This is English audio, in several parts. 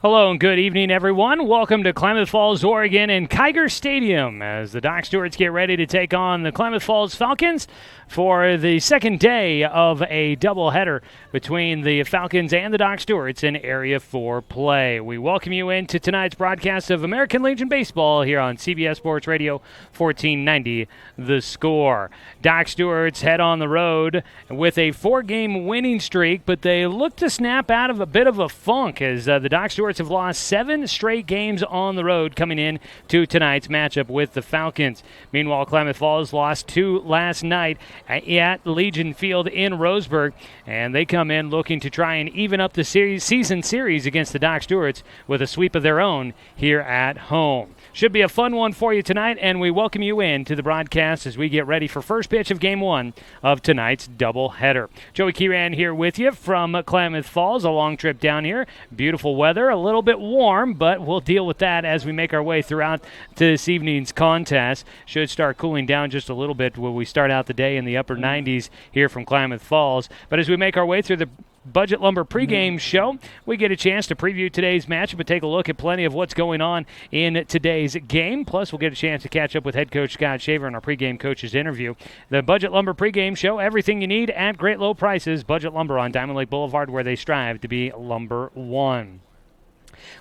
Hello and good evening, everyone. Welcome to Klamath Falls, Oregon and Kiger Stadium as the Doc Stewarts get ready to take on the Klamath Falls Falcons for the second day of a doubleheader between the Falcons and the Doc Stewarts in Area 4 play. We welcome you into tonight's broadcast of American Legion Baseball here on CBS Sports Radio 1490 The Score. Doc Stewarts head on the road with a 4-game winning streak, but they look to snap out of a bit of a funk as the Doc Stewarts have lost 7 straight games on the road coming in to tonight's matchup with the Falcons. Meanwhile, Klamath Falls lost 2 last night at Legion Field in Roseburg, and they come in looking to try and even up the season series against the Doc Stewarts with a sweep of their own here at home. Should be a fun one for you tonight, and we welcome you in to the broadcast as we get ready for first pitch of Game 1 of tonight's doubleheader. Joey Kieran here with you from Klamath Falls, a long trip down here. Beautiful weather, a little bit warm, but we'll deal with that as we make our way throughout this evening's contest. Should start cooling down just a little bit when we start out the day in the upper 90s here from Klamath Falls. But as we make our way through the Budget Lumber pregame show, we get a chance to preview today's matchup and take a look at plenty of what's going on in today's game. Plus, we'll get a chance to catch up with head coach Scott Shaver in our pregame coaches interview. The Budget Lumber pregame show, everything you need at great low prices. Budget Lumber on Diamond Lake Boulevard, where they strive to be lumber one.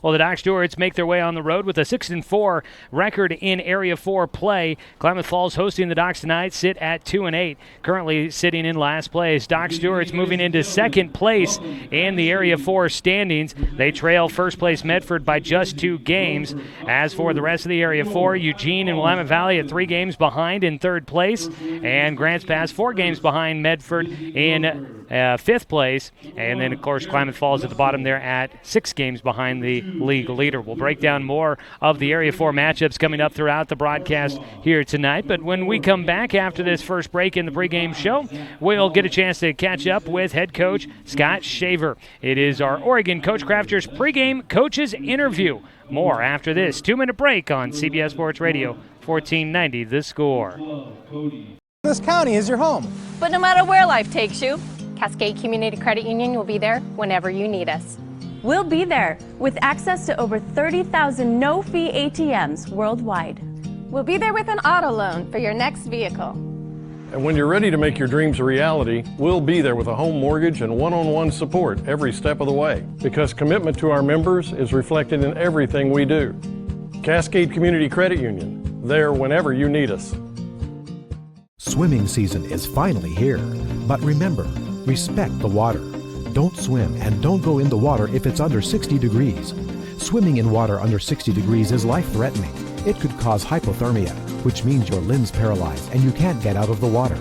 Well, the Doc Stewarts make their way on the road with a 6-4 record in Area 4 play. Klamath Falls hosting the Docs tonight sit at 2-8, currently sitting in last place. Doc Stewarts moving into second place in the Area 4 standings. They trail first place Medford by just 2 games. As for the rest of the Area 4, Eugene and Willamette Valley at 3 games behind in third place, and Grants Pass 4 games behind Medford in fifth place. And then, of course, Klamath Falls at the bottom there at 6 games behind the league leader. We'll break down more of the Area 4 matchups coming up throughout the broadcast here tonight. But when we come back after this first break in the pregame show, we'll get a chance to catch up with head coach Scott Shaver. It is our Oregon Coach Crafters pregame coaches interview. More after this 2-minute break on CBS Sports Radio 1490 The Score. This county is your home. But no matter where life takes you, Cascade Community Credit Union will be there whenever you need us. We'll be there with access to over 30,000 no-fee ATMs worldwide. We'll be there with an auto loan for your next vehicle. And when you're ready to make your dreams a reality, we'll be there with a home mortgage and one-on-one support every step of the way. Because commitment to our members is reflected in everything we do. Cascade Community Credit Union, there whenever you need us. Swimming season is finally here, but remember, respect the water. Don't swim and don't go in the water if it's under 60 degrees. Swimming in water under 60 degrees is life-threatening. It could cause hypothermia, which means your limbs paralyzed and you can't get out of the water.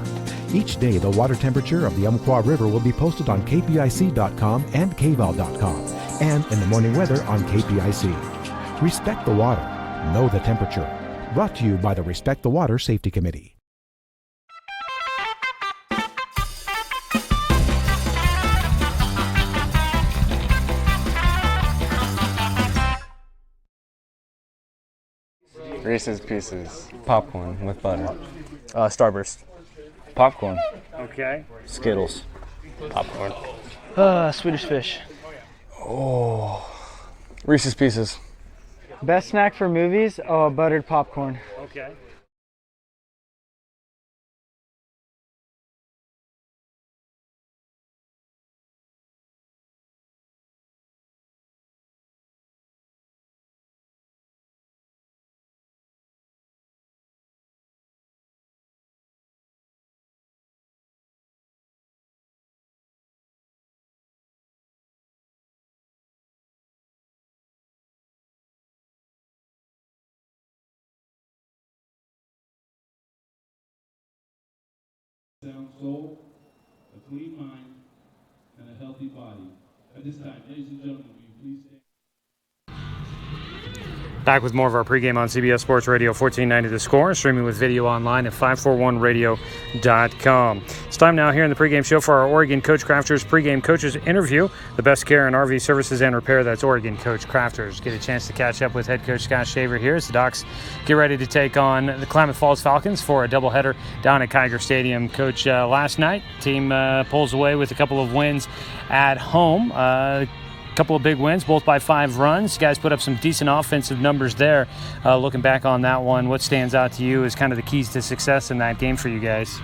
Each day, the water temperature of the Umpqua River will be posted on kpic.com and kval.com, and in the morning weather on KPIC. Respect the water. Know the temperature. Brought to you by the Respect the Water Safety Committee. Reese's Pieces. Popcorn with butter. Starburst. Popcorn. Okay. Skittles. Popcorn. Swedish Fish. Oh. Reese's Pieces. Best snack for movies? Oh, buttered popcorn. Okay. Sound soul, a clean mind, and a healthy body. At this time, ladies and gentlemen, will you please stand? Back with more of our pregame on CBS Sports Radio 1490 The Score, streaming with video online at 541radio.com. It's time now here in the pregame show for our Oregon Coach Crafters pregame coaches interview. The best care in RV services and repair, that's Oregon Coach Crafters. Get a chance to catch up with head coach Scott Shaver here as the Docs get ready to take on the Klamath Falls Falcons for a doubleheader down at Kiger Stadium. Coach, last night, team pulls away with a couple of wins at home. couple of big wins, both by 5 runs. You guys put up some decent offensive numbers there. Looking back on that one, what stands out to you as kind of the keys to success in that game for you guys?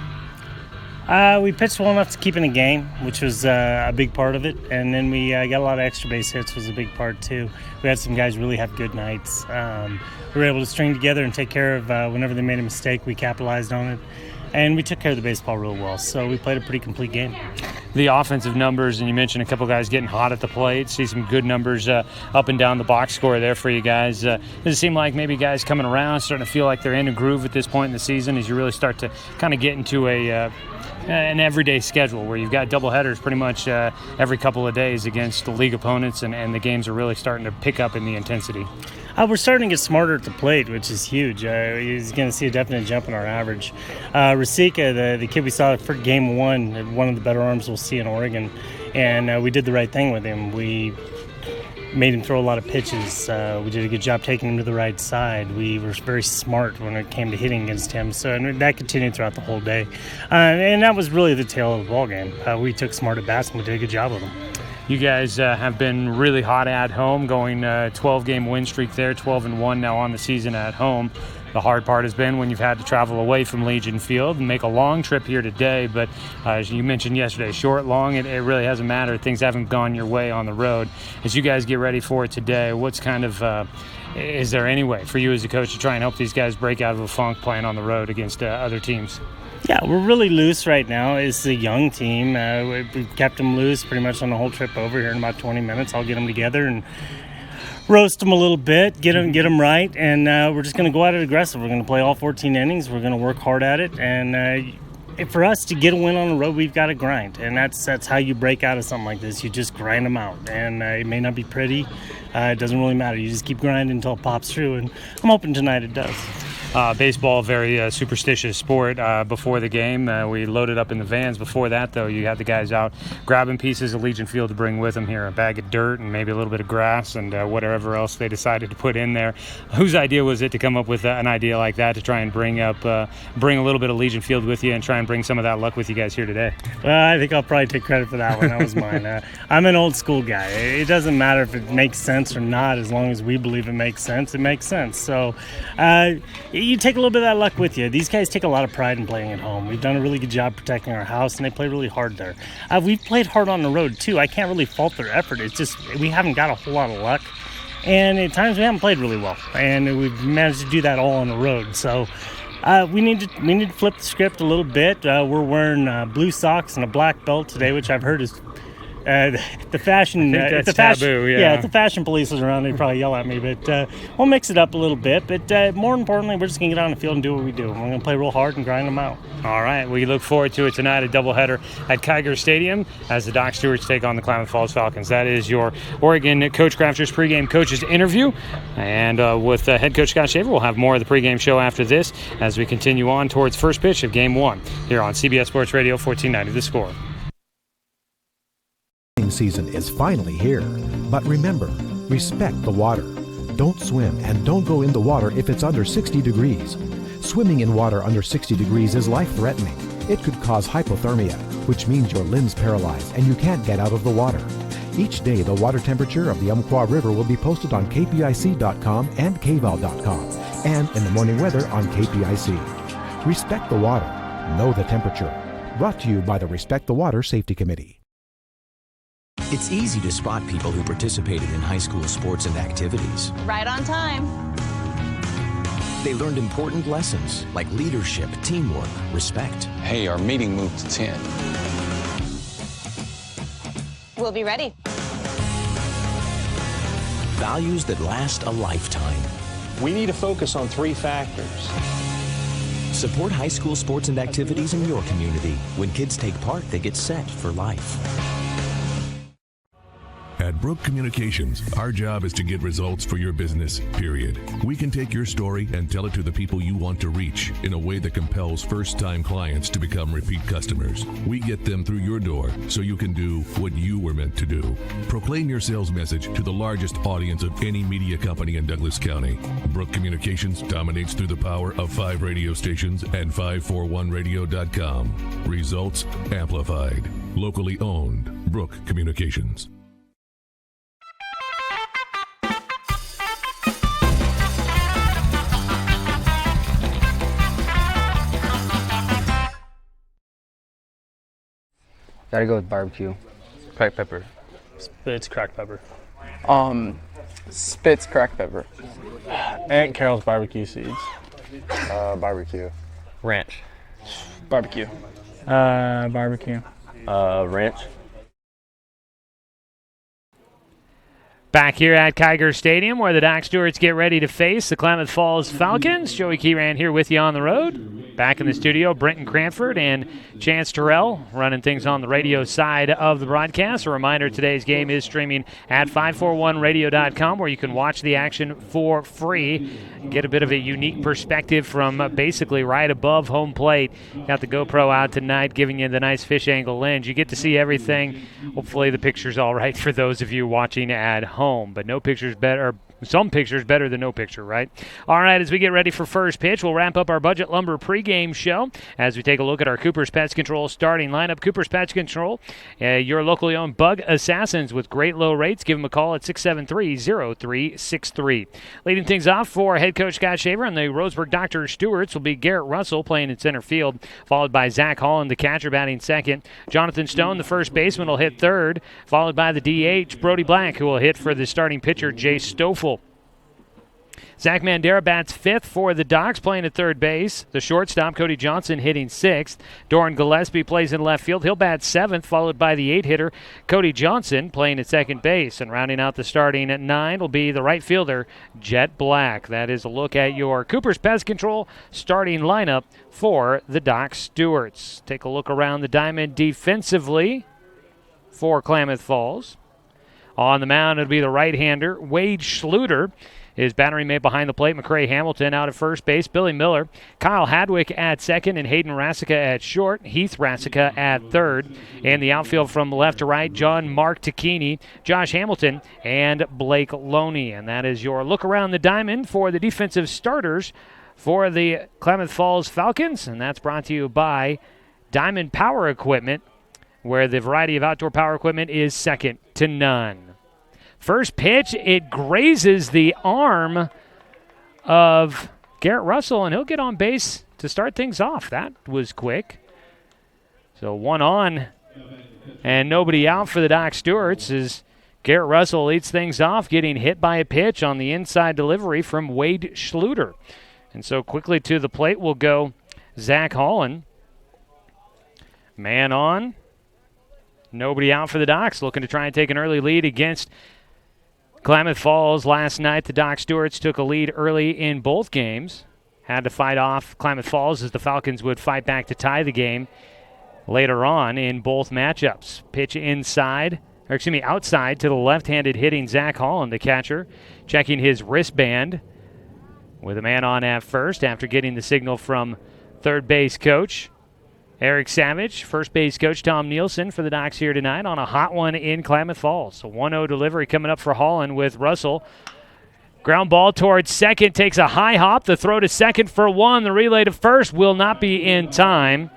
We pitched well enough to keep in the game, which was a big part of it. And then we got a lot of extra base hits was a big part too. We had some guys really have good nights. We were able to string together and take care of whenever they made a mistake, we capitalized on it. And we took care of the baseball real well. So we played a pretty complete game. The offensive numbers, and you mentioned a couple guys getting hot at the plate. See some good numbers up and down the box score there for you guys. Does it seem like maybe guys coming around, starting to feel like they're in a groove at this point in the season as you really start to kind of get into an everyday schedule where you've got doubleheaders pretty much every couple of days against the league opponents, and the games are really starting to pick up in the intensity? We're starting to get smarter at the plate, which is huge. He's going to see a definite jump in our average. Rasika, the kid we saw for game 1, one of the better arms we'll see in Oregon, and we did the right thing with him. We made him throw a lot of pitches. We did a good job taking him to the right side. We were very smart when it came to hitting against him. So and that continued throughout the whole day. And that was really the tail of the ball game. We took smart at bats and we did a good job with them. You guys have been really hot at home, going 12-game win streak there, 12-1 now on the season at home. The hard part has been when you've had to travel away from Legion Field and make a long trip here today. But as you mentioned yesterday, short, long, it really hasn't mattered. Things haven't gone your way on the road. As you guys get ready for it today, what's kind of is there any way for you as a coach to try and help these guys break out of a funk playing on the road against other teams? Yeah, we're really loose right now. It's a young team. We've kept them loose pretty much on the whole trip over here in about 20 minutes. I'll get them together and roast them a little bit, get them right, and we're just going to go at it aggressive. We're going to play all 14 innings. We're going to work hard at it, and for us to get a win on the road, we've got to grind, and that's how you break out of something like this. You just grind them out, and it may not be pretty. It doesn't really matter. You just keep grinding until it pops through, and I'm hoping tonight it does. Baseball, a very superstitious sport. Before the game, we loaded up in the vans. Before that, though, you had the guys out grabbing pieces of Legion Field to bring with them here, a bag of dirt and maybe a little bit of grass and whatever else they decided to put in there. Whose idea was it to come up with an idea like that to try and bring a little bit of Legion Field with you and try and bring some of that luck with you guys here today? Well, I think I'll probably take credit for that one. That was mine. I'm an old school guy. It doesn't matter if it makes sense or not. As long as we believe it makes sense, it makes sense. So you take a little bit of that luck with you. These guys take a lot of pride in playing at home. We've done a really good job protecting our house, and they play really hard there. We've played hard on the road, too. I can't really fault their effort. It's just we haven't got a whole lot of luck, and at times we haven't played really well, and we've managed to do that all on the road. So we need to flip the script a little bit. We're wearing blue socks and a black belt today, which I've heard is the fashion. That's taboo. Yeah, if the fashion police is around, they'd probably yell at me. But we'll mix it up a little bit. But more importantly, we're just gonna get on the field and do what we do. We're gonna play real hard and grind them out. All right, we look forward to it tonight, a doubleheader at Kiger Stadium as the Doc Stewarts take on the Klamath Falls Falcons. That is your Oregon Coach Crafters pregame coaches interview. And with head coach Scott Shaver, we'll have more of the pregame show after this as we continue on towards first pitch of Game 1 here on CBS Sports Radio 1490 The Score. Season is finally here, but remember, respect the water. Don't swim and don't go in the water if it's under 60 degrees. Swimming in water under 60 degrees is life-threatening. It could cause hypothermia, which means your limbs paralyzed and you can't get out of the water. Each day, the water temperature of the Umpqua River will be posted on kpic.com and kval.com, and in the morning weather on KPIC. Respect the water. Know the temperature. Brought to you by the Respect the Water Safety Committee. It's easy to spot people who participated in high school sports and activities. Right on time. They learned important lessons like leadership, teamwork, respect. Hey, our meeting moved to 10. We'll be ready. Values that last a lifetime. We need to focus on 3 factors. Support high school sports and activities in your community. When kids take part, they get set for life. At Brook Communications, our job is to get results for your business, period. We can take your story and tell it to the people you want to reach in a way that compels first-time clients to become repeat customers. We get them through your door so you can do what you were meant to do. Proclaim your sales message to the largest audience of any media company in Douglas County. Brook Communications dominates through the power of 5 radio stations and 541radio.com. Results amplified. Locally owned. Brook Communications. Gotta go with barbecue. Cracked pepper. Spitz cracked pepper. Spitz cracked pepper. Aunt Carol's barbecue seeds. Barbecue. Ranch. Barbecue. Barbecue. Ranch. Back here at Kiger Stadium, where the Doc Stewarts get ready to face the Klamath Falls Falcons. Joey Keyran here with you on the road. Back in the studio, Brenton Cranford and Chance Terrell running things on the radio side of the broadcast. A reminder, today's game is streaming at 541radio.com, where you can watch the action for free. Get a bit of a unique perspective from basically right above home plate. Got the GoPro out tonight, giving you the nice fish angle lens. You get to see everything. Hopefully the picture's all right for those of you watching at home, but no picture's better, or some pictures better than no picture, right? All right, as we get ready for first pitch, we'll wrap up our Budget Lumber pregame show as we take a look at our Cooper's Pest Control starting lineup. Cooper's Pest Control, your locally owned bug assassins with great low rates. Give them a call at 673-0363. Leading things off for head coach Scott Shaver and the Roseburg Dr. Stewarts will be Garrett Russell playing in center field, followed by Zach Holland, the catcher, batting second. Jonathan Stone, the first baseman, will hit third, followed by the DH, Brody Black, who will hit for the starting pitcher, Jay Stoffel. Zach Mandera bats fifth for the Docs, playing at third base. The shortstop, Cody Johnson, hitting sixth. Doran Gillespie plays in left field. He'll bat seventh, followed by the eight-hitter, Cody Johnson, playing at second base. And rounding out the starting at nine will be the right fielder, Jet Black. That is a look at your Cooper's Pest Control starting lineup for the Doc Stewarts. Take a look around the diamond defensively for Klamath Falls. On the mound, it'll be the right-hander, Wade Schluter. His battery mate behind the plate, McCray Hamilton out at first base, Billy Miller, Kyle Hadwick at second, and Hayden Rassica at short, Heath Rassica at third. In the outfield from left to right, John Mark Tacchini, Josh Hamilton, and Blake Loney. And that is your look around the diamond for the defensive starters for the Klamath Falls Falcons. And that's brought to you by Diamond Power Equipment, where the variety of outdoor power equipment is second to none. First pitch, it grazes the arm of Garrett Russell, and he'll get on base to start things off. That was quick. So one on and nobody out for the Doc Stewarts as Garrett Russell leads things off, getting hit by a pitch on the inside delivery from Wade Schluter. And so quickly to the plate will go Zach Holland. Man on. Nobody out for the Docs, looking to try and take an early lead against Klamath Falls. Last night, the Doc Stewarts took a lead early in both games. Had to fight off Klamath Falls as the Falcons would fight back to tie the game later on in both matchups. Pitch outside to the left-handed hitting Zach Holland, the catcher, checking his wristband with a man on at first after getting the signal from third base coach Eric Savage. First base coach Tom Nielsen for the Docs here tonight on a hot one in Klamath Falls. A 1-0 delivery coming up for Holland with Russell. Ground ball towards second, takes a high hop. The throw to second for one. The relay to first will not be in time.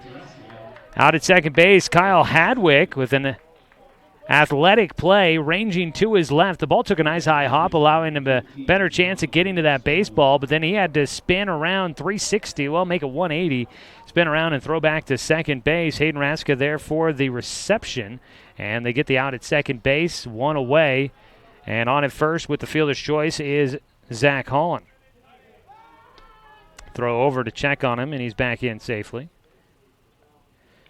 Out at second base, Kyle Hadwick with an athletic play ranging to his left. The ball took a nice high hop, allowing him a better chance at getting to that baseball, but then he had to spin around 360, make it 180, spin around and throw back to second base. Hayden Raska there for the reception, and they get the out at second base, one away, and on at first with the fielder's choice is Zach Holland. Throw over to check on him, and he's back in safely.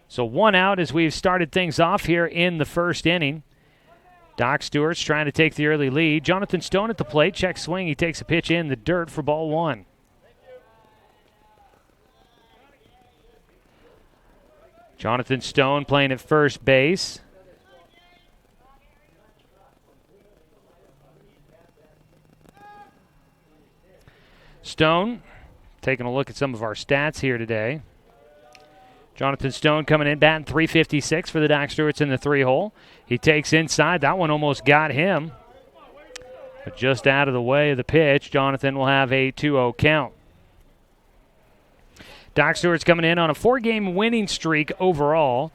So one out as we've started things off here in the first inning. Doc Stewart's trying to take the early lead. Jonathan Stone at the plate. Check swing. He takes a pitch in the dirt for ball one. Jonathan Stone playing at first base. Stone taking a look at some of our stats here today. Jonathan Stone coming in, batting .356 for the Doc Stewarts in the 3-hole. He takes inside. That one almost got him. But just out of the way of the pitch, Jonathan will have a 2-0 count. Doc Stewarts coming in on a 4-game winning streak overall.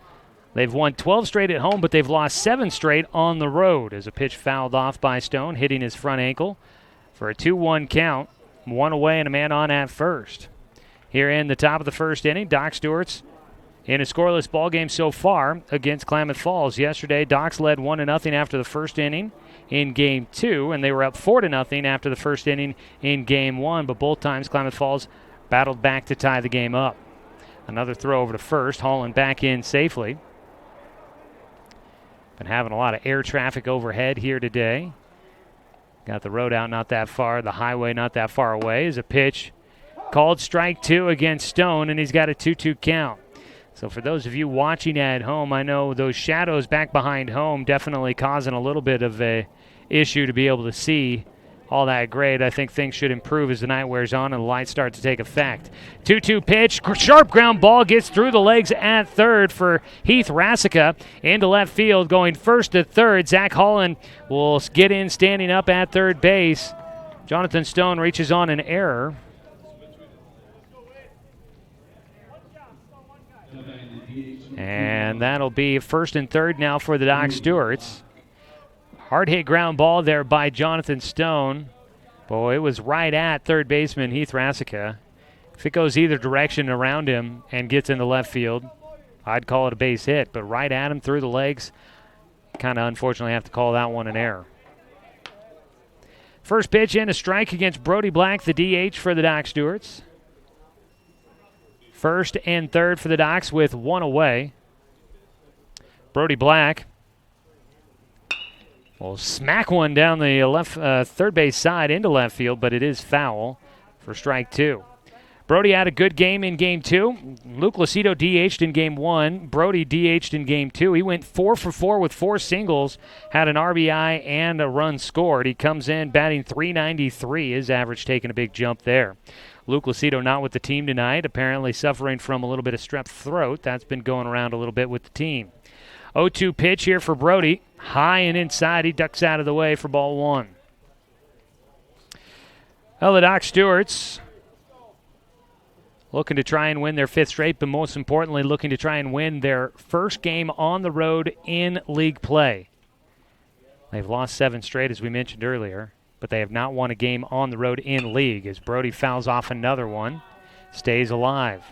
They've won 12 straight at home, but they've lost 7 straight on the road as a pitch fouled off by Stone, hitting his front ankle for a 2-1 count. One away and a man on at first. Here in the top of the first inning, Doc Stewarts in a scoreless ball game so far against Klamath Falls. Yesterday, Docs led 1-0 after the first inning in Game 2, and they were up 4-0 after the first inning in Game 1, but both times Klamath Falls battled back to tie the game up. Another throw over to first, Holland back in safely. Been having a lot of air traffic overhead here today. Got the road out not that far, the highway not that far away. Is a pitch called strike 2 against Stone, and he's got a 2-2 count. So for those of you watching at home, I know those shadows back behind home definitely causing a little bit of a issue to be able to see all that great. I think things should improve as the night wears on and the lights start to take effect. 2-2 pitch, sharp ground ball gets through the legs at third for Heath Rassica into left field. Going first to third, Zach Holland will get in standing up at third base. Jonathan Stone reaches on an error. And that'll be first and third now for the Doc Stewarts. Hard hit ground ball there by Jonathan Stone. Boy, it was right at third baseman Heath Rassica. If it goes either direction around him and gets into left field, I'd call it a base hit. But right at him through the legs, kind of unfortunately have to call that one an error. First pitch in, a strike against Brody Black, the DH for the Doc Stewarts. First and third for the Docs with one away. Brody Black will smack one down the left third base side into left field, but it is foul for strike 2. Brody had a good game in Game 2. Luke Lucido DH'd in Game 1. Brody DH'd in Game 2. He went 4 for 4 with 4 singles, had an RBI and a run scored. He comes in batting .393. His average taking a big jump there. Luke Lucido not with the team tonight, apparently suffering from a little bit of strep throat. That's been going around a little bit with the team. 0-2 pitch here for Brody. High and inside. He ducks out of the way for ball 1. Well, the Doc Stewarts looking to try and win their 5th straight, but most importantly, looking to try and win their first game on the road in league play. They've lost 7 straight, as we mentioned earlier, but they have not won a game on the road in league as Brody fouls off another one, stays alive.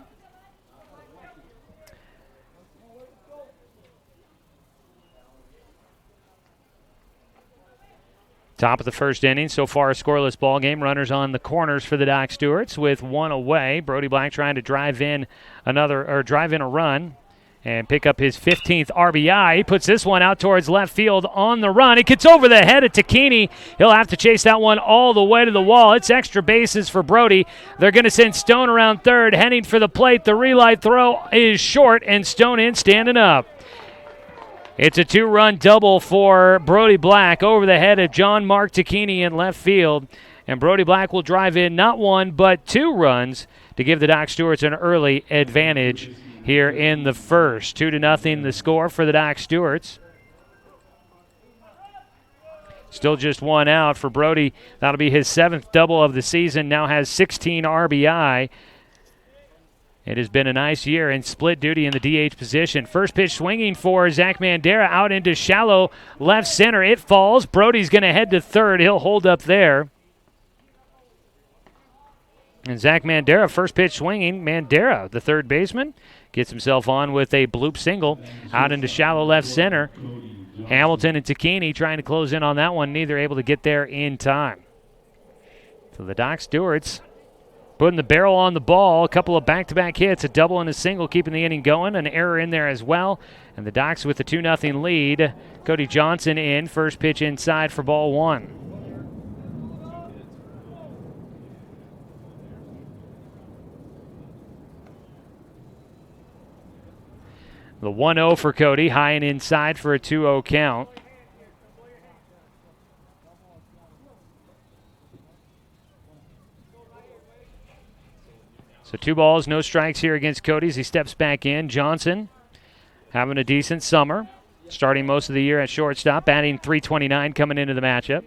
Top of the first inning, so far a scoreless ball game. Runners on the corners for the Doc Stewarts with one away. Brody Black trying to drive in a run and pick up his 15th RBI. He puts this one out towards left field on the run. It gets over the head of Takini. He'll have to chase that one all the way to the wall. It's extra bases for Brody. They're going to send Stone around third, heading for the plate. The relay throw is short, and Stone in standing up. It's a 2-run double for Brody Black over the head of John Mark Takini in left field. And Brody Black will drive in not 1 but 2 runs to give the Doc Stewarts an early advantage here in the first. 2-0 the score for the Doc Stewarts. Still just 1 out for Brody. That'll be his 7th double of the season. Now has 16 RBI. It has been a nice year in split duty in the DH position. First pitch swinging for Zach Mandera out into shallow left center. It falls. Brody's going to head to third. He'll hold up there. And Zach Mandera, first pitch swinging. Mandera, the third baseman, gets himself on with a bloop single out into shallow left center. Hamilton and Takini trying to close in on that one. Neither able to get there in time. So the Doc Stewarts putting the barrel on the ball, a couple of back-to-back hits, a double and a single, keeping the inning going. An error in there as well. And the Docs with the 2-0 lead. Cody Johnson in, first pitch inside for ball 1. The 1-0 for Cody, high and inside for a 2-0 count. So 2 balls, no strikes here against Cody as he steps back in. Johnson having a decent summer, starting most of the year at shortstop, batting .329 coming into the matchup.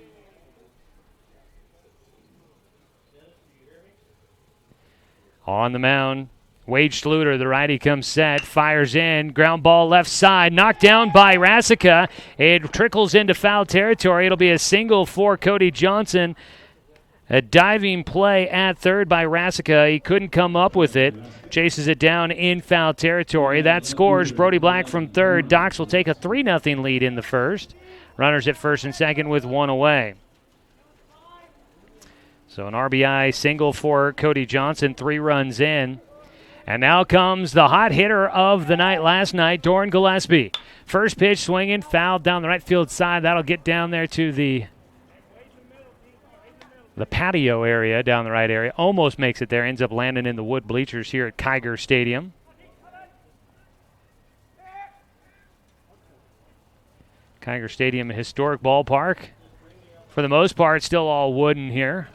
On the mound, Wade Schluter, the righty, comes set, fires in, ground ball left side, knocked down by Rassica. It trickles into foul territory. It'll be a single for Cody Johnson. A diving play at third by Rasica. He couldn't come up with it. Chases it down in foul territory. That scores Brody Black from third. Docs will take a 3-0 lead in the first. Runners at first and second with one away. So an RBI single for Cody Johnson, 3 runs in. And now comes the hot hitter of the night last night, Doran Gillespie. First pitch swinging, fouled down the right field side. That'll get down there to the patio area, down the right area. Almost makes it there, ends up landing in the wood bleachers here at Kiger Stadium. Kiger Stadium, a historic ballpark. For the most part, still all wooden here.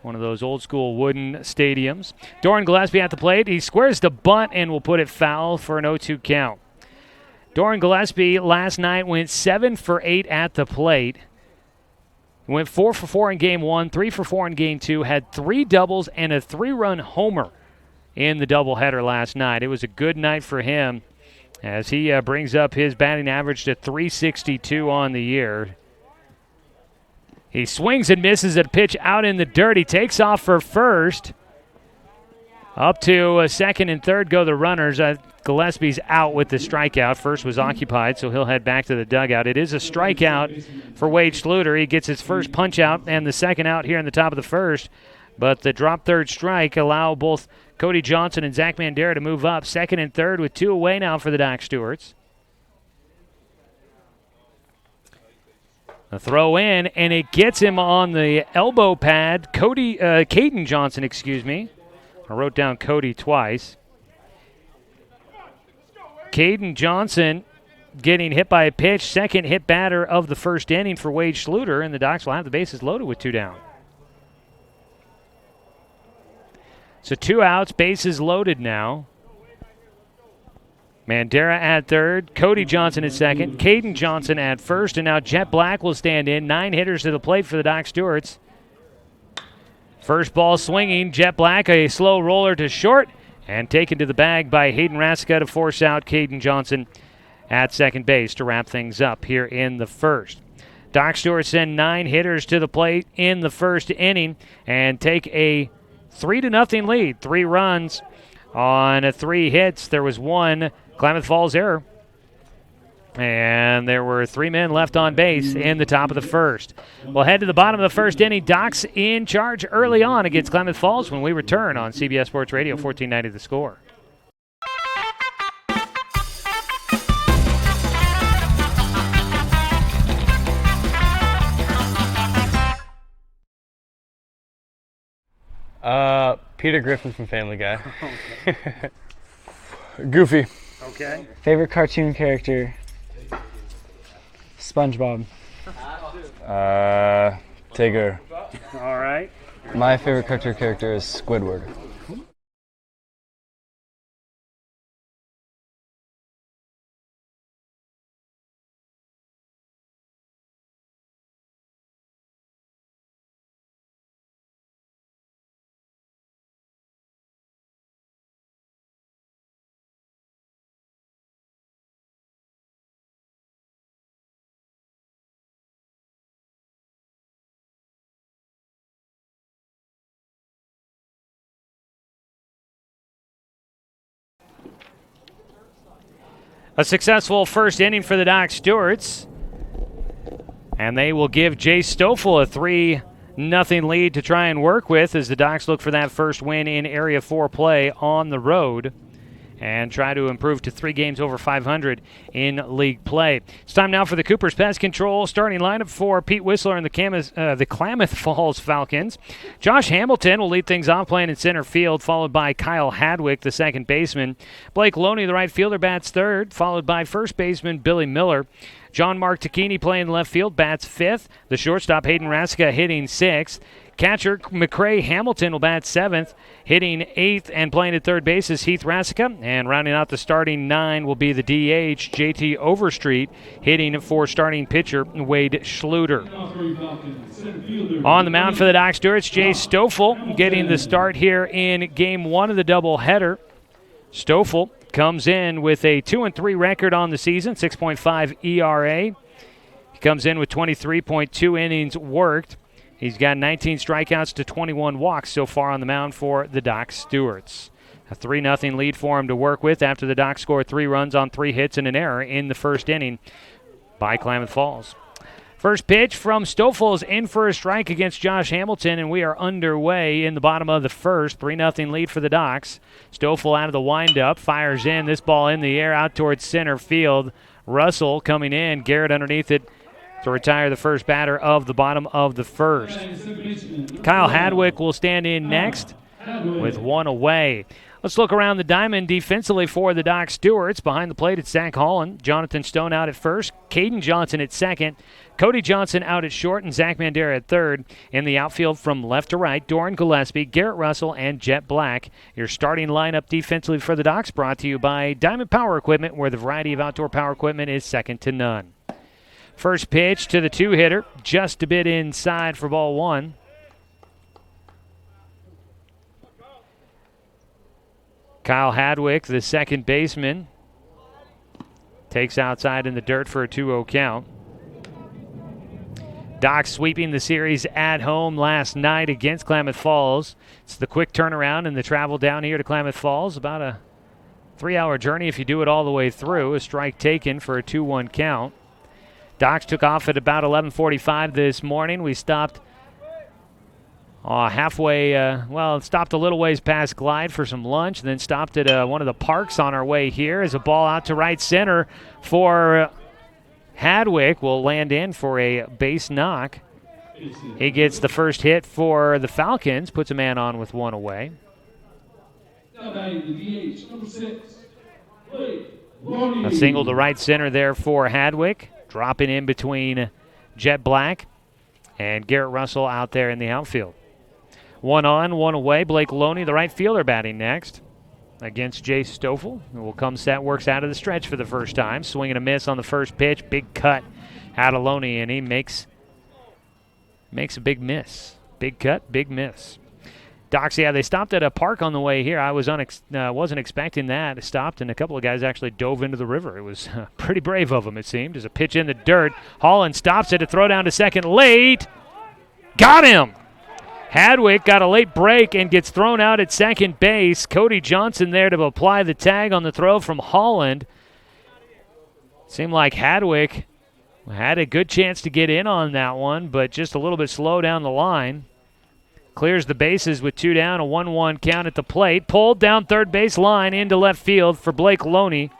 One of those old school wooden stadiums. Doran Gillespie at the plate. He squares the bunt and will put it foul for an 0-2 count. Doran Gillespie last night went 7 for 8 at the plate. Went 4 for 4 in game 1, 3 for 4 in game 2, had 3 doubles and a 3-run homer in the doubleheader last night. It was a good night for him as he brings up his batting average to .362 on the year. He swings and misses a pitch out in the dirt. He takes off for first. Up to second and third go the runners. Gillespie's out with the strikeout. First was occupied, so he'll head back to the dugout. It is a strikeout for Wade Schluter. He gets his first punch out and the second out here in the top of the first. But the drop third strike allow both Cody Johnson and Zach Mandera to move up. Second and third with 2 away now for the Doc Stewarts. A throw in, and it gets him on the elbow pad. Caden Johnson, I wrote down Cody twice. Caden Johnson getting hit by a pitch, second hit batter of the first inning for Wade Schluter, and the Docs will have the bases loaded with 2 down. So 2 outs, bases loaded now. Mandera at third, Cody Johnson at second, Caden Johnson at first, and now Jet Black will stand in. 9 hitters to the plate for the Doc Stewarts. First ball swinging, Jet Black, a slow roller to short, and taken to the bag by Hayden Rasica to force out Caden Johnson at second base to wrap things up here in the first. Doc Stewarts send 9 hitters to the plate in the first inning and take a 3-0 lead. 3 runs on 3 hits. There was 1 Klamath Falls error. And there were 3 men left on base in the top of the first. We'll head to the bottom of the first inning. Docs in charge early on against Klamath Falls when we return on CBS Sports Radio, 1490 The Score. Peter Griffin from Family Guy. Goofy. Okay. Favorite cartoon character? SpongeBob. Tigger. All right. My favorite cartoon character is Squidward. A successful first inning for the Doc Stewarts. And they will give Jay Stoffel a 3-0 lead to try and work with as the Docs look for that first win in Area 4 play on the road and try to improve to 3 games over 500 in league play. It's time now for the Cooper's Pest Control starting lineup for Pete Whistler and the Klamath Falls Falcons. Josh Hamilton will lead things off playing in center field, followed by Kyle Hadwick, the second baseman. Blake Loney, the right fielder, bats third, followed by first baseman Billy Miller. John Mark Tacchini playing left field, bats fifth. The shortstop Hayden Rasica hitting sixth. Catcher McCray Hamilton will bat seventh. Hitting eighth and playing at third base is Heath Rasica. And rounding out the starting 9 will be the DH, JT Overstreet, hitting for starting pitcher Wade Schluter. On the mound for the Doc Stewarts, Jay Stoffel getting the start here in Game 1 of the doubleheader. Stoffel comes in with a 2-3 record on the season, 6.5 ERA. He comes in with 23.2 innings worked. He's got 19 strikeouts to 21 walks so far on the mound for the Doc Stewarts. A 3-0 lead for him to work with after the Docs scored 3 runs on 3 hits and an error in the first inning by Klamath Falls. First pitch from Stoffel is in for a strike against Josh Hamilton, and we are underway in the bottom of the first. 3-0 lead for the Docs. Stoffel out of the windup, fires in. This ball in the air out towards center field. Russell coming in. Garrett underneath it to retire the first batter of the bottom of the first. Kyle Hadwick will stand in next with 1 away. Let's look around the diamond defensively for the Doc Stewarts. Behind the plate, it's Zach Holland. Jonathan Stone out at first. Caden Johnson at second. Cody Johnson out at short, and Zach Mandera at third. In the outfield from left to right, Doran Gillespie, Garrett Russell, and Jet Black. Your starting lineup defensively for the Docs brought to you by Diamond Power Equipment, where the variety of outdoor power equipment is second to none. First pitch to the 2-hitter, just a bit inside for ball 1. Kyle Hadwick, the second baseman, takes outside in the dirt for a 2-0 count. Docs sweeping the series at home last night against Klamath Falls. It's the quick turnaround and the travel down here to Klamath Falls. About a 3-hour journey if you do it all the way through. A strike taken for a 2-1 count. Docs took off at about 11:45 this morning. We stopped halfway, stopped a little ways past Glide for some lunch, and then stopped at one of the parks on our way here as a ball out to right center for Hadwick will land in for a base knock. He gets the first hit for the Falcons, puts a man on with 1 away. A single to right center there for Hadwick, dropping in between Jet Black and Garrett Russell out there in the outfield. 1 on, 1 away. Blake Loney, the right fielder, batting next against Jay Stoffel, who will come set, works out of the stretch for the first time. Swing and a miss on the first pitch. Big cut out of Loney, and he makes a big miss. Big cut, big miss. Docs, they stopped at a park on the way here. I wasn't expecting that. It stopped, and a couple of guys actually dove into the river. It was pretty brave of them, it seemed. There's a pitch in the dirt. Holland stops it to throw down to second late. Got him! Hadwick got a late break and gets thrown out at second base. Cody Johnson there to apply the tag on the throw from Holland. Seemed like Hadwick had a good chance to get in on that one, but just a little bit slow down the line. Clears the bases with 2 down, a 1-1 count at the plate. Pulled down third base line into left field for Blake Loney.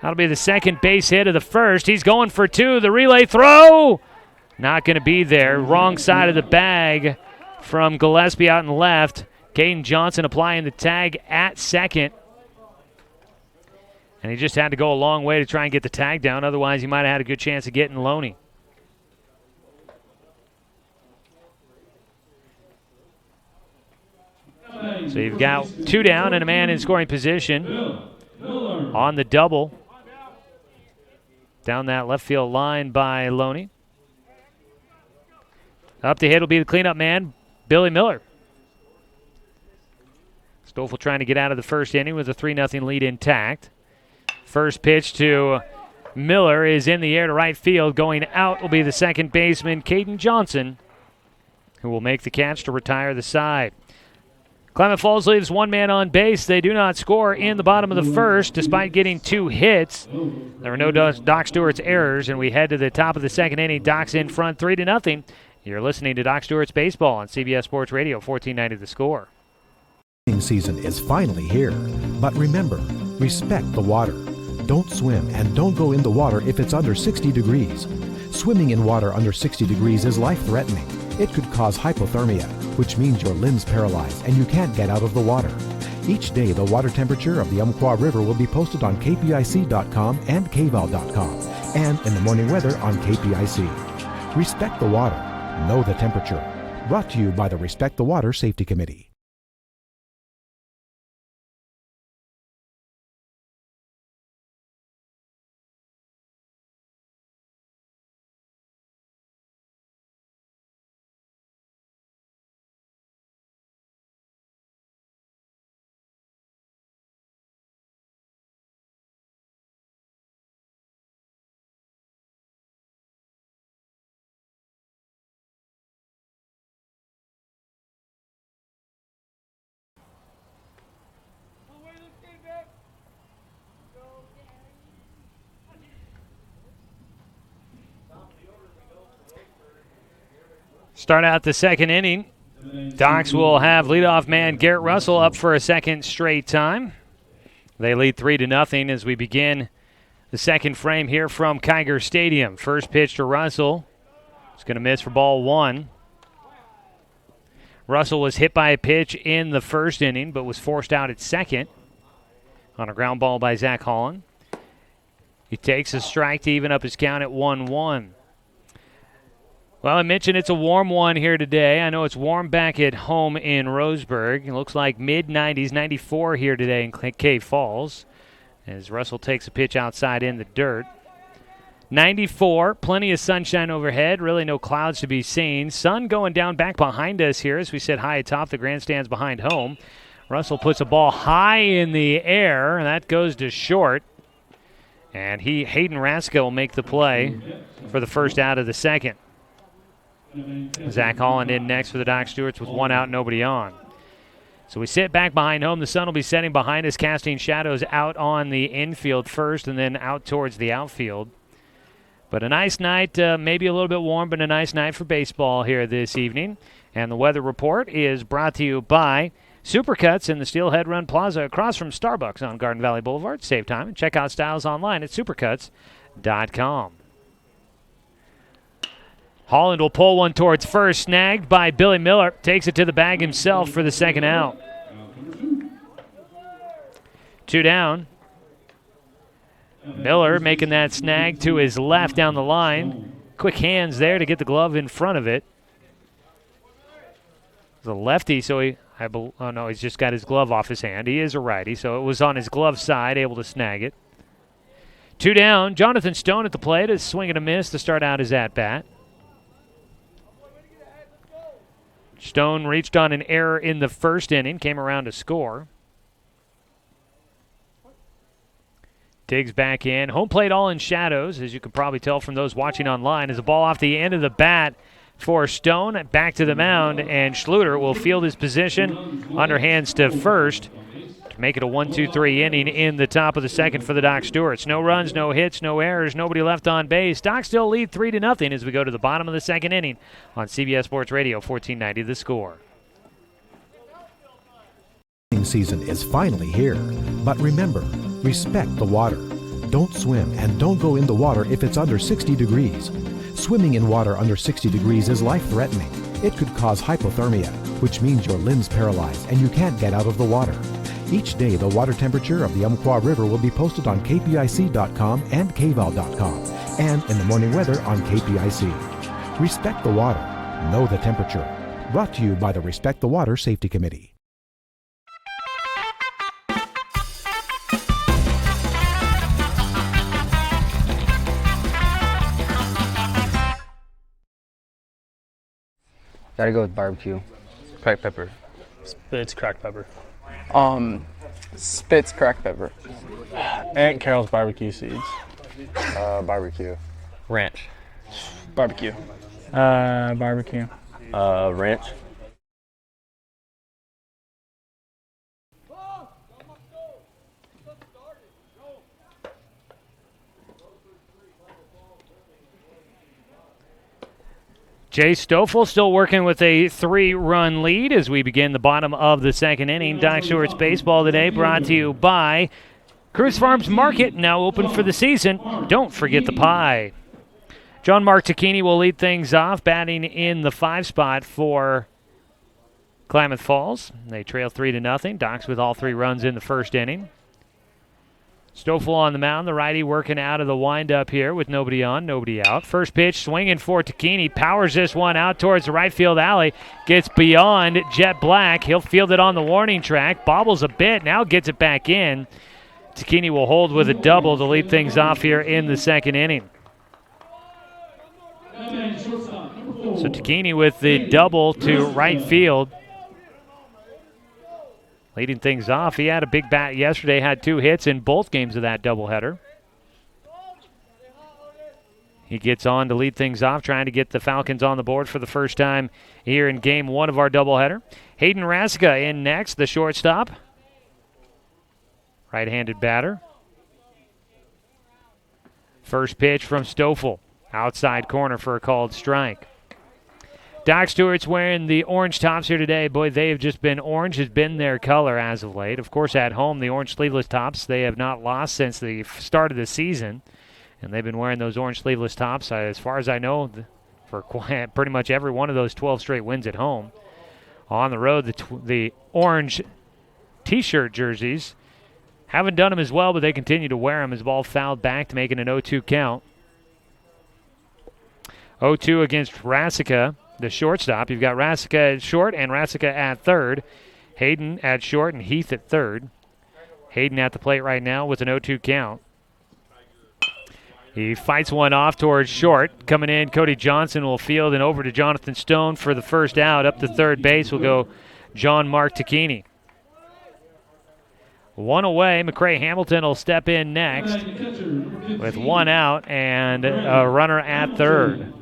That'll be the second base hit of the first. He's going for 2. The relay throw! Not going to be there. Wrong side of the bag from Gillespie out and left. Caden Johnson applying the tag at second. And he just had to go a long way to try and get the tag down. Otherwise, he might have had a good chance of getting Loney. So you've got 2 down and a man in scoring position on the double. Down that left field line by Loney. Up to hit will be the cleanup man, Billy Miller. Stoffel trying to get out of the first inning with a 3-0 lead intact. First pitch to Miller is in the air to right field. Going out will be the second baseman, Caden Johnson, who will make the catch to retire the side. Klamath Falls leaves 1 man on base. They do not score in the bottom of the first, despite getting 2 hits. There were no Doc Stewart's errors, and we head to the top of the second inning. Doc's in front 3-0. You're listening to Doc Stewart's Baseball on CBS Sports Radio, 1490 The Score. Season is finally here, but remember, respect the water. Don't swim and don't go in the water if it's under 60 degrees. Swimming in water under 60 degrees is life-threatening. It could cause hypothermia, which means your limbs paralyzed and you can't get out of the water. Each day, the water temperature of the Umpqua River will be posted on kpic.com and kval.com, and in the morning weather on KPIC. Respect the water. Know the temperature. Brought to you by the Respect the Water Safety Committee. Start out the second inning. Docs will have leadoff man Garrett Russell up for a second straight time. They lead 3-0 as we begin the second frame here from Kiger Stadium. First pitch to Russell. It's going to miss for ball one. Russell was hit by a pitch in the first inning, but was forced out at second on a ground ball by Zach Holland. He takes a strike to even up his count at 1-1. Well, I mentioned it's a warm one here today. I know it's warm back at home in Roseburg. It looks like mid-90s, 94 here today in Cave Falls, as Russell takes a pitch outside in the dirt. 94, plenty of sunshine overhead, really no clouds to be seen. Sun going down back behind us here as we sit high atop the grandstands behind home. Russell puts a ball high in the air, and that goes to short. And Hayden Raska will make the play for the first out of the second. Zach Holland in next for the Doc Stewarts with one out, nobody on. So we sit back behind home. The sun will be setting behind us, casting shadows out on the infield first and then out towards the outfield. But a nice night, maybe a little bit warm, but a nice night for baseball here this evening. And the weather report is brought to you by Supercuts in the Steelhead Run Plaza across from Starbucks on Garden Valley Boulevard. Save time and check out styles online at supercuts.com. Holland will pull one towards first, snagged by Billy Miller. Takes it to the bag himself for the second out. 2 down. Miller making that snag to his left down the line. Quick hands there to get the glove in front of it. It's a lefty, so he's just got his glove off his hand. He is a righty, so it was on his glove side, able to snag it. 2 down. Jonathan Stone at the plate, a swing and a miss to start out his at-bat. Stone reached on an error in the first inning, came around to score. Digs back in. Home plate all in shadows, as you can probably tell from those watching online, as a ball off the end of the bat for Stone. Back to the mound, and Schluter will field his position, underhands to first, to make it a 1-2-3 inning in the top of the second for the Doc Stewarts. No runs, no hits, no errors, nobody left on base. Docs still lead 3-0 as we go to the bottom of the second inning on CBS Sports Radio, 1490 The Score. Season is finally here, but remember, respect the water. Don't swim and don't go in the water if it's under 60 degrees. Swimming in water under 60 degrees is life-threatening. It could cause hypothermia, which means your limbs paralyzed and you can't get out of the water. Each day, the water temperature of the Umpqua River will be posted on kpic.com and kval.com, and in the morning weather on KPIC. Respect the water. Know the temperature. Brought to you by the Respect the Water Safety Committee. Gotta go with barbecue. Cracked pepper. Spitz cracked pepper. Spitz cracked pepper. Aunt Carol's barbecue seeds. Barbecue. Ranch. Barbecue. Barbecue. Ranch. Jay Stoffel still working with a 3-run lead as we begin the bottom of the second inning. Doc Stewart's Baseball today brought to you by Cruz Farms Market, now open for the season. Don't forget the pie. John Mark Tacchini will lead things off, batting in the 5 spot for Klamath Falls. They trail 3-0. Docs with all 3 runs in the first inning. Stoffel on the mound, the righty working out of the windup here with nobody on, nobody out. First pitch swinging for Tacchini, powers this one out towards the right field alley, gets beyond Jet Black. He'll field it on the warning track, bobbles a bit, now gets it back in. Tacchini will hold with a double to lead things off here in the second inning. So Tacchini with the double to right field. Leading things off, he had a big bat yesterday, had 2 hits in both games of that doubleheader. He gets on to lead things off, trying to get the Falcons on the board for the first time here in game 1 of our doubleheader. Hayden Raska in next, the shortstop. Right-handed batter. First pitch from Stoffel, outside corner for a called strike. Doc Stewart's wearing the orange tops here today. Boy, they have just been orange has been their color as of late. Of course, at home, the orange sleeveless tops, they have not lost since the start of the season. And they've been wearing those orange sleeveless tops, as far as I know, for pretty much every one of those 12 straight wins at home. On the road, the orange T-shirt jerseys haven't done them as well, but they continue to wear them as the ball fouled back to make it an 0-2 count. 0-2 against Rassica, the shortstop. You've got Rassica at short and Rassica at third. Hayden at short and Heath at third. Hayden at the plate right now with an 0-2 count. He fights one off towards short. Coming in, Cody Johnson will field and over to Jonathan Stone for the first out. Up to third base will go John Mark Tacchini. One away. McCray Hamilton will step in next with one out and a runner at third.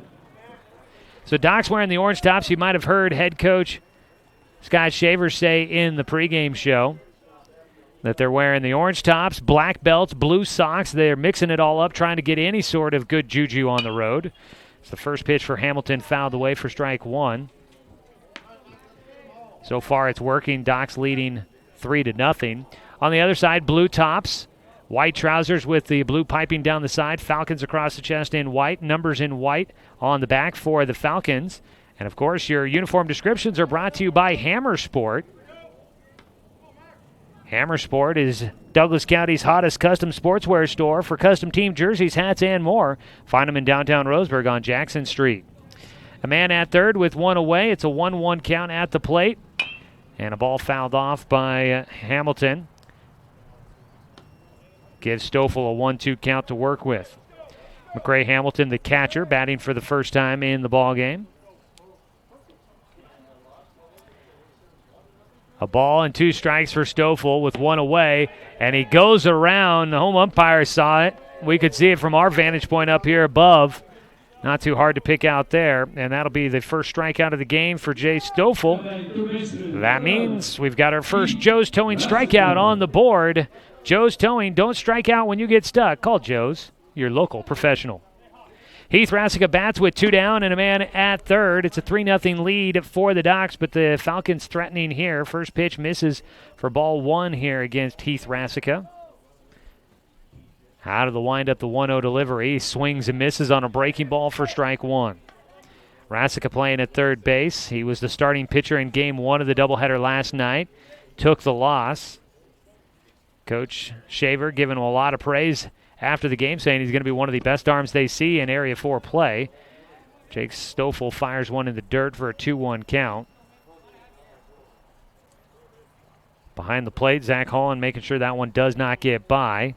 So Doc's wearing the orange tops. You might have heard head coach Scott Shaver say in the pregame show that they're wearing the orange tops, black belts, blue socks. They're mixing it all up, trying to get any sort of good juju on the road. It's the first pitch for Hamilton, fouled away for strike one. So far it's working. Doc's leading 3-0. On the other side, blue tops, white trousers with the blue piping down the side. Falcons across the chest in white, numbers in white on the back for the Falcons. And, of course, your uniform descriptions are brought to you by Hammer Sport. Hammer Sport is Douglas County's hottest custom sportswear store for custom team jerseys, hats, and more. Find them in downtown Roseburg on Jackson Street. A man at third with one away. It's a 1-1 count at the plate. And a ball fouled off by Hamilton. Gives Stoffel a 1-2 count to work with. McCray Hamilton, the catcher, batting for the first time in the ballgame. A ball and 2 strikes for Stoffel with one away, and he goes around. The home umpire saw it. We could see it from our vantage point up here above. Not too hard to pick out there, and that'll be the first strikeout of the game for Jay Stoffel. That means we've got our first Joe's Towing strikeout on the board. Joe's Towing, don't strike out when you get stuck. Call Joe's, your local professional. Heath Rassica bats with 2 down and a man at third. It's a 3-0 lead for the Docs, but the Falcons threatening here. First pitch misses for ball 1 here against Heath Rassica. Out of the windup, the 1-0 delivery. He swings and misses on a breaking ball for strike 1. Rassica playing at third base. He was the starting pitcher in game 1 of the doubleheader last night. Took the loss. Coach Shaver giving him a lot of praise after the game, saying he's going to be one of the best arms they see in Area 4 play. Jake Stoffel fires one in the dirt for a 2-1 count. Behind the plate, Zach Holland making sure that one does not get by.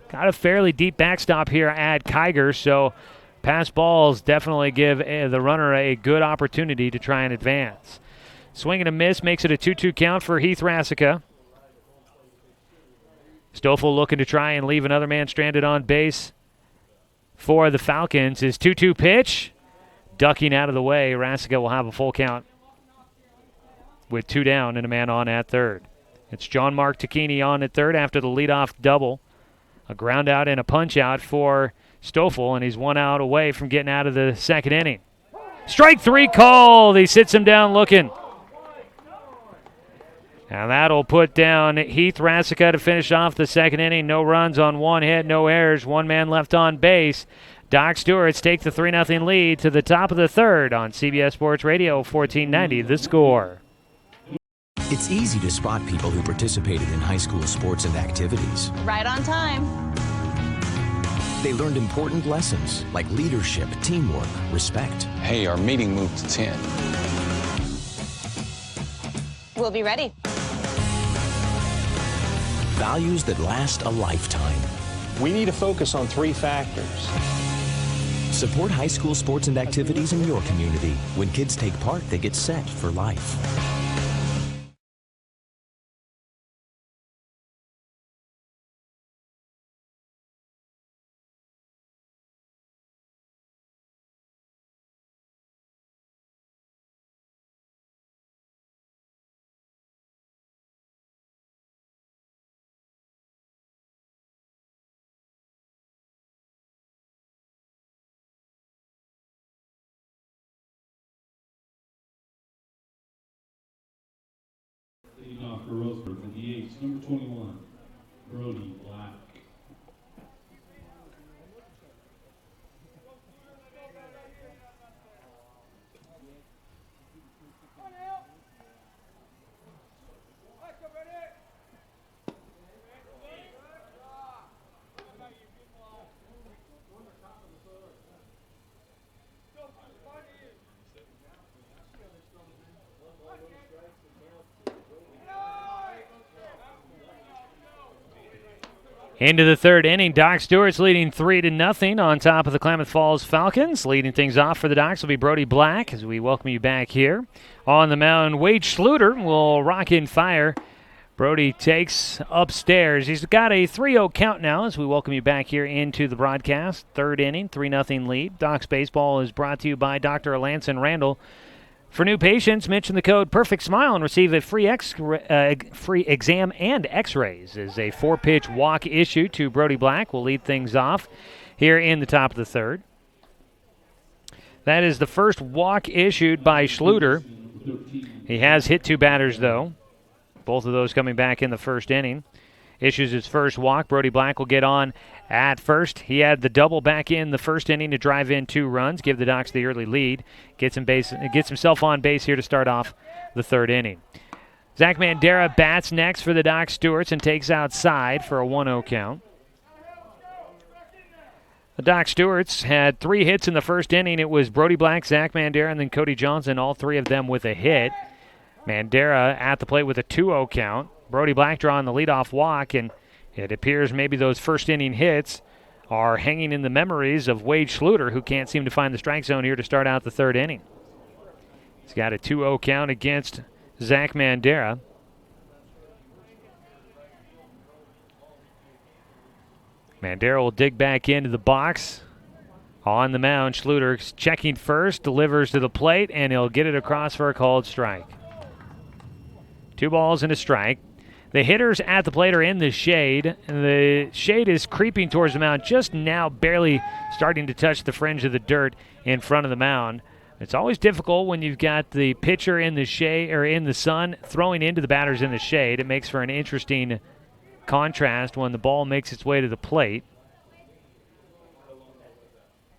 Got a fairly deep backstop here at Kiger, so pass balls definitely give the runner a good opportunity to try and advance. Swing and a miss makes it a 2-2 count for Heath Rassica. Stoffel looking to try and leave another man stranded on base for the Falcons. His 2-2 pitch, ducking out of the way. Rassica will have a full count with 2 down and a man on at third. It's John Mark Tacchini on at third after the leadoff double. A ground out and a punch out for Stoffel, and he's 1 out away from getting out of the second inning. Strike 3 called. He sits him down looking. And that'll put down Heath Rassica to finish off the second inning. No runs on 1 hit, no errors, 1 man left on base. Doc Stewart's take the 3-0 lead to the top of the third on CBS Sports Radio 1490, The Score. It's easy to spot people who participated in high school sports and activities. Right on time. They learned important lessons like leadership, teamwork, respect. Hey, our meeting moved to 10. We'll be ready. Values that last a lifetime. We need to focus on 3 factors. Support high school sports and activities in your community. When kids take part, they get set for life. off for Roseburg, the DH, number 21, Brody Black. Into the third inning, Doc Stewart's leading 3-0 on top of the Klamath Falls Falcons. Leading things off for the Docs will be Brody Black as we welcome you back here. On the mound, Wade Schluter will rock in fire. Brody takes upstairs. He's got a 3-0 count now as we welcome you back here into the broadcast. Third inning, 3-0 lead. Docs Baseball is brought to you by Dr. Alanson Randall. For new patients, mention the code PERFECTSMILE and receive a free exam and x-rays. Is a 4-pitch walk issue to Brody Black. Will lead things off here in the top of the third. That is the first walk issued by Schluter. He has hit 2 batters, though. Both of those coming back in the first inning. Issues his first walk. Brody Black will get on at first. He had the double back in the first inning to drive in 2 runs, give the Docs the early lead. Gets himself on base here to start off the third inning. Zach Mandera bats next for the Doc Stewarts and takes outside for a 1-0 count. The Doc Stewarts had 3 hits in the first inning. It was Brody Black, Zach Mandera, and then Cody Johnson, all 3 of them with a hit. Mandera at the plate with a 2-0 count. Brody Black drawing the leadoff walk, and it appears maybe those first inning hits are hanging in the memories of Wade Schluter, who can't seem to find the strike zone here to start out the third inning. He's got a 2-0 count against Zach Mandera. Mandera will dig back into the box. On the mound, Schluter's checking first, delivers to the plate, and he'll get it across for a called strike. 2 balls and a strike. The hitters at the plate are in the shade, and the shade is creeping towards the mound, just now barely starting to touch the fringe of the dirt in front of the mound. It's always difficult when you've got the pitcher in the shade or in the sun throwing into the batters in the shade. It makes for an interesting contrast when the ball makes its way to the plate.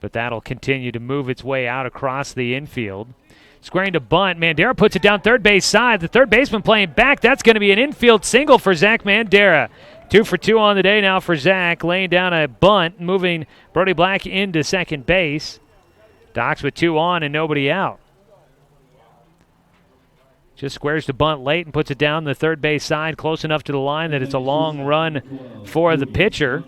But that'll continue to move its way out across the infield. Squaring to bunt. Mandera puts it down third base side. The third baseman playing back. That's going to be an infield single for Zach Mandera. 2 for 2 on the day now for Zach. Laying down a bunt, moving Brody Black into second base. Docs with 2 on and nobody out. Just squares to bunt late and puts it down the third base side, close enough to the line that it's a long run for the pitcher.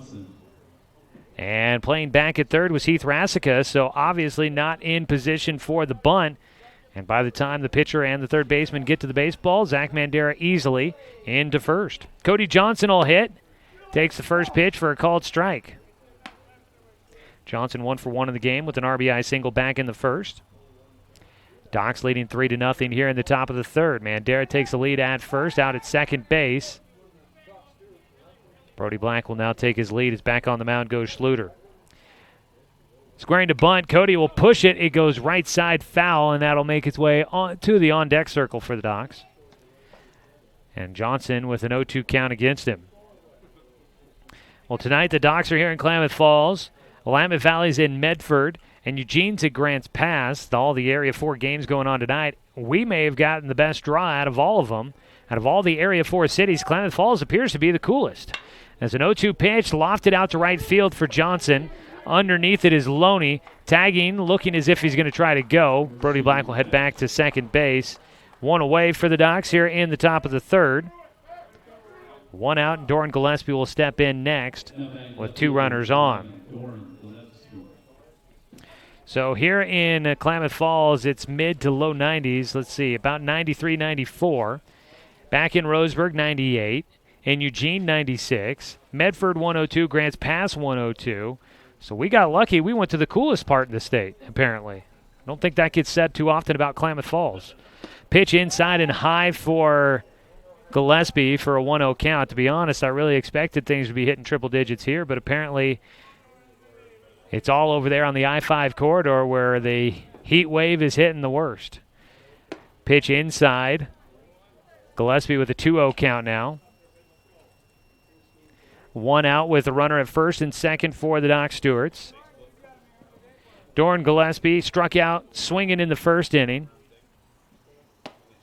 And playing back at third was Heath Rassica, so obviously not in position for the bunt. And by the time the pitcher and the third baseman get to the baseball, Zach Mandera easily into first. Cody Johnson will hit. Takes the first pitch for a called strike. Johnson 1 for 1 in the game with an RBI single back in the first. Docs leading 3-0 here in the top of the third. Mandera takes the lead at first, out at second base. Brody Black will now take his lead as back on the mound goes Schluter. Squaring to bunt, Cody will push it. It goes right side foul, and that'll make its way on to the on-deck circle for the Docs. And Johnson with an 0-2 count against him. Well, tonight the Docs are here in Klamath Falls. Willamette Valley's in Medford, and Eugene's at Grants Pass. All the Area 4 games going on tonight. We may have gotten the best draw out of all of them. Out of all the Area 4 cities, Klamath Falls appears to be the coolest. As an 0-2 pitch, lofted out to right field for Johnson. Underneath it is Loney, tagging, looking as if he's going to try to go. Brody Black will head back to second base. 1 away for the Docs here in the top of the third. 1 out, and Doran Gillespie will step in next with 2 runners on. So here in Klamath Falls, it's mid to low 90s. Let's see, about 93, 94. Back in Roseburg, 98. In Eugene, 96. Medford, 102. Grants Pass, 102. So we got lucky. We went to the coolest part of the state, apparently. I don't think that gets said too often about Klamath Falls. Pitch inside and high for Gillespie for a 1-0 count. To be honest, I really expected things to be hitting triple digits here, but apparently it's all over there on the I-5 corridor where the heat wave is hitting the worst. Pitch inside. Gillespie with a 2-0 count now. One out with a runner at first and second for the Doc Stewarts. Doran Gillespie struck out swinging in the first inning.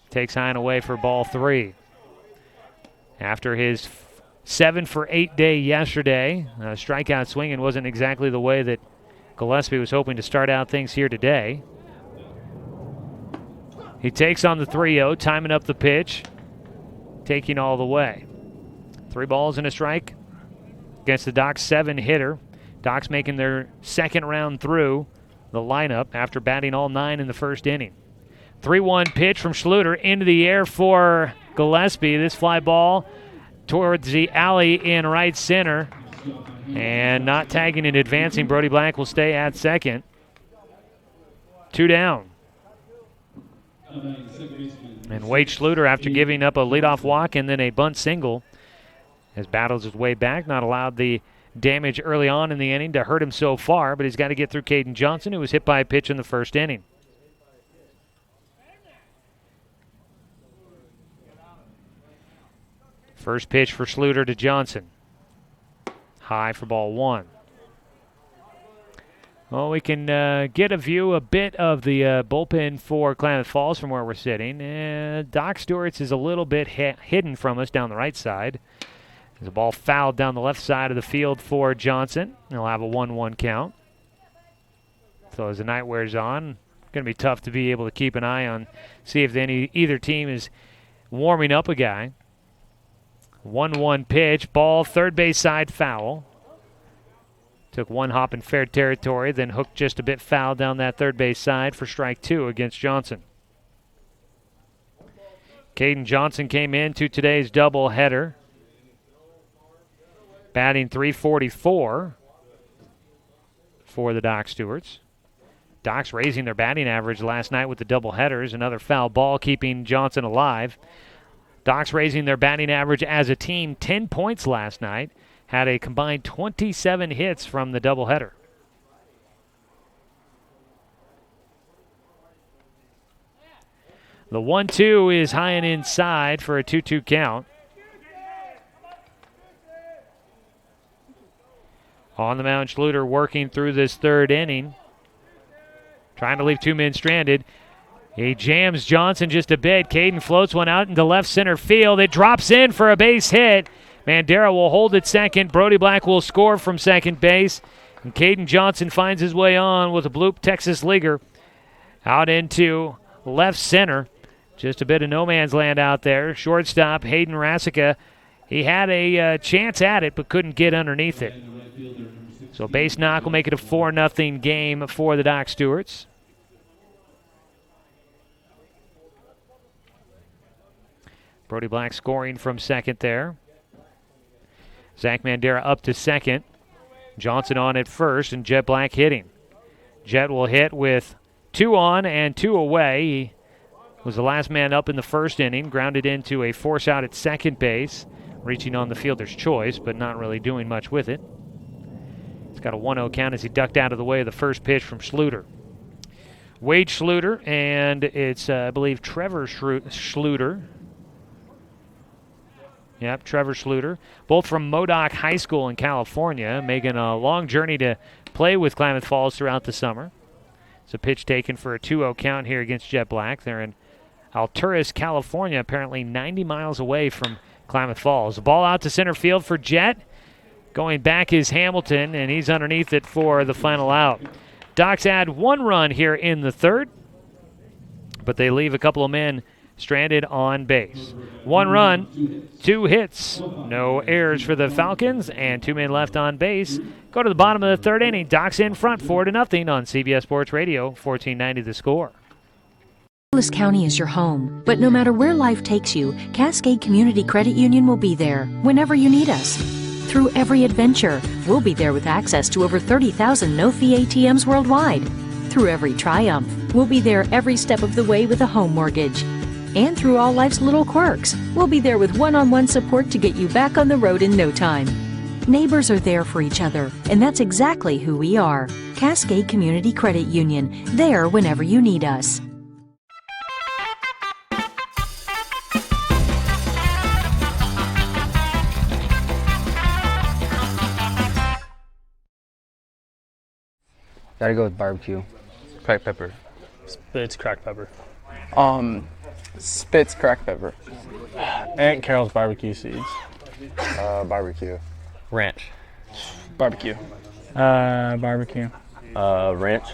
Takes high and away for ball 3. After his 7-for-8 day yesterday, strikeout swinging wasn't exactly the way that Gillespie was hoping to start out things here today. He takes on the 3-0, timing up the pitch, taking all the way. 3 balls and a strike against the Docs 7 hitter. Docs making their second round through the lineup after batting all 9 in the first inning. 3-1 pitch from Schluter into the air for Gillespie. This fly ball towards the alley in right center. And not tagging and advancing, Brody Black will stay at second. 2 down. And Wade Schluter, after giving up a leadoff walk and then a bunt single, has battled his way back, not allowed the damage early on in the inning to hurt him so far, but he's got to get through Caden Johnson, who was hit by a pitch in the first inning. First pitch for Schluter to Johnson. High for ball 1. Well, we can get a bit of the bullpen for Klamath Falls from where we're sitting. Doc Stewart's is a little bit hidden from us down the right side. There's a ball fouled down the left side of the field for Johnson. He'll have a 1-1 count. So as the night wears on, going to be tough to be able to keep an eye on, see if either team is warming up a guy. 1-1 pitch, ball third base side foul. Took one hop in fair territory, then hooked just a bit foul down that third base side for strike 2 against Johnson. Caden Johnson came into today's doubleheader, batting .344 for the Doc Stewarts. Docs raising their batting average last night with the doubleheaders. Another foul ball keeping Johnson alive. Docs raising their batting average as a team 10 points last night. Had a combined 27 hits from the doubleheader. The 1-2 is high and inside for a 2-2 count. On the mound, Schluter working through this third inning. Trying to leave 2 men stranded. He jams Johnson just a bit. Caden floats one out into left center field. It drops in for a base hit. Mandera will hold at second. Brody Black will score from second base. And Caden Johnson finds his way on with a bloop Texas leaguer out into left center. Just a bit of no man's land out there. Shortstop Hayden Rasica. He had a chance at it but couldn't get underneath it. So base knock will make it a 4-0 game for the Doc Stewarts. Brody Black scoring from second there. Zach Mandera up to second. Johnson on at first, and Jet Black hitting. Jet will hit with 2 on and 2 away. He was the last man up in the first inning, grounded into a force out at second base, reaching on the fielder's choice, but not really doing much with it. He's got a 1-0 count as he ducked out of the way of the first pitch from Schluter. Wade Schluter, and it's, I believe, Trevor Schluter. Yep, Trevor Schluter, both from Modoc High School in California, making a long journey to play with Klamath Falls throughout the summer. It's a pitch taken for a 2-0 count here against Jet Black. They're in Alturas, California, apparently 90 miles away from Klamath Falls. The ball out to center field for Jet. Going back is Hamilton, and he's underneath it for the final out. Docs add 1 run here in the third, but they leave a couple of men stranded on base. 1 run, 2 hits, no errors for the Falcons, and 2 men left on base. Go to the bottom of the third inning. Docs in front, 4-0 on CBS Sports Radio, 1490 The Score. Douglas County is your home, but no matter where life takes you, Cascade Community Credit Union will be there whenever you need us. Through every adventure, we'll be there with access to over 30,000 no-fee ATMs worldwide. Through every triumph, we'll be there every step of the way with a home mortgage. And through all life's little quirks, we'll be there with one-on-one support to get you back on the road in no time. Neighbors are there for each other, and that's exactly who we are. Cascade Community Credit Union, there whenever you need us. Gotta go with barbecue. Cracked pepper. Spitz cracked pepper. Spitz cracked pepper. Aunt Carol's barbecue seeds. Barbecue. Ranch. Barbecue. Barbecue. Ranch.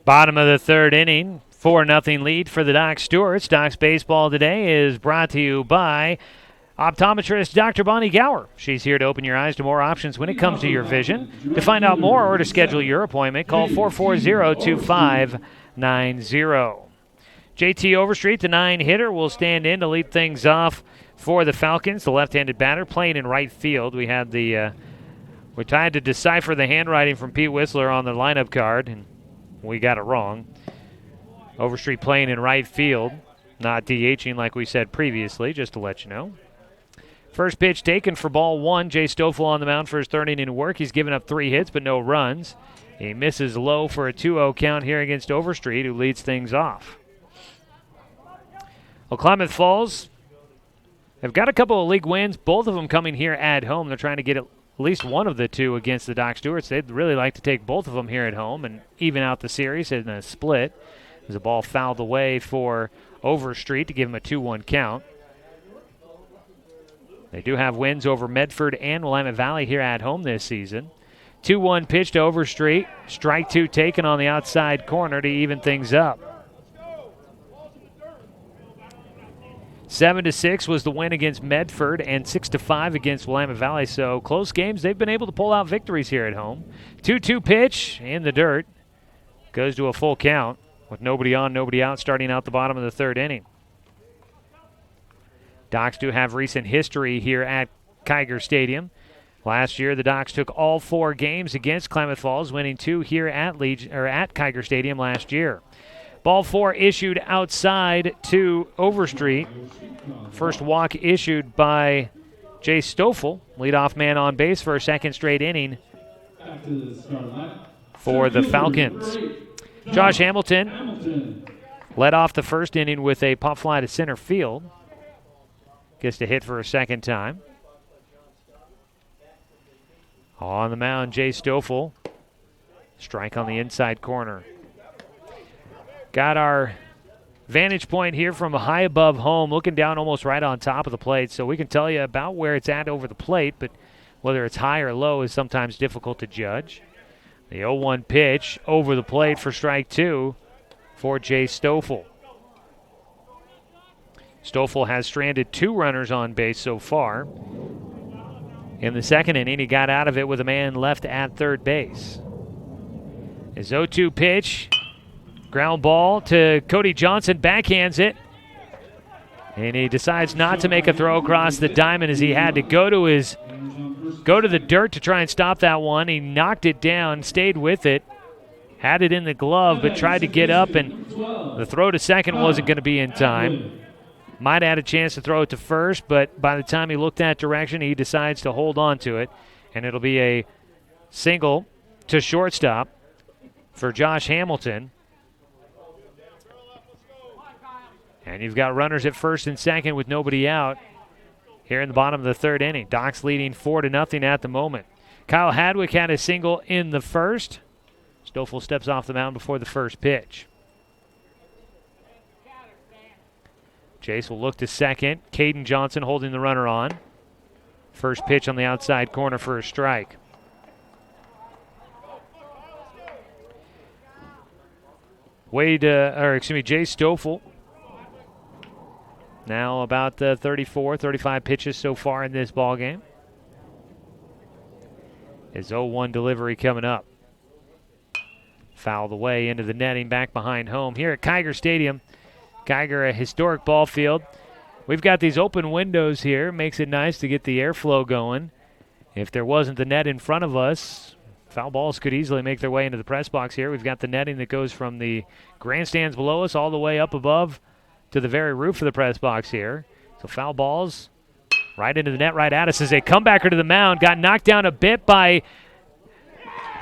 Bottom of the third inning, 4-0 lead for the Doc Stewarts. Doc's Baseball today is brought to you by optometrist Dr. Bonnie Gower. She's here to open your eyes to more options when it comes to your vision. To find out more or to schedule your appointment, call 440-2590. JT Overstreet, the 9-hitter, will stand in to lead things off for the Falcons. The left-handed batter playing in right field. We had we tried to decipher the handwriting from Pete Whistler on the lineup card, and we got it wrong. Overstreet playing in right field, not DHing like we said previously, just to let you know. First pitch taken for ball one. Jay Stoffel on the mound for his third inning work. He's given up 3 hits but no runs. He misses low for a 2-0 count here against Overstreet, who leads things off. Well, Klamath Falls have got a couple of league wins, both of them coming here at home. They're trying to get at least one of the two against the Doc Stewarts. They'd really like to take both of them here at home and even out the series in a split. There's a ball fouled away for Overstreet to give him a 2-1 count. They do have wins over Medford and Willamette Valley here at home this season. 2-1 pitch to Overstreet. Strike 2 taken on the outside corner to even things up. 7-6 was the win against Medford and 6-5 against Willamette Valley. So close games. They've been able to pull out victories here at home. 2-2 pitch in the dirt. Goes to a full count with nobody on, nobody out, starting out the bottom of the third inning. Docs do have recent history here at Kiger Stadium. Last year, the Docs took all 4 games against Klamath Falls, winning 2 here at Kiger Stadium last year. Ball 4 issued outside to Overstreet. First walk issued by Jay Stoffel, leadoff man on base for a second straight inning for the Falcons. Josh Hamilton led off the first inning with a pop fly to center field. Gets to hit for a second time. On the mound, Jay Stoffel. Strike on the inside corner. Got our vantage point here from high above home, looking down almost right on top of the plate, so we can tell you about where it's at over the plate, but whether it's high or low is sometimes difficult to judge. The 0-1 pitch over the plate for strike 2 for Jay Stoffel. Stoffel has stranded 2 runners on base so far. In the second inning, he got out of it with a man left at third base. His 0-2 pitch, ground ball to Cody Johnson, backhands it. And he decides not to make a throw across the diamond as he had to go to the dirt to try and stop that one. He knocked it down, stayed with it, had it in the glove, but tried to get up, and the throw to second wasn't going to be in time. Might have had a chance to throw it to first, but by the time he looked that direction, he decides to hold on to it, and it'll be a single to shortstop for Josh Hamilton. And you've got runners at first and second with nobody out here in the bottom of the third inning. Doc's leading 4-0 at the moment. Kyle Hadwick had a single in the first. Stoffel steps off the mound before the first pitch. Chase will look to second. Caden Johnson holding the runner on. First pitch on the outside corner for a strike. Jay Stoffel. Now about 34, 35 pitches so far in this ball game. His 0-1 delivery coming up. Fouled away into the netting back behind home here at Kiger Stadium. Kiger, a historic ball field. We've got these open windows here. Makes it nice to get the airflow going. If there wasn't the net in front of us, foul balls could easily make their way into the press box here. We've got the netting that goes from the grandstands below us all the way up above to the very roof of the press box here. So foul balls right into the net, right at us as a comebacker to the mound. Got knocked down a bit by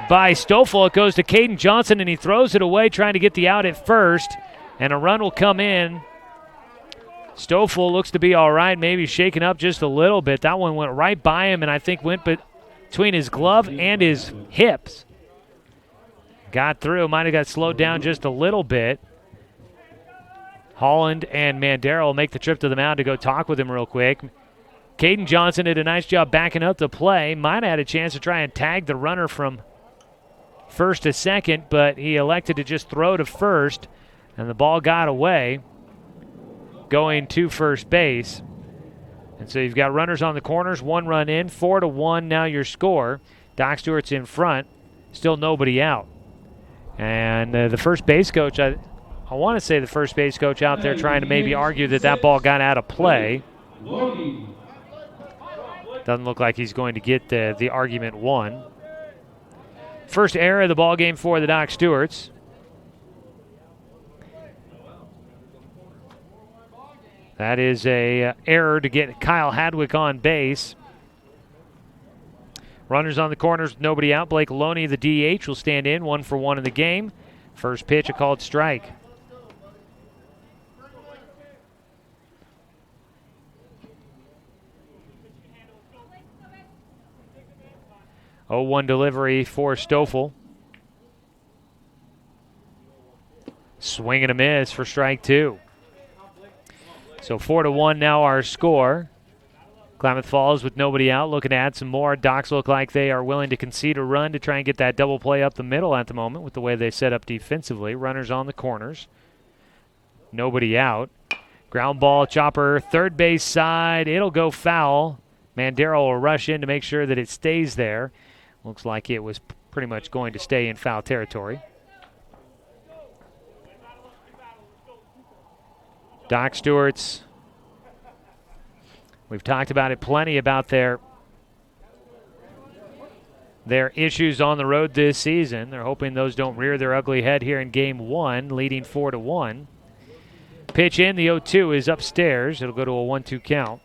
Stoffel. It goes to Caden Johnson, and he throws it away trying to get the out at first. and a run will come in. Stoffel looks to be all right, maybe shaken up just a little bit. That one went right by him, and I think went between his glove and his hips. Got through, might have got slowed down just a little bit. Holland and Mandera will make the trip to the mound to go talk with him real quick. Caden Johnson did a nice job backing up the play. Might have had a chance to try and tag the runner from first to second, but he elected to just throw to first, and the ball got away, going to first base. And so you've got runners on the corners, 1 run in, 4-1 now your score. Doc Stewart's in front, still nobody out. And the first base coach, I want to say the first base coach out there trying to maybe argue that ball got out of play. Doesn't look like he's going to get the argument won. First error of the ball game for the Doc Stewarts. That is a error to get Kyle Hadwick on base. Runners on the corners, nobody out. Blake Loney, the DH, will stand in, 1 for 1 in the game. First pitch, a called strike. Oh, 1 delivery for Stoffel. Swing and a miss for strike 2. So 4-1 now our score. Klamath Falls with nobody out, looking to add some more. Docs look like they are willing to concede a run to try and get that double play up the middle at the moment with the way they set up defensively. Runners on the corners. Nobody out. Ground ball, chopper, third base side. It'll go foul. Mandera will rush in to make sure that it stays there. Looks like it was pretty much going to stay in foul territory. Doc Stewart's, we've talked about it plenty about their issues on the road this season. They're hoping those don't rear their ugly head here in game 1, leading 4-1. Pitch in, the 0-2 is upstairs. It'll go to a 1-2 count.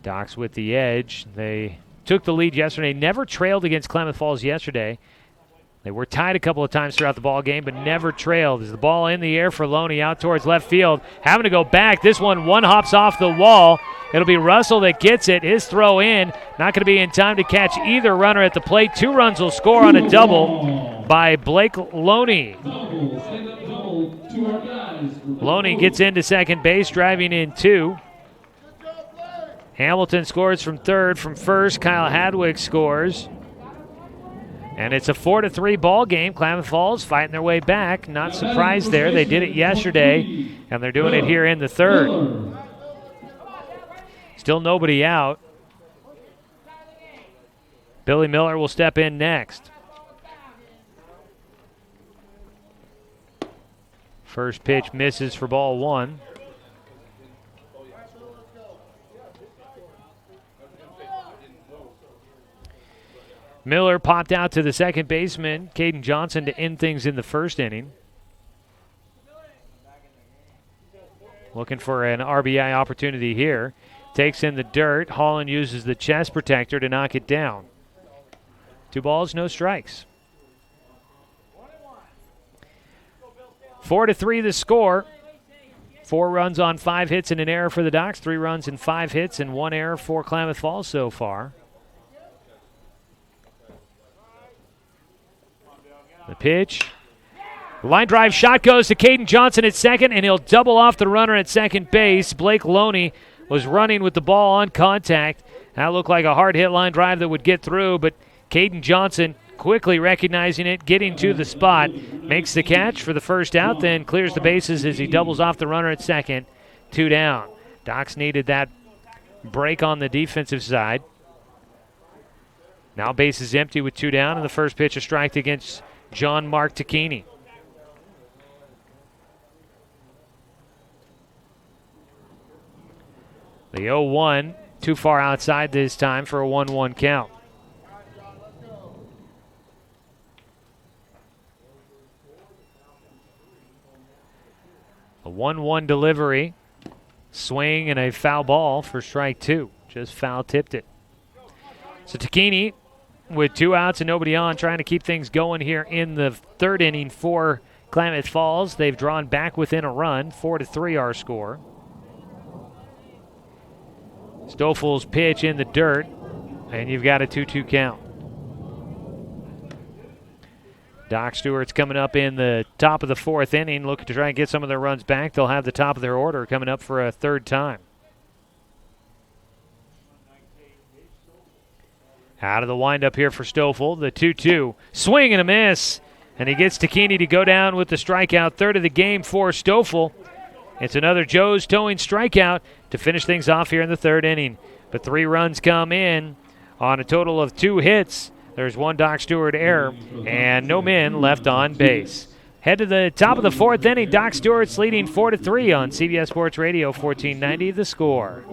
Docs with the edge. They took the lead yesterday, never trailed against Klamath Falls yesterday. They were tied a couple of times throughout the ball game, but never trailed. As the ball in the air for Loney out towards left field, having to go back. This one hops off the wall. It'll be Russell that gets it. His throw in, not going to be in time to catch either runner at the plate. 2 runs will score on a double by Blake Loney. Loney gets into second base, driving in 2. Hamilton scores from third. From first, Kyle Hadwick scores. And it's a 4-3 ball game. Klamath Falls fighting their way back. Not surprised there. They did it yesterday, and they're doing it here in the third. Still nobody out. Billy Miller will step in next. First pitch misses for ball 1. Miller popped out to the second baseman, Caden Johnson, to end things in the first inning. Looking for an RBI opportunity here. Takes in the dirt. Holland uses the chest protector to knock it down. 2 balls, no strikes. 4-3 the score. 4 runs on 5 hits and an error for the Docs. 3 runs and 5 hits and 1 error for Klamath Falls so far. The pitch. Line drive shot goes to Caden Johnson at second, and he'll double off the runner at second base. Blake Loney was running with the ball on contact. That looked like a hard hit line drive that would get through, but Caden Johnson quickly recognizing it, getting to the spot, makes the catch for the first out, then clears the bases as he doubles off the runner at second. 2 down. Docs needed that break on the defensive side. Now bases empty with 2 down, and the first pitch a strike against John Mark Tacchini. The 0-1, too far outside this time for a 1-1 count. A 1-1 delivery, swing, and a foul ball for strike 2. Just foul tipped it. So Tacchini with 2 outs and nobody on, trying to keep things going here in the third inning for Klamath Falls. They've drawn back within a run, 4-3 our score. Stoffel's pitch in the dirt, and you've got a 2-2 count. Doc Stewart's coming up in the top of the fourth inning, looking to try and get some of their runs back. They'll have the top of their order coming up for a third time. Out of the windup here for Stoffel, the 2-2. Swing and a miss, and he gets Takini to go down with the strikeout. Third of the game for Stoffel. It's another Joe's towing strikeout to finish things off here in the third inning. But 3 runs come in on a total of 2 hits. There's 1 Doc Stewart error and no men left on base. Head to the top of the fourth inning. Doc Stewart's leading 4-3 on CBS Sports Radio 1490 The Score.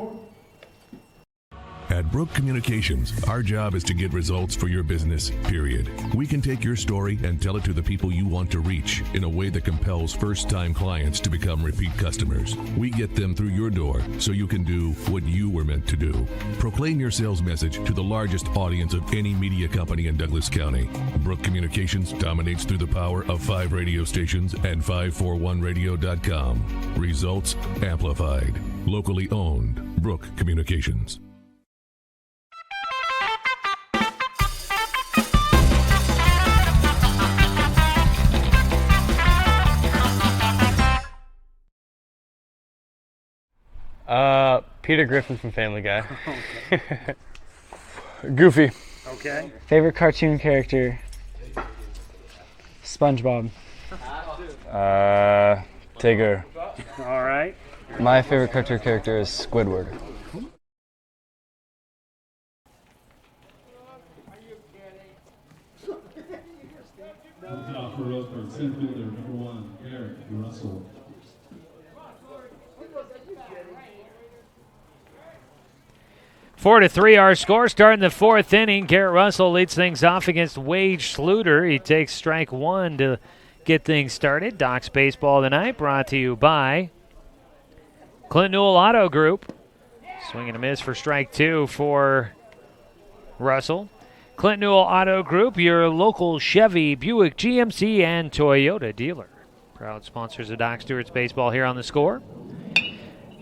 At Brook Communications, our job is to get results for your business, period. We can take your story and tell it to the people you want to reach in a way that compels first-time clients to become repeat customers. We get them through your door so you can do what you were meant to do. Proclaim your sales message to the largest audience of any media company in Douglas County. Brook Communications dominates through the power of 5 radio stations and 541radio.com. Results amplified. Locally owned. Brook Communications. Peter Griffin from Family Guy. Goofy. Okay. Favorite cartoon character? SpongeBob. Tigger. All right. My favorite cartoon character is Squidward. For Roseburg, center fielder number 1, Eric Russell. Four to 3 our score. Starting the fourth inning, Garrett Russell leads things off against Wade Schluter. He takes strike 1 to get things started. Doc's Baseball tonight brought to you by Clint Newell Auto Group. Swing and a miss for strike 2 for Russell. Clint Newell Auto Group, your local Chevy, Buick, GMC, and Toyota dealer. Proud sponsors of Doc Stewart's Baseball here on The Score.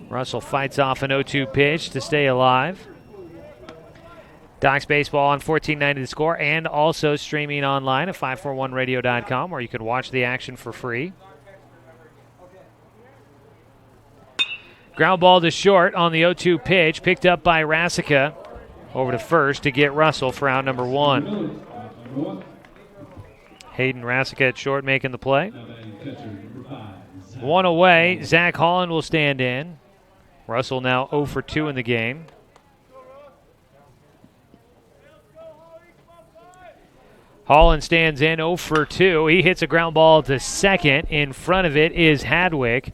Russell fights off an 0-2 pitch to stay alive. Doc's Baseball on 1490 The Score, and also streaming online at 541radio.com, where you can watch the action for free. Ground ball to short on the 0-2 pitch, picked up by Rasica over to first to get Russell for out number 1. Hayden Rasica at short making the play. 1 away. Zach Holland will stand in. Russell now 0 for 2 in the game. Holland stands in 0 for 2. He hits a ground ball to second. In front of it is Hadwick.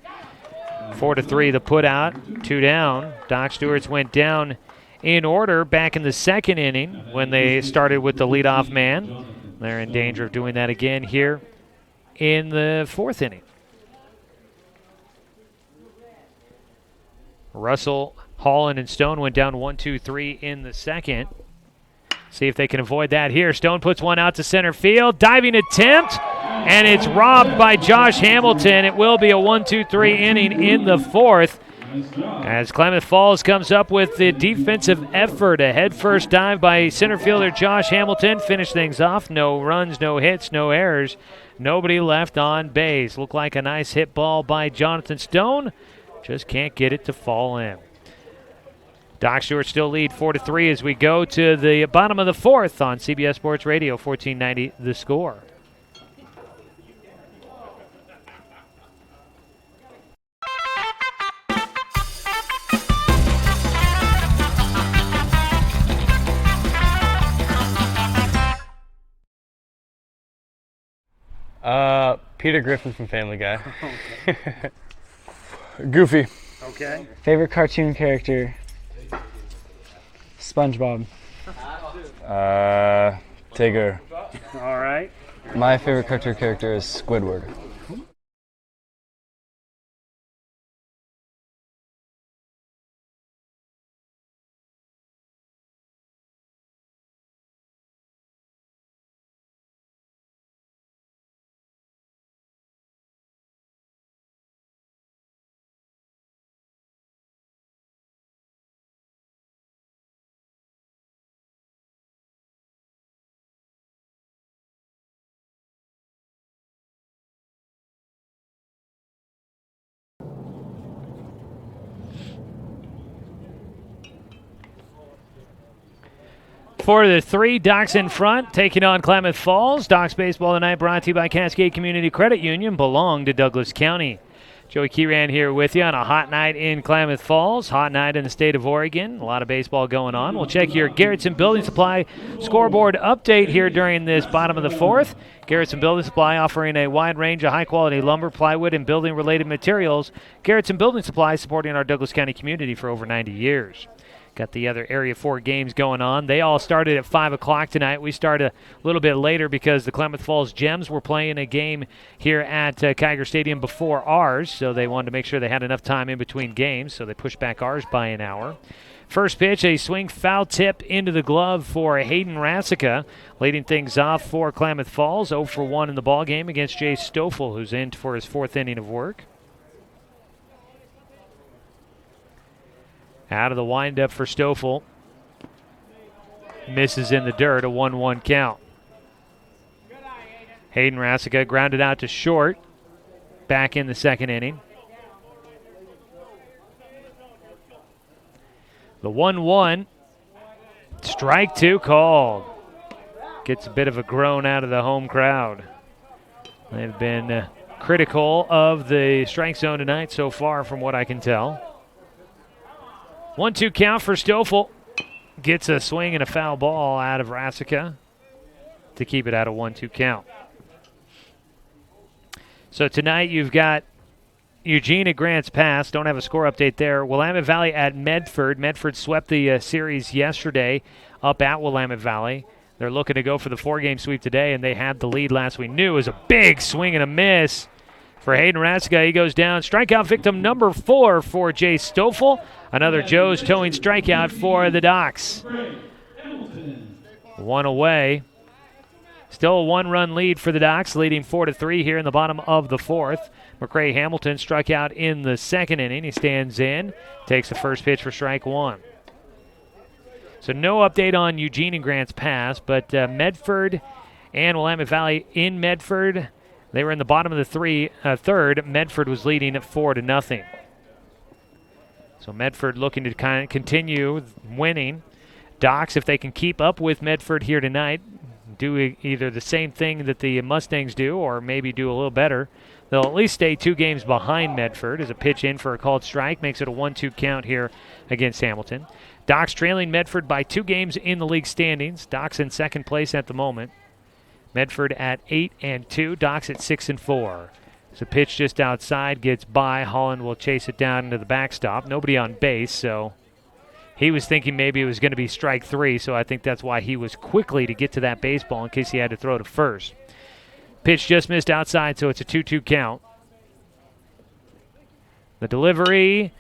4-3 the put out. 2 down. Doc Stewart's went down in order back in the second inning when they started with the leadoff man. They're in danger of doing that again here in the fourth inning. Russell, Holland, and Stone went down 1-2-3 in the second. See if they can avoid that here. Stone puts one out to center field. Diving attempt, and it's robbed by Josh Hamilton. It will be a 1-2-3 inning in the fourth as Klamath Falls comes up with the defensive effort. A head-first dive by center fielder Josh Hamilton. Finish things off. No runs, no hits, no errors. Nobody left on base. Looked like a nice hit ball by Jonathan Stone. Just can't get it to fall in. Doc Stewart still lead 4-3 as we go to the bottom of the fourth on CBS Sports Radio 1490 The Score. Peter Griffin from Family Guy. Goofy. Okay. Favorite cartoon character? SpongeBob. Tigger. All right. My favorite cartoon character is Squidward. 4-3, Docs in front, taking on Klamath Falls. Docs baseball tonight brought to you by Cascade Community Credit Union, belong to Douglas County. Joey Kieran here with you on a hot night in Klamath Falls, hot night in the state of Oregon. A lot of baseball going on. We'll check your Garrettson Building Supply scoreboard update here during this bottom of the fourth. Garrettson Building Supply offering a wide range of high-quality lumber, plywood, and building-related materials. Garrettson Building Supply supporting our Douglas County community for over 90 years. Got the other Area 4 games going on. They all started at 5 o'clock tonight. We started a little bit later because the Klamath Falls Gems were playing a game here at Kiger Stadium before ours, so they wanted to make sure they had enough time in between games, so they pushed back ours by an hour. First pitch, a swing foul tip into the glove for Hayden Rassica, leading things off for Klamath Falls. 0 for 1 in the ball game against Jay Stoffel, who's in for his fourth inning of work. Out of the windup for Stoffel. Misses in the dirt, a 1-1 count. Hayden Rassica grounded out to short. Back in the second inning. The 1-1. Strike two called. Gets a bit of a groan out of the home crowd. They've been critical of the strike zone tonight so far from what I can tell. 1-2 count for Stoffel. Gets a swing and a foul ball out of Rassica to keep it at a 1-2 count. So tonight you've got Eugene at Grants Pass. Don't have a score update there. Willamette Valley at Medford. Medford swept the series yesterday up at Willamette Valley. They're looking to go for the 4-game sweep today, and they had the lead last we knew. It was a big swing and a miss for Hayden Rassica. He goes down. Strikeout victim number 4 for Jay Stoffel. Another Joe's towing strikeout for the Docs. 1 away. Still a 1-run lead for the Docs, leading 4-3 here in the bottom of the fourth. McCray Hamilton struck out in the second inning. He stands in, takes the first pitch for strike one. So no update on Eugene and Grants Pass, but Medford and Willamette Valley in Medford. They were in the bottom of the third. Medford was leading at 4-0. So Medford looking to kind of continue winning. Docs, if they can keep up with Medford here tonight, do either the same thing that the Mustangs do or maybe do a little better. They'll at least stay 2 games behind Medford as a pitch in for a called strike. Makes it a 1-2 count here against Hamilton. Docs trailing Medford by 2 games in the league standings. Docs in second place at the moment. Medford at 8-2. Docs at 6-4. So pitch just outside, gets by. Holland will chase it down into the backstop. Nobody on base, so he was thinking maybe it was going to be strike 3, so I think that's why he was quickly to get to that baseball in case he had to throw to first. Pitch just missed outside, so it's a 2-2 count. The delivery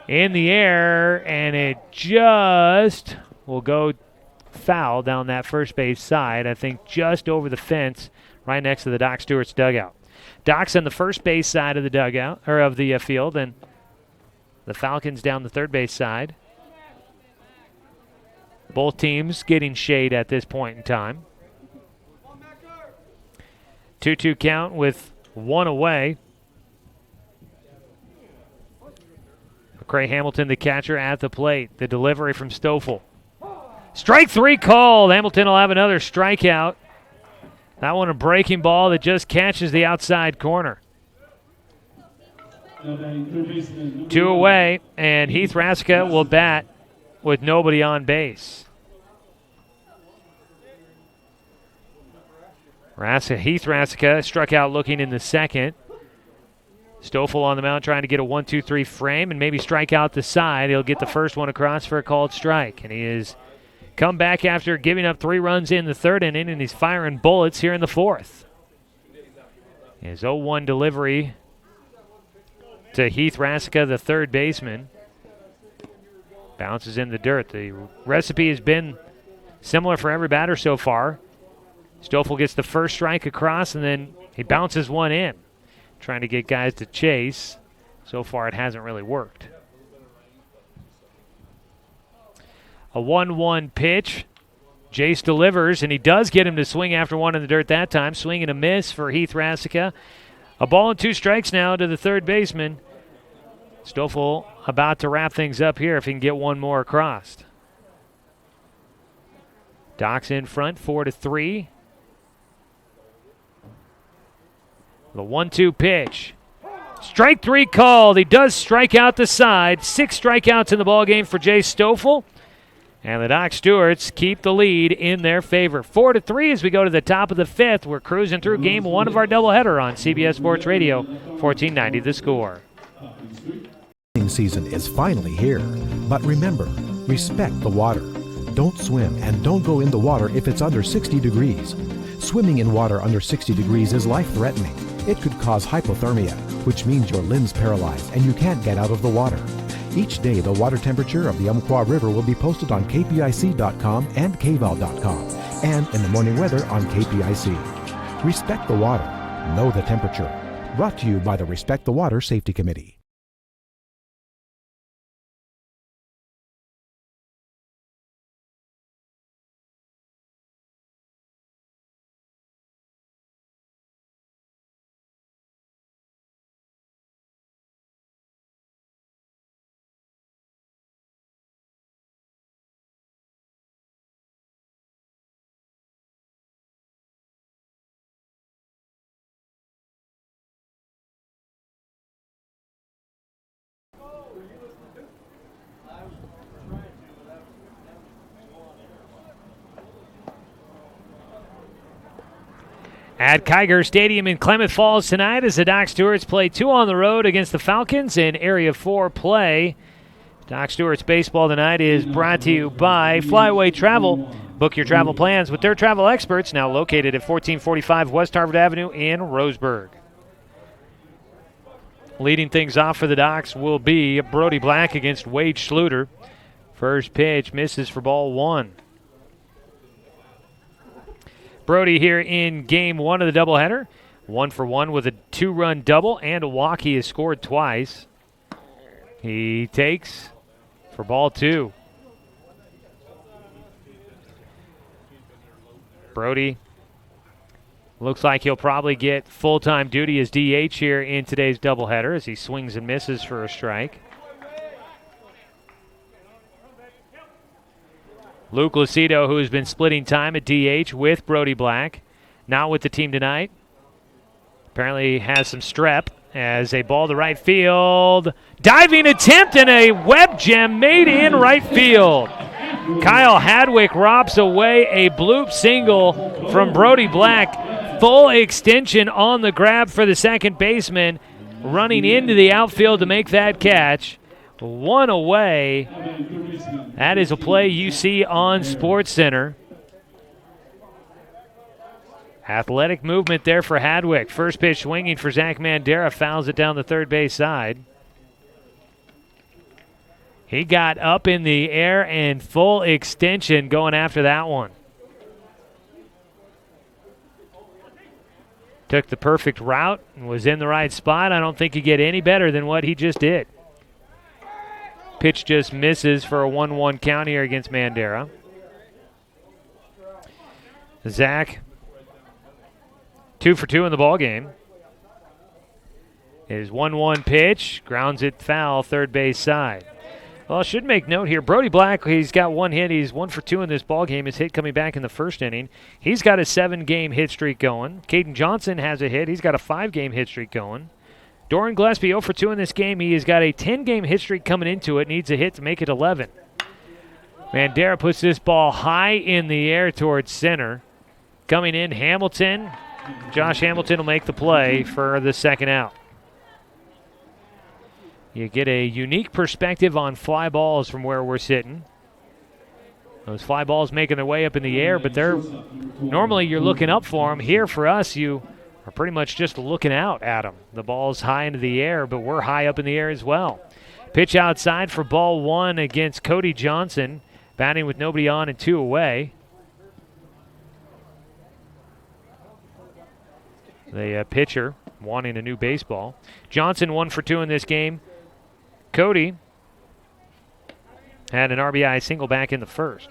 in the air, and it just will go foul down that first base side. I think just over the fence right next to the Doc Stewart's dugout. Doc's on the first base side of the dugout, or of the field, and the Falcons down the third base side. Both teams getting shade at this point in time. 2-2 count with 1 away. McCray Hamilton, the catcher, at the plate. The delivery from Stoffel. Strike 3 called. Hamilton will have another strikeout. That one a breaking ball that just catches the outside corner. 2 away, and Heath Rassica will bat with nobody on base. Heath Rassica struck out looking in the second. Stoffel on the mound trying to get a 1-2-3 frame and maybe strike out the side. He'll get the first one across for a called strike, and he is come back after giving up 3 runs in the third inning, and he's firing bullets here in the fourth. His 0-1 delivery to Heath Rassica, the third baseman. Bounces in the dirt. The recipe has been similar for every batter so far. Stoffel gets the first strike across, and then he bounces one in, trying to get guys to chase. So far, it hasn't really worked. A 1-1 pitch. Jace delivers, and he does get him to swing after one in the dirt that time. Swing and a miss for Heath Rassica. A ball and 2 strikes now to the third baseman. Stoffel about to wrap things up here if he can get one more across. Doc's in front, 4-3. The 1-2 pitch. Strike 3 called. He does strike out the side. 6 strikeouts in the ballgame for Jay Stoffel. And the Doc Stewarts keep the lead in their favor. 4-3 as we go to the top of the 5th. We're cruising through game 1 of our doubleheader on CBS Sports Radio, 1490 The Score. Swimming season is finally here. But remember, respect the water. Don't swim and don't go in the water if it's under 60 degrees. Swimming in water under 60 degrees is life-threatening. It could cause hypothermia, which means your limbs paralyzed and you can't get out of the water. Each day, the water temperature of the Umpqua River will be posted on kpic.com and kval.com, and in the morning weather on KPIC. Respect the water. Know the temperature. Brought to you by the Respect the Water Safety Committee. At Kiger Stadium in Klamath Falls tonight as the Doc Stewarts play 2 on the road against the Falcons in Area 4 play. Doc Stewarts baseball tonight is brought to you by Flyaway Travel. Book your travel plans with their travel experts, now located at 1445 West Harvard Avenue in Roseburg. Leading things off for the Docs will be Brody Black against Wade Schluter. First pitch misses for ball 1. Brody here in game 1 of the doubleheader. 1-for-1 with a 2-run double and a walk. He has scored twice. He takes for ball 2. Brody looks like he'll probably get full-time duty as DH here in today's doubleheader as he swings and misses for a strike. Luke Lucido, who has been splitting time at DH with Brody Black, not with the team tonight. Apparently has some strep as a ball to right field. Diving attempt and a web gem made in right field. Kyle Hadwick robs away a bloop single from Brody Black. Full extension on the grab for the second baseman, running into the outfield to make that catch. 1 away. That is a play you see on SportsCenter. Athletic movement there for Hadwick. First pitch swinging for Zach Mandera, fouls it down the third base side. He got up in the air and full extension going after that one. Took the perfect route and was in the right spot. I don't think you get any better than what he just did. Pitch just misses for a 1-1 count here against Mandera. Zach, 2 for 2 in the ball game. His 1-1 pitch grounds it foul, third base side. Well, I should make note here. Brody Black, he's got 1 hit. He's 1 for 2 in this ball game. His hit coming back in the first inning. He's got a 7-game hit streak going. Caden Johnson has a hit. He's got a 5-game hit streak going. Doran Gillespie 0 for 2 in this game. He has got a 10-game hit streak coming into it. Needs a hit to make it 11. Mandera puts this ball high in the air towards center. Coming in, Hamilton. Josh Hamilton will make the play for the second out. You get a unique perspective on fly balls from where we're sitting. Those fly balls making their way up in the air, but they're normally you're looking up for them. Here for us, you are pretty much just looking out at them. The ball's high into the air, but we're high up in the air as well. Pitch outside for ball 1 against Cody Johnson, batting with nobody on and 2 away. The pitcher wanting a new baseball. Johnson 1 for 2 in this game. Cody had an RBI single back in the first.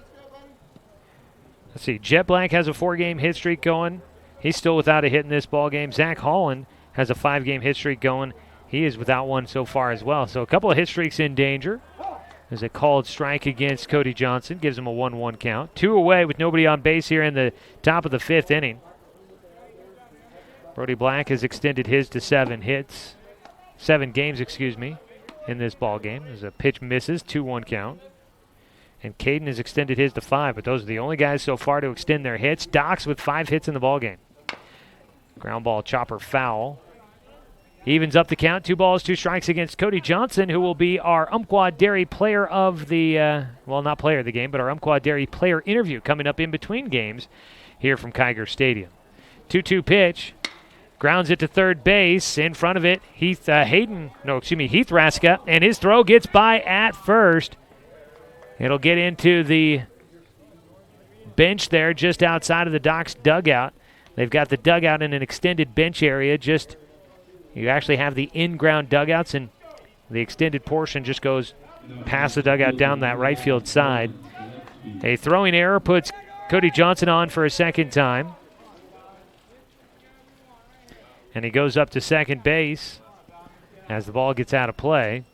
Let's see. Jet Black has a 4-game hit streak going. He's still without a hit in this ball game. Zach Holland has a 5-game hit streak going. He is without one so far as well. So a couple of hit streaks in danger There's a called strike against Cody Johnson. Gives him a 1-1 count. 2 away with nobody on base here in the top of the 5th inning. Brody Black has extended his to 7 games, in this ball game. As a pitch misses, 2-1 count. And Caden has extended his to 5, but those are the only guys so far to extend their hits. Dox with 5 hits in the ball game. Ground ball chopper foul. Evens up the count. 2 balls, 2 strikes against Cody Johnson, who will be our Umpqua Dairy player of the, not player of the game, but our Umpqua Dairy player interview coming up in between games here from Kiger Stadium. 2-2 pitch. Grounds it to third base. In front of it, Heath Raska, and his throw gets by at first. It'll get into the bench there just outside of the Doc's dugout. They've got the dugout in an extended bench area. You actually have the in-ground dugouts, and the extended portion just goes past the dugout down that right field side. A throwing error puts Cody Johnson on for a second time. And he goes up to second base as the ball gets out of play.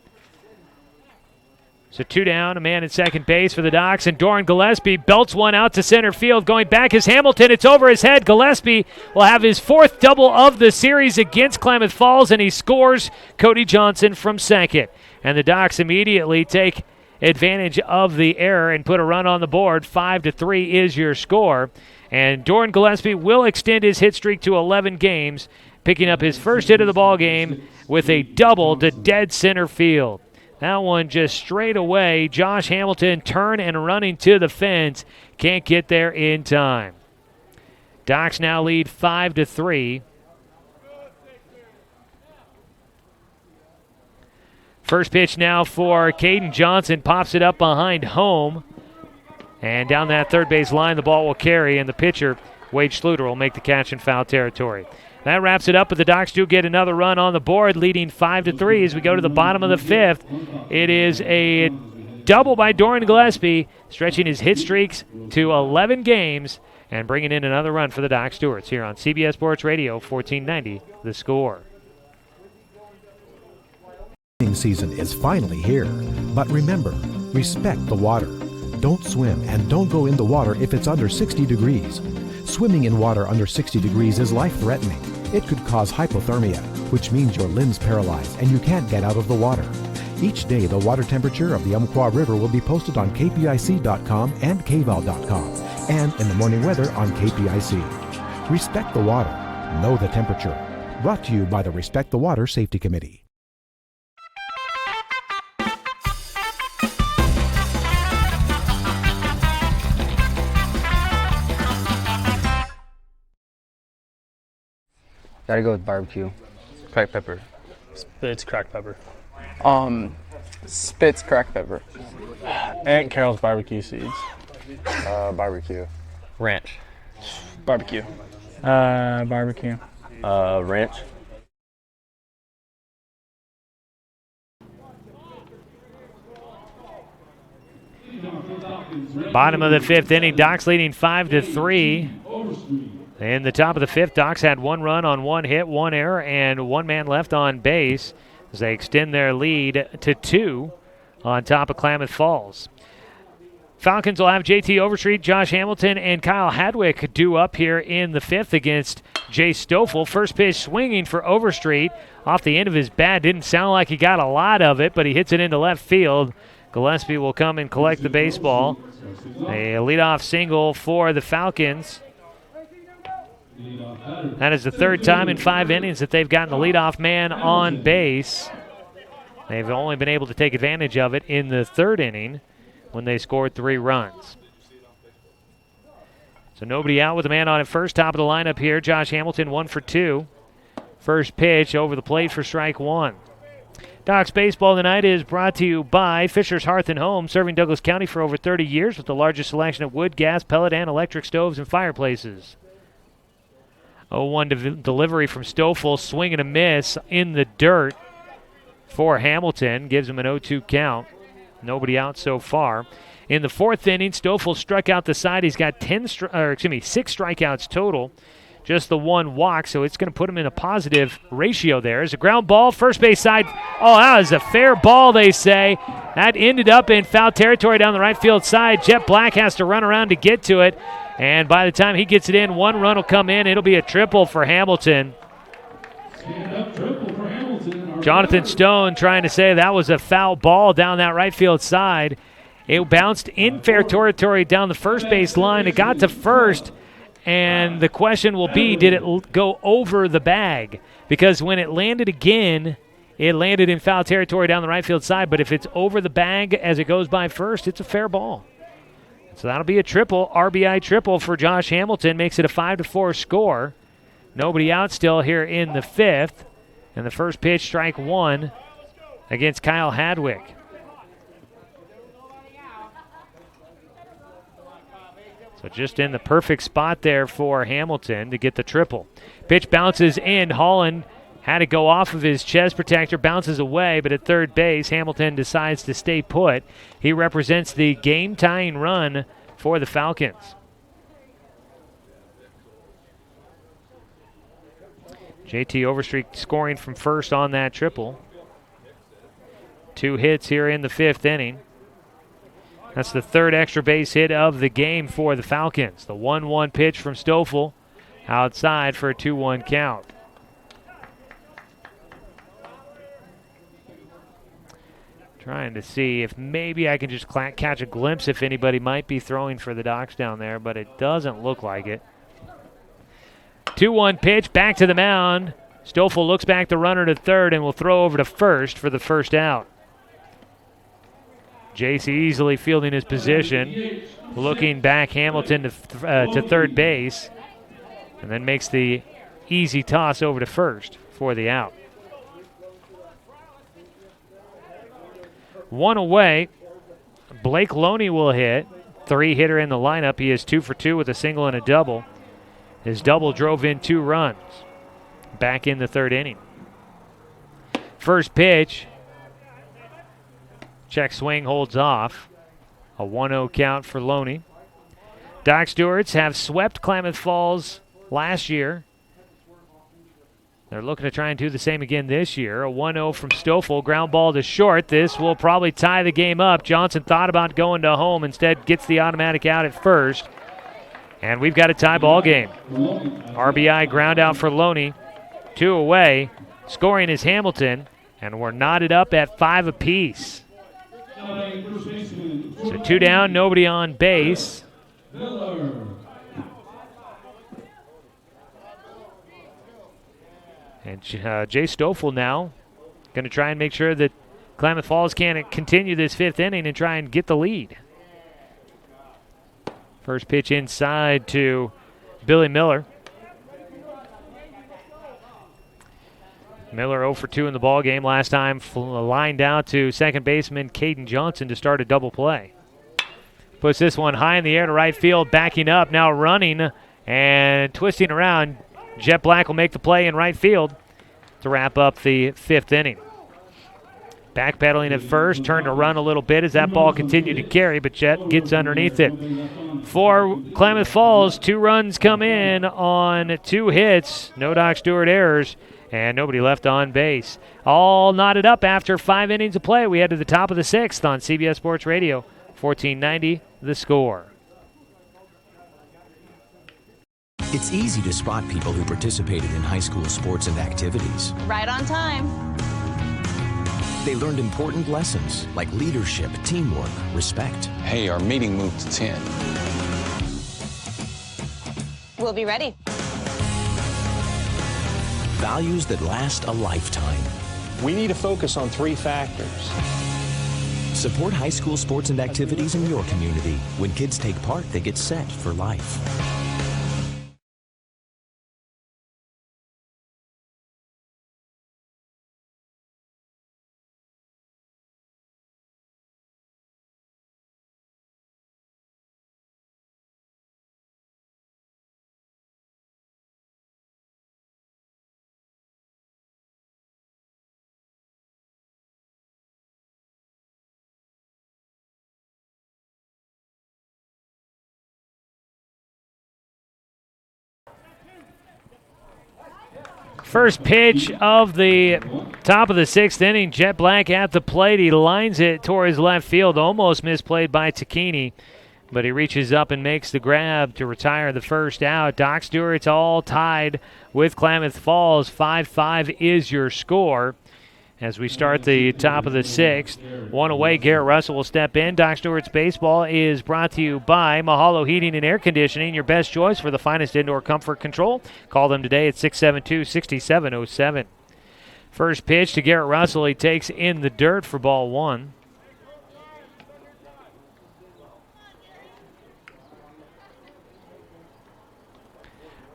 So 2 down, a man at second base for the Docs, and Doran Gillespie belts one out to center field. Going back is Hamilton. It's over his head. Gillespie will have his 4th double of the series against Klamath Falls, and he scores Cody Johnson from second. And the Docs immediately take advantage of the error and put a run on the board. 5-3 is your score. And Doran Gillespie will extend his hit streak to 11 games, picking up his first hit of the ball game with a double to dead center field. That one just straight away. Josh Hamilton turn and running to the fence. Can't get there in time. Docs now lead 5-3. First pitch now for Caden Johnson. Pops it up behind home. And down that third base line, the ball will carry, and the pitcher, Wade Schluter, will make the catch in foul territory. That wraps it up, but the Docs do get another run on the board, leading 5-3 as we go to the bottom of the 5th. It is a double by Doran Gillespie, stretching his hit streaks to 11 games and bringing in another run for the Doc Stewarts here on CBS Sports Radio, 1490, The Score. Swimming season is finally here, but remember, respect the water. Don't swim and don't go in the water if it's under 60 degrees. Swimming in water under 60 degrees is life-threatening. It could cause hypothermia, which means your limbs paralyzed and you can't get out of the water. Each day, the water temperature of the Umpqua River will be posted on kpic.com and kval.com, and in the morning weather on KPIC. Respect the water. Know the temperature. Brought to you by the Respect the Water Safety Committee. Gotta go with barbecue. Cracked pepper. Spitz cracked pepper. Spitz cracked pepper. Aunt Carol's barbecue seeds. Barbecue. Ranch. Barbecue. Barbecue. Ranch. Bottom of the 5th inning, Docs leading 5-3. In the top of the 5th, Docs had 1 run on 1 hit, 1 error, and 1 man left on base as they extend their lead to 2 on top of Klamath Falls. Falcons will have JT Overstreet, Josh Hamilton, and Kyle Hadwick due up here in the 5th against Jay Stoffel. First pitch swinging for Overstreet off the end of his bat. Didn't sound like he got a lot of it, but he hits it into left field. Gillespie will come and collect the baseball. A leadoff single for the Falcons. That is the 3rd time in 5 innings that they've gotten the leadoff man on base. They've only been able to take advantage of it in the 3rd inning when they scored 3 runs. So nobody out with a man on at first. Top of the lineup here, Josh Hamilton, 1 for 2. First pitch over the plate for strike 1. Docs Baseball tonight is brought to you by Fisher's Hearth and Home, serving Douglas County for over 30 years with the largest selection of wood, gas, pellet, and electric stoves and fireplaces. 0-1 delivery from Stoffel, swing and a miss in the dirt for Hamilton. Gives him an 0-2 count. Nobody out so far. In the 4th inning, Stoffel struck out the side. He's got 6 strikeouts total. just the one walk, so it's going to put him in a positive ratio there. As a ground ball, first base side. Oh, that was a fair ball, they say. That ended up in foul territory down the right field side. Jet Black has to run around to get to it, and by the time he gets it in, one run will come in. It'll be a triple for Hamilton. Jonathan Stone trying to say that was a foul ball down that right field side. It bounced in fair territory down the first base line. It got to first, and the question will be, did it go over the bag? Because when it landed again, it landed in foul territory down the right field side, but if it's over the bag as it goes by first, it's a fair ball. So that'll be a triple, RBI triple for Josh Hamilton, makes it a 5-4 score. Nobody out still here in the fifth, and the first pitch, strike one against Kyle Hadwick. So just in the perfect spot there for Hamilton to get the triple. Pitch bounces in. Holland had to go off of his chest protector, bounces away, but at third base, Hamilton decides to stay put. He represents the game-tying run for the Falcons. JT Overstreet scoring from first on that triple. 2 hits here in the fifth inning. That's the third extra base hit of the game for the Falcons. The 1-1 pitch from Stoffel outside for a 2-1 count. Trying to see if maybe I can just catch a glimpse if anybody might be throwing for the Docs down there, but it doesn't look like it. 2-1 pitch, back to the mound. Stoffel looks back the runner to third and will throw over to first for the first out. Jace easily fielding his position, looking back Hamilton to third base, and then makes the easy toss over to first for the out. 1 away. Blake Loney will hit. 3-hitter in the lineup. He is 2 for 2 with a single and a double. His double drove in 2 runs back in the third inning. First pitch. Check swing, holds off. A 1-0 count for Loney. Doc Stewarts have swept Klamath Falls last year. They're looking to try and do the same again this year. A 1-0 from Stoffel. Ground ball to short. This will probably tie the game up. Johnson thought about going to home. Instead gets the automatic out at first. And we've got a tie ball game. RBI ground out for Loney. 2 away. Scoring is Hamilton. And we're knotted up at 5 apiece. So 2 down, nobody on base. And Jay Stoffel now going to try and make sure that Klamath Falls can continue this fifth inning and try and get the lead. First pitch inside to Billy Miller. Miller 0 for 2 in the ball game last time, lined out to second baseman Caden Johnson to start a double play. Puts this one high in the air to right field, backing up, now running and twisting around. Jet Black will make the play in right field to wrap up the fifth inning. Backpedaling at first, turned to run a little bit as that ball continued to carry, but Jet gets underneath it. For Klamath Falls, 2 runs come in on 2 hits, no Doc Stewart errors, and nobody left on base. All knotted up after 5 innings of play. We head to the top of the 6th on CBS Sports Radio, 1490 The Score. It's easy to spot people who participated in high school sports and activities. Right on time. They learned important lessons like leadership, teamwork, respect. Hey, our meeting moved to 10. We'll be ready. Values that last a lifetime. We need to focus on 3 factors. Support high school sports and activities in your community. When kids take part, they get set for life. First pitch of the top of the 6th inning. Jet Black at the plate. He lines it towards left field. Almost misplayed by Tacchini, but he reaches up and makes the grab to retire the first out. Doc Stewart's all tied with Klamath Falls. 5-5 is your score. As we start the top of the 6th, one away, Garrett Russell will step in. Doc Stewart's Baseball is brought to you by Mahalo Heating and Air Conditioning, your best choice for the finest indoor comfort control. Call them today at 672-6707. First pitch to Garrett Russell. He takes in the dirt for ball 1.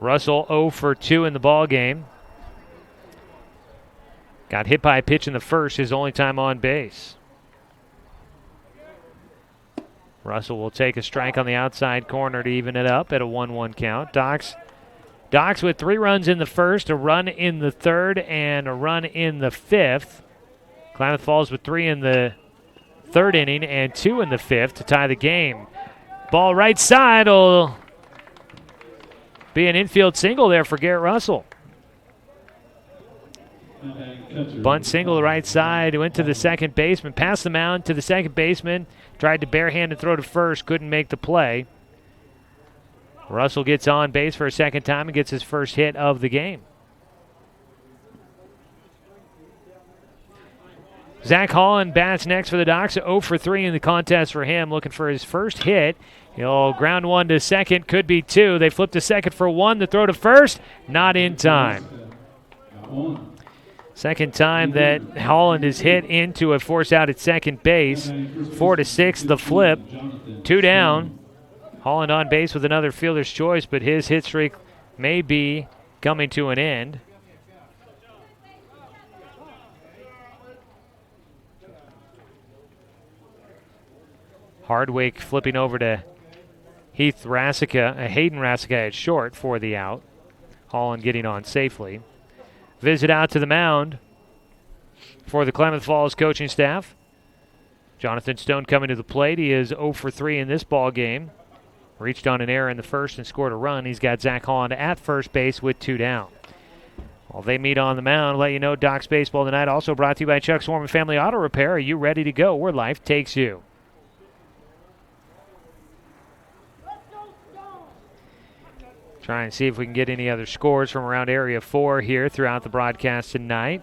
Russell 0 for 2 in the ball game. Got hit by a pitch in the first, his only time on base. Russell will take a strike on the outside corner to even it up at a 1-1 count. Docs with 3 runs in the first, a run in the third, and a run in the 5th. Klamath Falls with 3 in the 3rd inning and 2 in the 5th to tie the game. Ball right side will be an infield single there for Garrett Russell. Bunt single right side, went to the second baseman, passed the mound to the second baseman, tried to barehand and throw to first, couldn't make the play. Russell gets on base for a second time and gets his first hit of the game. Zach Holland bats next for the Docs, 0 for 3 in the contest for him, looking for his first hit. He'll ground one to second, could be 2. They flip to second for 1, the throw to first, not in time. Second time that Holland is hit into a force out at second base. 4-6 the flip. 2 down. Holland on base with another fielder's choice, but his hit streak may be coming to an end. Hardwick flipping over to Hayden Rasica at short for the out. Holland getting on safely. Visit out to the mound for the Klamath Falls coaching staff. Jonathan Stone coming to the plate. He is 0 for 3 in this ball game. Reached on an error in the first and scored a run. He's got Zach Holland at first base with 2 down. While they meet on the mound, let you know Doc's Baseball tonight also brought to you by Chuck Swarman Family Auto Repair. Are you ready to go where life takes you? Try and see if we can get any other scores from around Area 4 here throughout the broadcast tonight.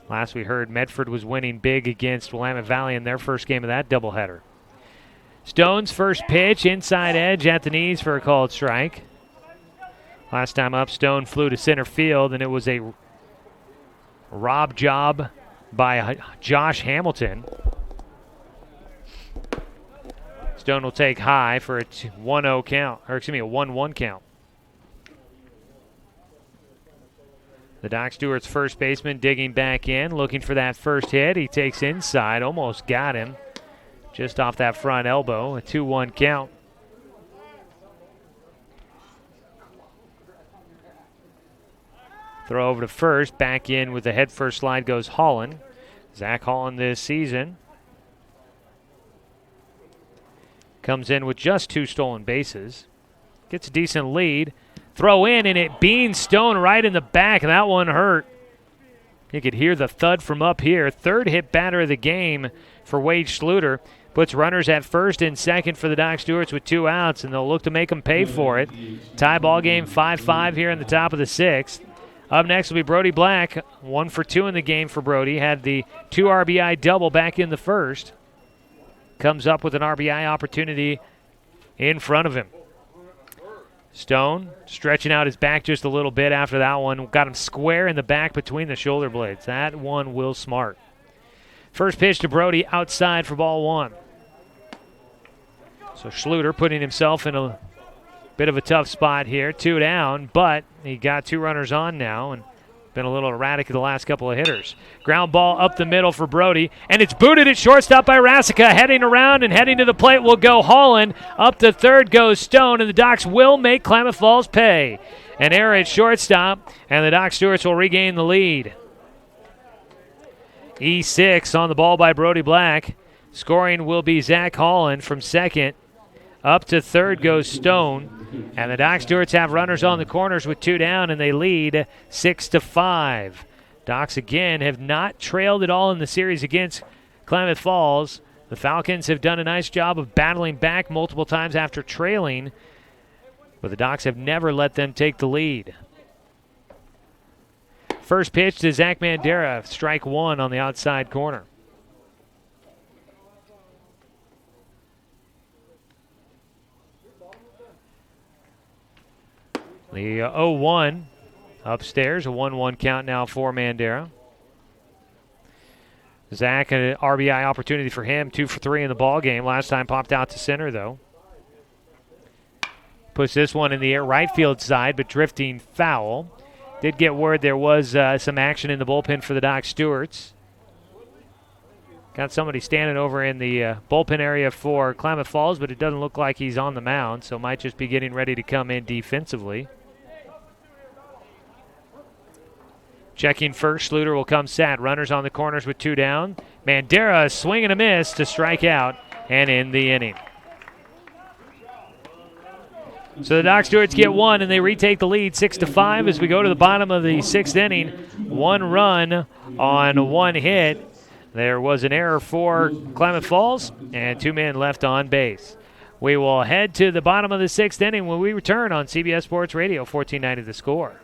Last we heard, Medford was winning big against Willamette Valley in their first game of that doubleheader. Stone's first pitch, inside edge at the knees for a called strike. Last time up, Stone flew to center field, and it was a rob job by Josh Hamilton. Stone will take high for a 1-0 count, or excuse me, a 1-1 count. The Doc Stewart's first baseman digging back in, looking for that first hit. He takes inside, almost got him. Just off that front elbow, a 2-1 count. Throw over to first, back in with the head first slide goes Holland. Zach Holland this season comes in with just 2 stolen bases. Gets a decent lead. Throw in, and it beans Stone right in the back, and that one hurt. You could hear the thud from up here. Third hit batter of the game for Wade Schluter. Puts runners at first and second for the Doc Stewarts with 2 outs, and they'll look to make them pay for it. Tie ball game 5-5 here in the top of the 6th. Up next will be Brody Black. 1 for 2 in the game for Brody. Had the 2 RBI double back in the first. Comes up with an RBI opportunity in front of him. Stone stretching out his back just a little bit after that one. Got him square in the back between the shoulder blades. That one will smart. First pitch to Brody outside for ball 1. So Schluter putting himself in a bit of a tough spot here. 2 down, but he got 2 runners on now and been a little erratic in the last couple of hitters. Ground ball up the middle for Brody, and it's booted at shortstop by Rasica. Heading around and heading to the plate will go Holland. Up to third goes Stone, and the Docs will make Klamath Falls pay. An error at shortstop, and the Doc Stewarts will regain the lead. E6 on the ball by Brody Black. Scoring will be Zach Holland from second. Up to third goes Stone. And the Doc Stewarts have runners on the corners with 2 down, and they lead 6-5. Docs again have not trailed at all in the series against Klamath Falls. The Falcons have done a nice job of battling back multiple times after trailing, but the Docs have never let them take the lead. First pitch to Zach Mandera, strike 1 on the outside corner. The 0-1 upstairs, a 1-1 count now for Mandera. Zach, an RBI opportunity for him, 2 for 3 in the ball game. Last time popped out to center, though. Puts this one in the air, right field side, but drifting foul. Did get word there was some action in the bullpen for the Doc Stewarts. Got somebody standing over in the bullpen area for Klamath Falls, but it doesn't look like he's on the mound, so might just be getting ready to come in defensively. Checking first, Schluter will come set. Runners on the corners with 2 down. Mandera, a swing and a miss to strike out and end the inning. So the Doc Stewarts get 1, and they retake the lead 6-5 as we go to the bottom of the 6th inning. 1 run on 1 hit. There was an error for Klamath Falls, and 2 men left on base. We will head to the bottom of the 6th inning when we return on CBS Sports Radio, 1490 The Score.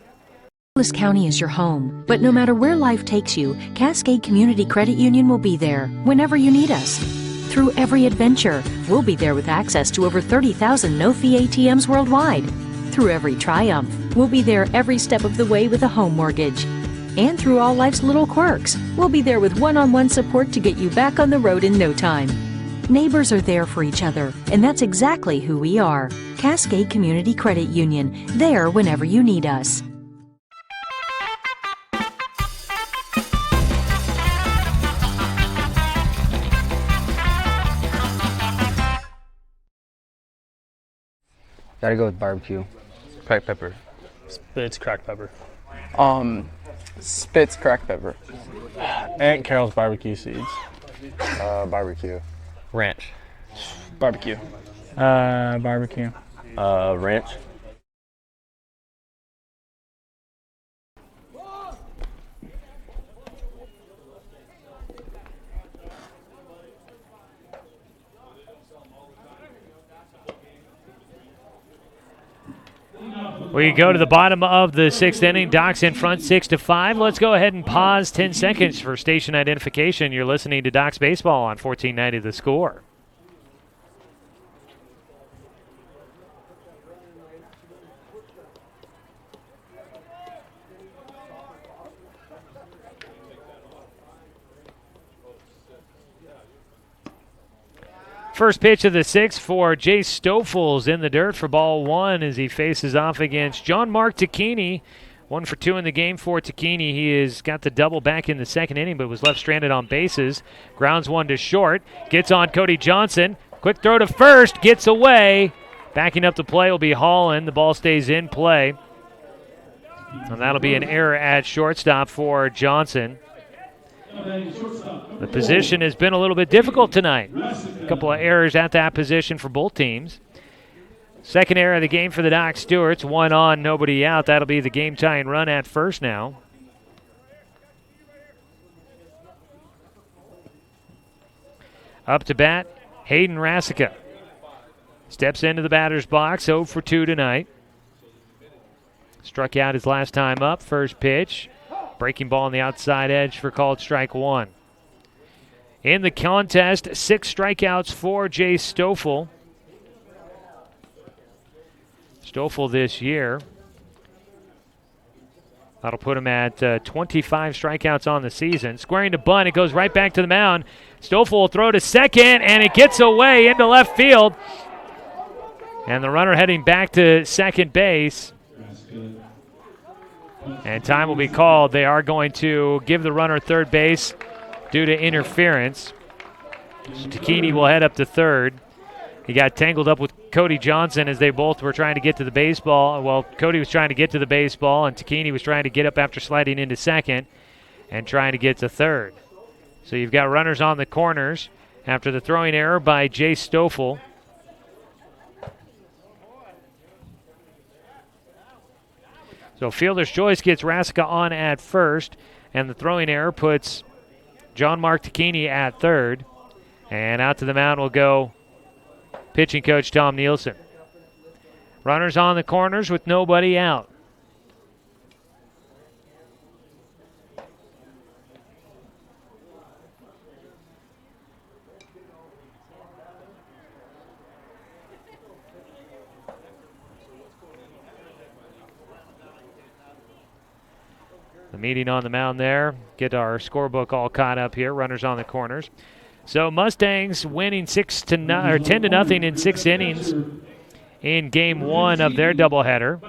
Douglas County is your home, but no matter where life takes you, Cascade Community Credit Union will be there whenever you need us. Through every adventure, we'll be there with access to over 30,000 no-fee ATMs worldwide. Through every triumph, we'll be there every step of the way with a home mortgage. And through all life's little quirks, we'll be there with one-on-one support to get you back on the road in no time. Neighbors are there for each other, and that's exactly who we are. Cascade Community Credit Union, there whenever you need us. Gotta go with barbecue. Cracked pepper. Spitz cracked pepper. Spitz cracked pepper. Aunt Carol's barbecue seeds. Barbecue. Ranch. Barbecue. Barbecue. Ranch. We go to the bottom of the 6th inning. Docs in front 6-5. Let's go ahead and pause 10 seconds for station identification. You're listening to Docs Baseball on 1490 The Score. First pitch of the 6th for Jay Stoffels in the dirt for ball 1 as he faces off against John Mark Tacchini. 1 for 2 in the game for Tacchini. He has got the double back in the 2nd inning, but was left stranded on bases. Grounds 1 to short. Gets on Cody Johnson. Quick throw to first. Gets away. Backing up the play will be Holland. The ball stays in play. And that'll be an error at shortstop for Johnson. The position has been a little bit difficult tonight. A couple of errors at that position for both teams. Second error of the game for the Doc Stewarts. 1 on, nobody out. That'll be the game-tying run at first now. Up to bat, Hayden Rasica. Steps into the batter's box, 0 for 2 tonight. Struck out his last time up. First pitch. Breaking ball on the outside edge for called strike 1. In the contest, 6 strikeouts for Jay Stoffel. Stoffel this year. That'll put him at 25 strikeouts on the season. Squaring to bunt, it goes right back to the mound. Stoffel will throw to second, and it gets away into left field. And the runner heading back to second base. And time will be called. They are going to give the runner third base due to interference. Tacchini will head up to third. He got tangled up with Cody Johnson as they both were trying to get to the baseball. Well, Cody was trying to get to the baseball, and Tacchini was trying to get up after sliding into second and trying to get to third. So you've got runners on the corners after the throwing error by Jay Stoffel. So fielder's choice gets Rasica on at first, and the throwing error puts John Mark Takini at third. And out to the mound will go pitching coach Tom Nielsen. Runners on the corners with nobody out. The meeting on the mound there. Get our scorebook all caught up here. Runners on the corners. So Mustangs winning 10-0 in 6 innings in Game 1 of their doubleheader.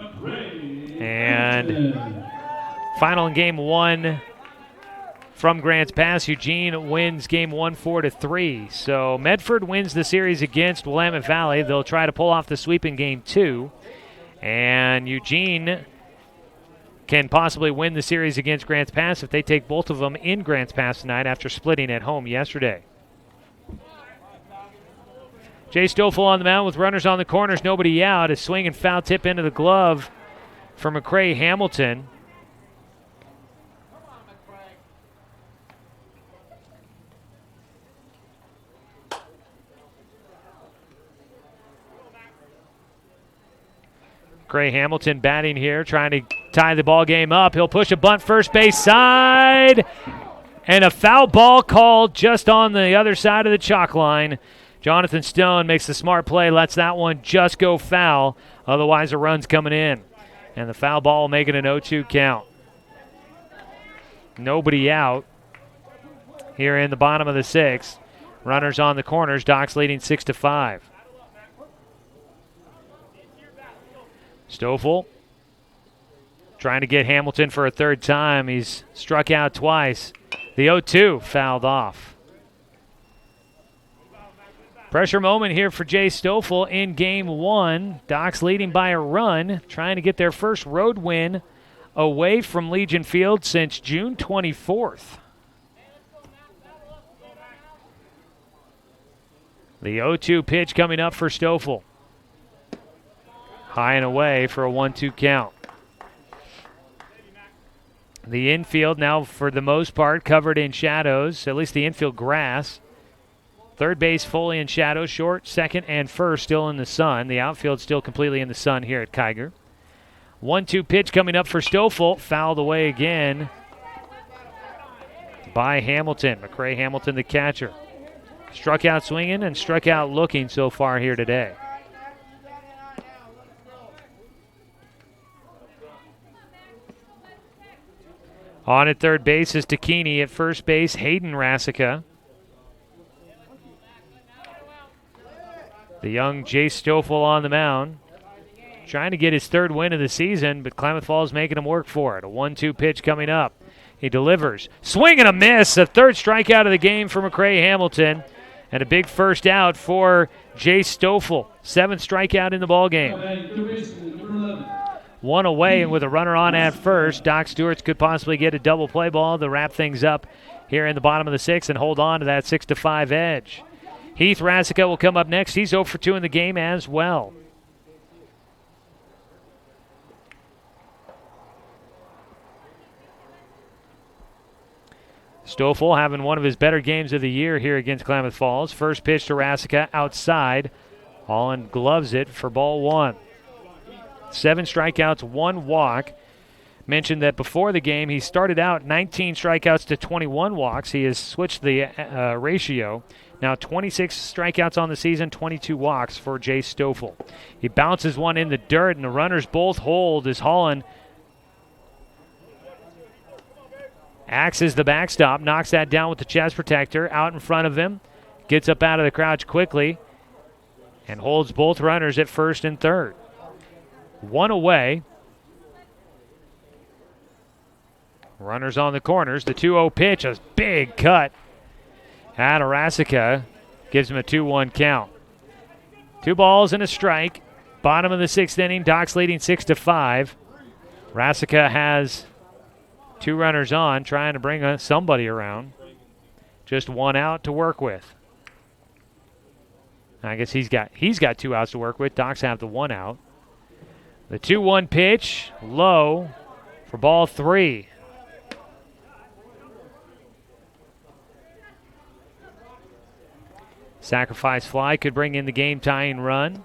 And final in Game 1 from Grants Pass, Eugene wins Game 1 4-3. So Medford wins the series against Willamette Valley. They'll try to pull off the sweep in Game 2. And Eugene can possibly win the series against Grants Pass if they take both of them in Grants Pass tonight after splitting at home yesterday. Jay Stoffel on the mound with runners on the corners, nobody out. A swing and foul tip into the glove for McCray Hamilton. McCray Hamilton batting here, trying to tie the ball game up. He'll push a bunt first base side, and a foul ball called just on the other side of the chalk line. Jonathan Stone makes the smart play, lets that one just go foul. Otherwise, a run's coming in. And the foul ball will make it an 0-2 count. Nobody out here in the bottom of the 6th. Runners on the corners. Doc's leading 6-5. Stoffel trying to get Hamilton for a third time. He's struck out twice. The 0-2 fouled off. Pressure moment here for Jay Stoffel in Game 1. Docs leading by a run, trying to get their first road win away from Legion Field since June 24th. The 0-2 pitch coming up for Stoffel. High and away for a 1-2 count. The infield now, for the most part, covered in shadows, at least the infield grass. Third base fully in shadow, short, second, and first still in the sun. The outfield still completely in the sun here at Kiger. 1-2 pitch coming up for Stoffel. Fouled away again by Hamilton. McCray Hamilton, the catcher. Struck out swinging and struck out looking so far here today. On at third base is Takini. At first base, Hayden Rasica. The young Jay Stoffel on the mound, trying to get his third win of the season, but Klamath Falls making him work for it. A 1-2 pitch coming up. He delivers. Swing and a miss. A third strikeout of the game for McCray Hamilton, and a big first out for Jay Stoffel. 7th strikeout in the ballgame. One away, and with a runner on at first, Doc Stewart's could possibly get a double play ball to wrap things up here in the bottom of the 6th and hold on to that 6-5 edge. Heath Rasica will come up next. He's 0 for 2 in the game as well. Stoffel having one of his better games of the year here against Klamath Falls. First pitch to Rasica outside. Holland gloves it for ball 1. 7 strikeouts, 1 walk. Mentioned that before the game he started out 19 strikeouts to 21 walks. He has switched the ratio. Now 26 strikeouts on the season, 22 walks for Jay Stoffel. He bounces one in the dirt, and the runners both hold as Holland axes the backstop, knocks that down with the chest protector out in front of him, gets up out of the crouch quickly, and holds both runners at first and third. One away. Runners on the corners. The 2-0 pitch, a big cut. Rasica gives him a 2-1 count. 2 balls and a strike. Bottom of the 6th inning. Doc's leading 6-5. Rasica has 2 runners on, trying to bring somebody around. Just 1 out to work with. I guess he's got 2 outs to work with. Docs have the 1 out. The 2-1 pitch, low, for ball 3. Sacrifice fly could bring in the game-tying run.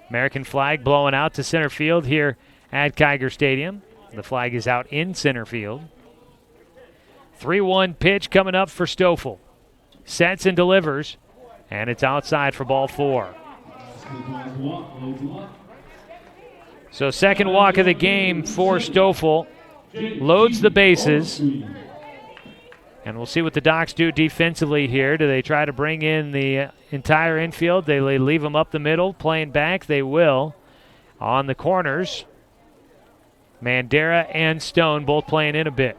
American flag blowing out to center field here at Kiger Stadium. The flag is out in center field. 3-1 pitch coming up for Stoffel. Sets and delivers, and it's outside for ball 4. So second walk of the game for Stoffel. Loads the bases. And we'll see what the Docs do defensively here. Do they try to bring in the entire infield? They leave them up the middle, playing back. They will. On the corners, Mandera and Stone both playing in a bit.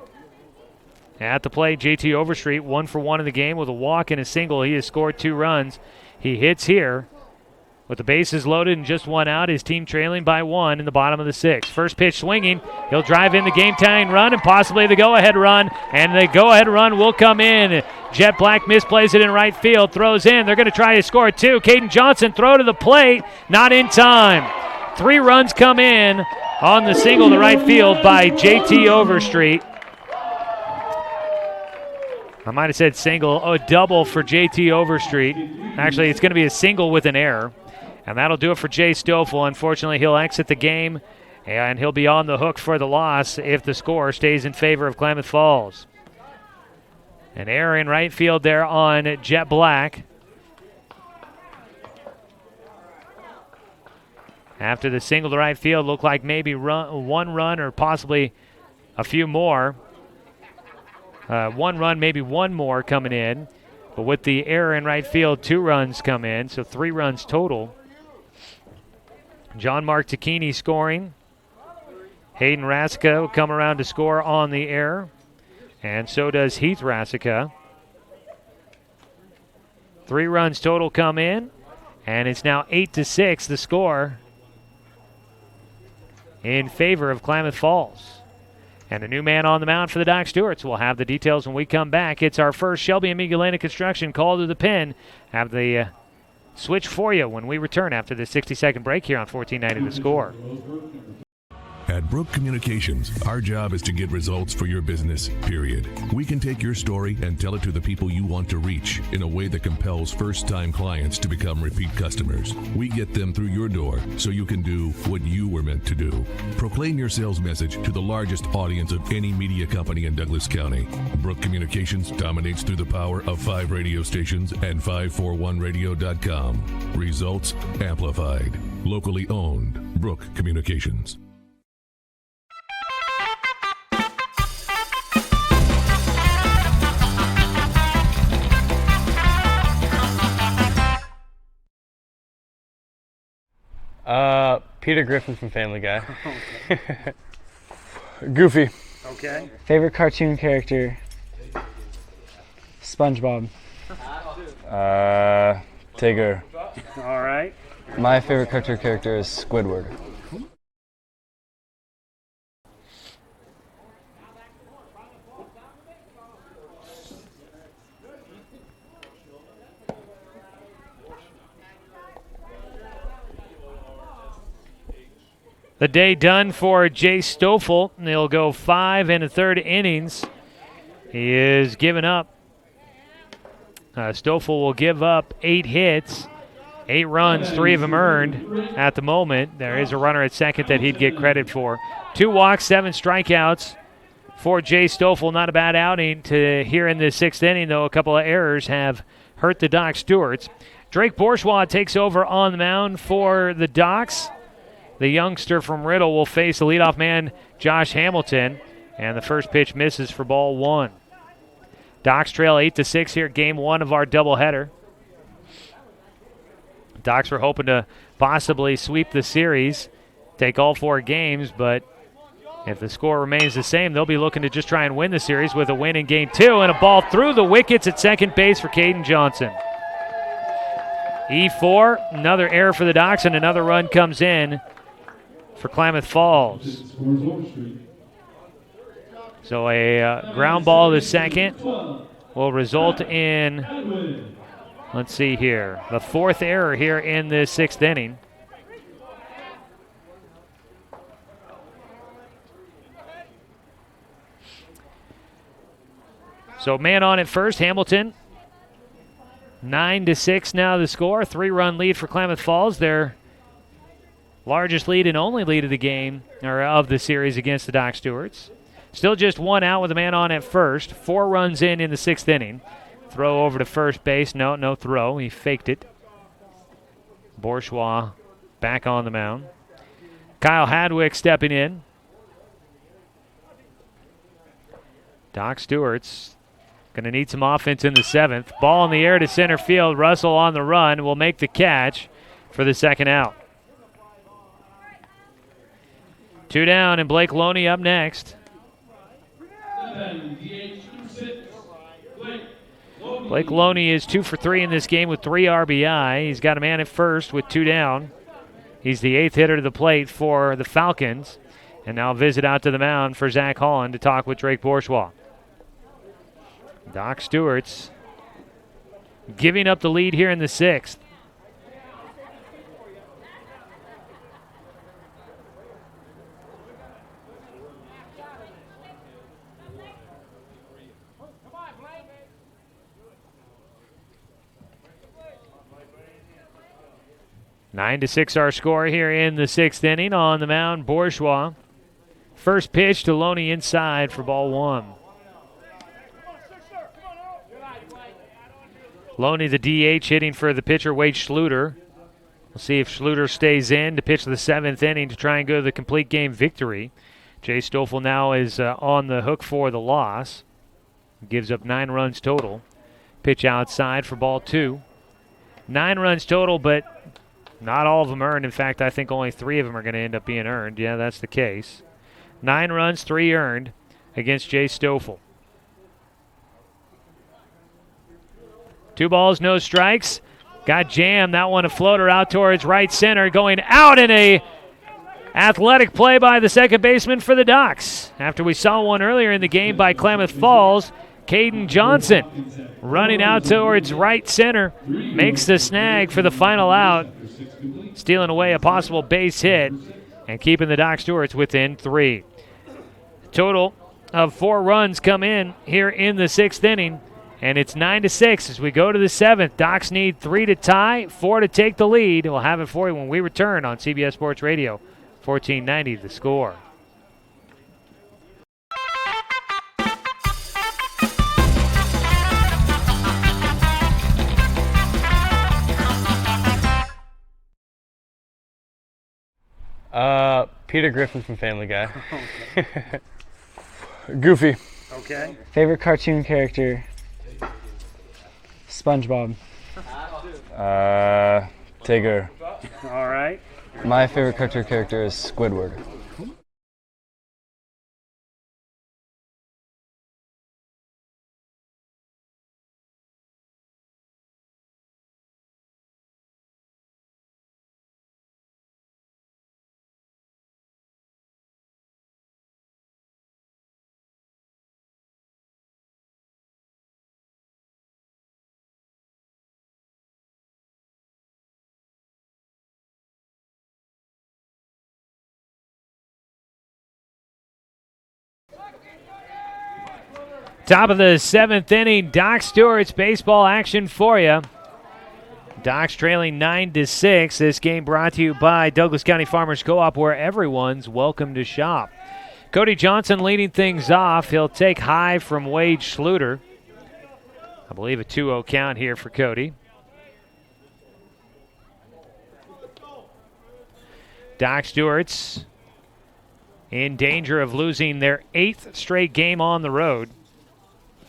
At the plate, JT Overstreet, 1 for 1 in the game with a walk and a single. He has scored 2 runs. He hits here with the bases loaded and just 1 out. His team trailing by 1 in the bottom of the 6th. First pitch swinging. He'll drive in the game-tying run and possibly the go-ahead run. And the go-ahead run will come in. Jet Black misplays it in right field, throws in. They're going to try to score 2. Caden Johnson throw to the plate, not in time. 3 runs come in on the single to right field by JT Overstreet. I might have said single. Oh, a double for JT Overstreet. Actually, it's going to be a single with an error. And that'll do it for Jay Stoffel. Unfortunately, he'll exit the game, and he'll be on the hook for the loss if the score stays in favor of Klamath Falls. An error in right field there on Jet Black. After the single to right field, looked like maybe 1 run or possibly a few more. 1 run, maybe 1 more coming in. But with the error in right field, 2 runs come in, so 3 runs total. John Mark Tacchini scoring. Hayden Rasica will come around to score on the error. And so does Heath Rasica. 3 runs total come in. And it's now 8-6, the score in favor of Klamath Falls. And a new man on the mound for the Doc Stewarts. We'll have the details when we come back. It's our first Shelby and Migulena Construction call to the pen. Have the switch for you when we return after the 60-second break here on 1490 The Score. At Brook Communications, our job is to get results for your business, period. We can take your story and tell it to the people you want to reach in a way that compels first-time clients to become repeat customers. We get them through your door so you can do what you were meant to do. Proclaim your sales message to the largest audience of any media company in Douglas County. Brook Communications dominates through the power of 5 radio stations and 541radio.com. Results amplified. Locally owned. Brook Communications. Peter Griffin from Family Guy. Okay. Goofy. Okay. Favorite cartoon character? SpongeBob. Tigger. All right. My favorite cartoon character is Squidward. The day done for Jay Stoffel. They'll go 5 1/3 innings. He is giving up. Stoffel will give up 8 hits, 8 runs, 3 of them earned at the moment. There is a runner at second that he'd get credit for. 2 walks, 7 strikeouts for Jay Stoffel. Not a bad outing to here in the 6th inning, though a couple of errors have hurt the Doc Stewarts. Drake Bourgeois takes over on the mound for the Docs. The youngster from Riddle will face the leadoff man, Josh Hamilton, and the first pitch misses for ball 1. Docs trail 8-6 here, game 1 of our doubleheader. Docs were hoping to possibly sweep the series, take all 4 games, but if the score remains the same, they'll be looking to just try and win the series with a win in game 2 and a ball through the wickets at second base for Caden Johnson. E4, another error for the Docs, and another run comes in for Klamath Falls. So a ground ball to second will result in, let's see here, the 4th error here in the 6th inning. So man on at first, Hamilton. 9-6 now the score. 3-run lead for Klamath Falls. Their largest lead and only lead of the game, or of the series against the Doc Stewarts. Still just one out with a man on at first. 4 runs in the 6th inning. Throw over to first base. No throw. He faked it. Bourgeois back on the mound. Kyle Hadwick stepping in. Doc Stewart's going to need some offense in the 7th. Ball in the air to center field. Russell on the run will make the catch for the second out. 2 down, and Blake Loney up next. Blake Loney is 2 for 3 in this game with 3 RBI. He's got a man at first with 2 down. He's the 8th hitter to the plate for the Falcons. And now visit out to the mound for Zach Holland to talk with Drake Bourgeois. Doc Stewart's giving up the lead here in the 6th. Nine to 6 our score here in the 6th inning. On the mound, Bourgeois. First pitch to Loney inside for ball 1. Loney, the DH, hitting for the pitcher, Wade Schluter. We'll see if Schluter stays in to pitch the 7th inning to try and go to the complete game victory. Jay Stoffel now is on the hook for the loss. Gives up 9 runs total. Pitch outside for ball 2. 9 runs total, but not all of them earned. In fact, I think only 3 of them are going to end up being earned. Yeah, that's the case. 9 runs, 3 earned against Jay Stoffel. 2 balls, no strikes. Got jammed. That one a floater out towards right center. Going out in a athletic play by the second baseman for the Docs. After we saw one earlier in the game by Klamath Falls, Caden Johnson running out towards right center. Makes the snag for the final out. Stealing away a possible base hit and keeping the Doc Stewarts within 3. Total of 4 runs come in here in the 6th inning. And it's 9-6 as we go to the 7th. Docs need 3 to tie, 4 to take the lead. We'll have it for you when we return on CBS Sports Radio, 1490 The Score. Peter Griffin from Family Guy. Goofy. Okay. Favorite cartoon character? SpongeBob. Tigger. All right. My favorite cartoon character is Squidward. Top of the 7th inning, Doc Stewart's baseball action for you. Docs trailing 9-6. This game brought to you by Douglas County Farmers Co-op, where everyone's welcome to shop. Cody Johnson leading things off. He'll take high from Wade Schluter. I believe a 2-0 count here for Cody. Doc Stewart's in danger of losing their 8th straight game on the road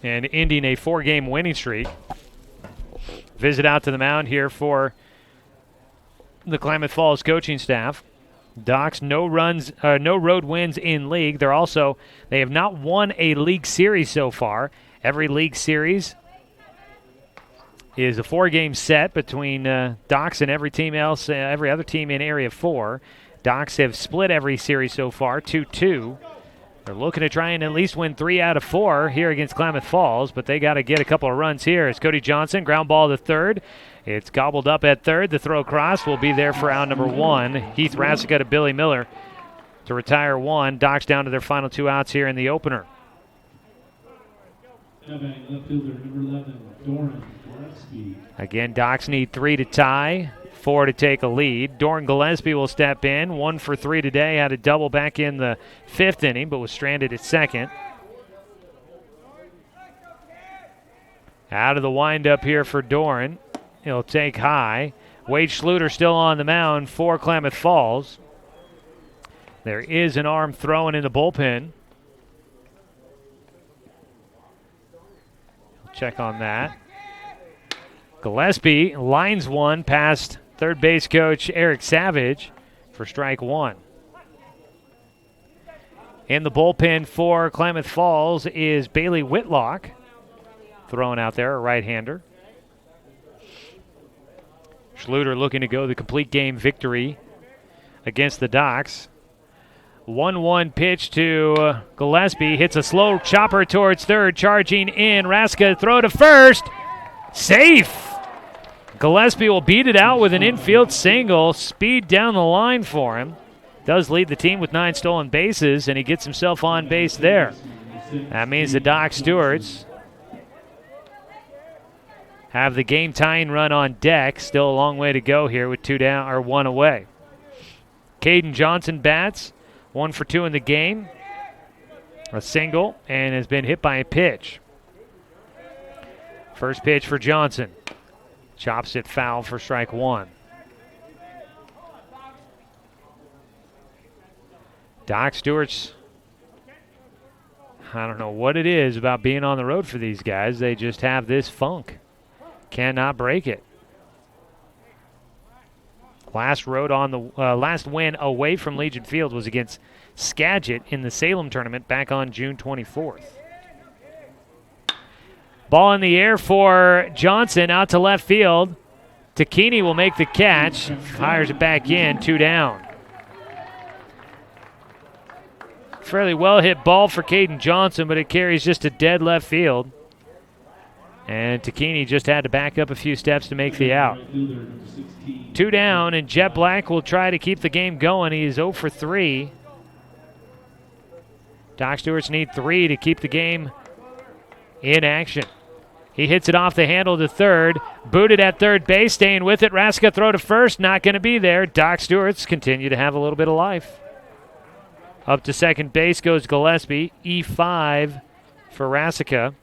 and ending a 4-game winning streak. Visit out to the mound here for the Klamath Falls coaching staff. Docs, no road wins in league. They have not won a league series so far. Every league series is a 4-game set between Docs and every other team in Area 4. Docs have split every series so far, 2-2. They're looking to try and at least win 3 out of 4 here against Klamath Falls, but they got to get a couple of runs here. It's Cody Johnson, ground ball to third. It's gobbled up at third. The throw across will be there for out number 1. Heath Rassica to Billy Miller to retire 1. Docs down to their final 2 outs here in the opener. Now batting left fielder number 11, Doran Gillespie. Again, Docs need 3 to tie, 4 to take a lead. Doran Gillespie will step in, 1 for 3 today. Had a double back in the 5th inning, but was stranded at second. Out of the windup here for Doran. He'll take high. Wade Schluter still on the mound for Klamath Falls. There is an arm thrown in the bullpen. Check on that. Gillespie lines one past third base coach Eric Savage for strike 1. In the bullpen for Klamath Falls is Bailey Whitlock, thrown out there, a right-hander. Schluter looking to go the complete game victory against the Docs. 1-1 pitch to Gillespie. Hits a slow chopper towards third. Charging in. Raska throw to first. Safe. Gillespie will beat it out with an infield single. Speed down the line for him. Does lead the team with 9 stolen bases, and he gets himself on base there. That means the Doc Stewarts have the game tying run on deck. Still a long way to go here with 2 down or 1 away. Caden Johnson bats. 1 for 2 in the game. A single, and has been hit by a pitch. First pitch for Johnson. Chops it foul for strike 1. Doc Stewart's, I don't know what it is about being on the road for these guys. They just have this funk. Cannot break it. Last win away from Legion Field was against Skagit in the Salem tournament back on June 24th. Ball in the air for Johnson out to left field. Takini will make the catch. Fires it back in, 2 down. Fairly well hit ball for Caden Johnson, but it carries just to dead left field. And Takini just had to back up a few steps to make the out. 2 down, and Jet Black will try to keep the game going. He is 0 for 3. Doc Stewarts need 3 to keep the game in action. He hits it off the handle to third. Booted at third base, staying with it. Raska throw to first, not going to be there. Doc Stewarts continue to have a little bit of life. Up to second base goes Gillespie. E5 for Raska.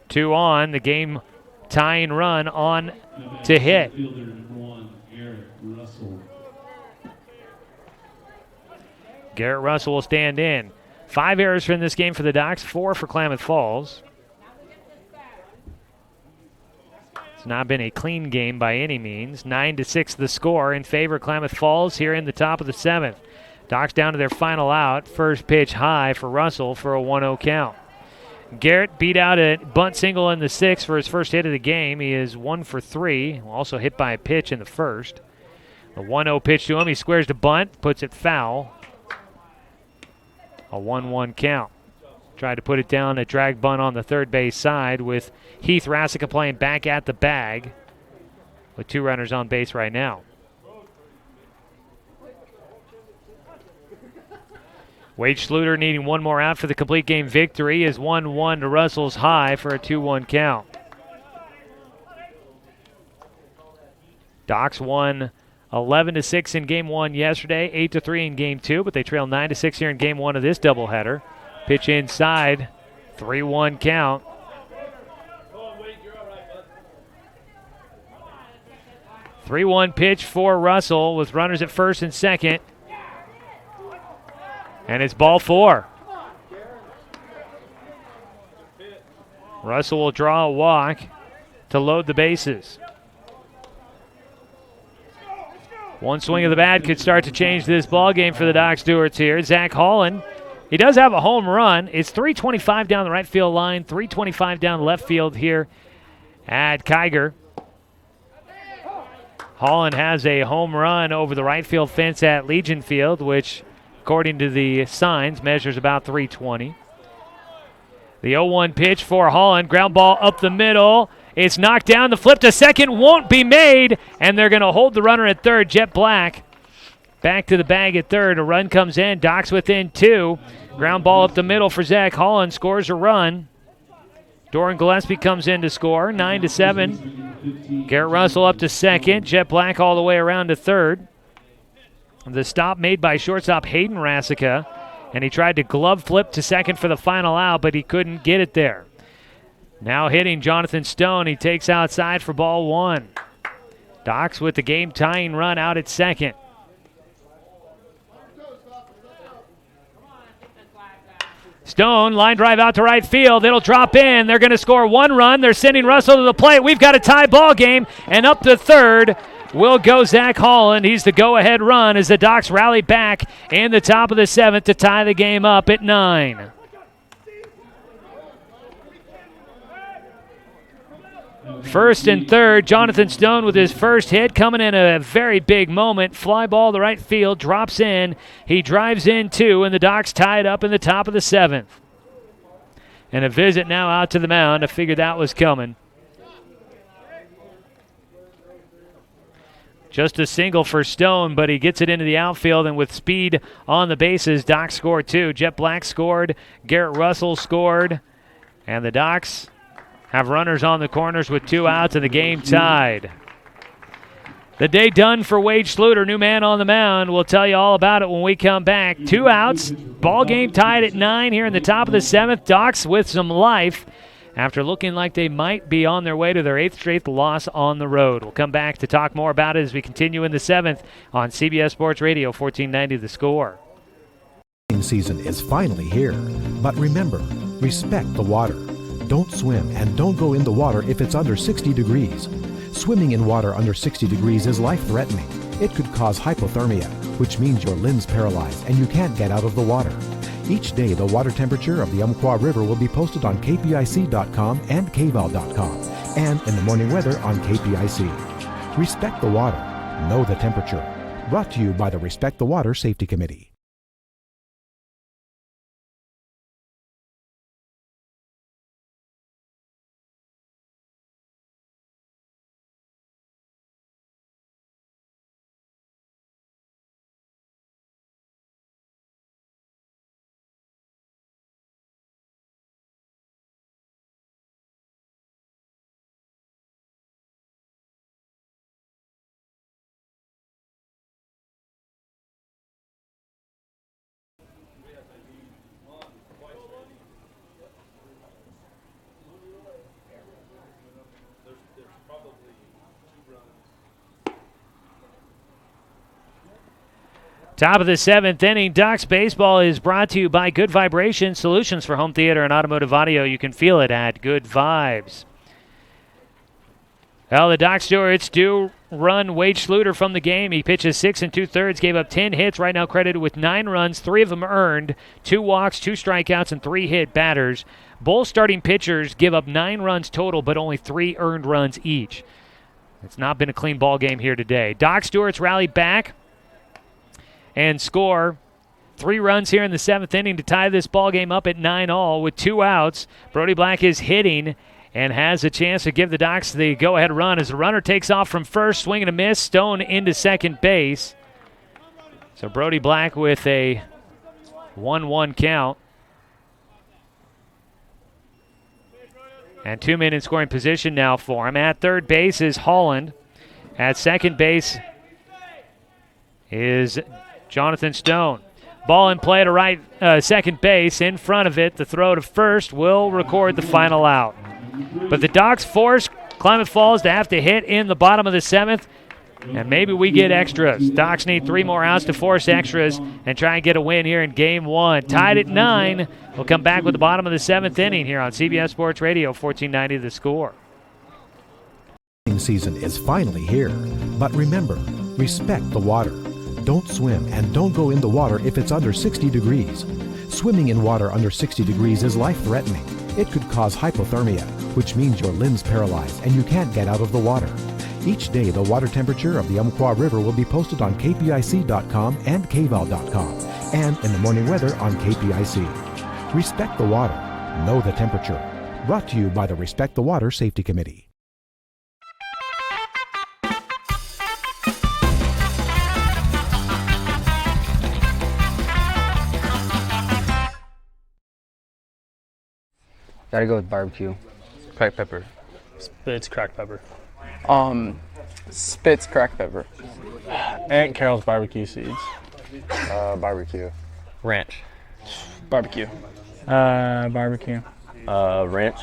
2 on, the game tying run on to hit. Garrett Russell will stand in. 5 errors from this game for the Docs, 4 for Klamath Falls. It's not been a clean game by any means. 9-6 the score in favor of Klamath Falls here in the top of the 7th. Docs down to their final out. First pitch high for Russell for a 1-0 count. Garrett beat out a bunt single in the 6th for his first hit of the game. He is 1 for 3. Also hit by a pitch in the first. A 1-0 pitch to him. He squares the bunt, puts it foul. A 1-1 count. Tried to put it down, a drag bunt on the third base side with Heath Rassica playing back at the bag with 2 runners on base right now. Wade Schluter needing 1 more out for the complete game victory is 1-1 to Russell's high for a 2-1 count. Docs won 11-6 in game 1 yesterday, 8-3 in game 2, but they trail 9-6 here in game 1 of this doubleheader. Pitch inside, 3-1 count. – 3-1 pitch for Russell with runners at first and second. And it's ball 4. Russell will draw a walk to load the bases. One swing of the bat could start to change this ball game for the Doc Stewarts here. Zach Holland, he does have a home run. It's 325 down the right field line, 325 down the left field here at Kiger. Holland has a home run over the right field fence at Legion Field, which, according to the signs, measures about 320. The 0-1 pitch for Holland. Ground ball up the middle. It's knocked down. The flip to second won't be made, and they're going to hold the runner at third. Jet Black back to the bag at third. A run comes in. Doc's within 2. Ground ball up the middle for Zach Holland. Scores a run. Doran Gillespie comes in to score, 9-7. Garrett Russell up to second. Jet Black all the way around to third. The stop made by shortstop Hayden Rasica, and he tried to glove flip to second for the final out, but he couldn't get it there. Now hitting Jonathan Stone. He takes outside for ball one. Docs with the game-tying run out at second. Stone, line drive out to right field. It'll drop in. They're going to score one run. They're sending Russell to the plate. We've got a tie ball game, and up to third will go Zach Holland. He's the go-ahead run as the Docs rally back in the top of the seventh to tie the game up at 9. First and third, Jonathan Stone with his first hit coming in a very big moment. Fly ball to right field, drops in. He drives in two, and the Docs tied up in the top of the seventh. And a visit now out to the mound. I figured that was coming. Just a single for Stone, but he gets it into the outfield, and with speed on the bases, Docs scored two. Jet Black scored, Garrett Russell scored, and the Docs have runners on the corners with 2 outs and the game tied. The day done for Wade Schluter, new man on the mound. We'll tell you all about it when we come back. 2 outs, ball game tied at 9 here in the top of the 7th. Docs with some life after looking like they might be on their way to their 8th straight loss on the road. We'll come back to talk more about it as we continue in the 7th on CBS Sports Radio, 1490 The Score. Season is finally here, but remember, respect the water. Don't swim and don't go in the water if it's under 60 degrees. Swimming in water under 60 degrees is life-threatening. It could cause hypothermia, which means your limbs paralyzed and you can't get out of the water. Each day, the water temperature of the Umpqua River will be posted on kpic.com and kval.com, and in the morning weather on KPIC. Respect the water. Know the temperature. Brought to you by the Respect the Water Safety Committee. Top of the 7th inning, Docs Baseball is brought to you by Good Vibration, solutions for home theater and automotive audio. You can feel it at Good Vibes. Well, the Doc Stewarts do run Wade Schluter from the game. He pitches 6 2/3, gave up 10 hits, right now credited with 9 runs, 3 of them earned, 2 walks, 2 strikeouts, and 3 hit batters. Both starting pitchers give up 9 runs total, but only 3 earned runs each. It's not been a clean ball game here today. Doc Stewarts rally back and score 3 runs here in the 7th inning to tie this ball game up at 9-all with 2 outs. Brody Black is hitting and has a chance to give the Docs the go-ahead run as the runner takes off from first, swing and a miss, Stone into second base. So Brody Black with a 1-1 count. And 2 men in scoring position now for him. At third base is Holland. At second base is Jonathan Stone. Ball in play to right second base. In front of it, the throw to first will record the final out. But the Docs force Klamath Falls to have to hit in the bottom of the 7th, and maybe we get extras. Docs need 3 more outs to force extras and try and get a win here in Game 1. Tied at 9. We'll come back with the bottom of the 7th inning here on CBS Sports Radio, 1490 The Score. Season is finally here, but remember, respect the water. Don't swim and don't go in the water if it's under 60 degrees. Swimming in water under 60 degrees is life-threatening. It could cause hypothermia, which means your limbs paralyzed and you can't get out of the water. Each day, the water temperature of the Umpqua River will be posted on kpic.com and kval.com, and in the morning weather on KPIC. Respect the water. Know the temperature. Brought to you by the Respect the Water Safety Committee. Gotta go with barbecue. Cracked pepper. Spitz cracked pepper. Spitz cracked pepper. Aunt Carol's barbecue seeds. Barbecue. Ranch. Barbecue. Barbecue. Ranch.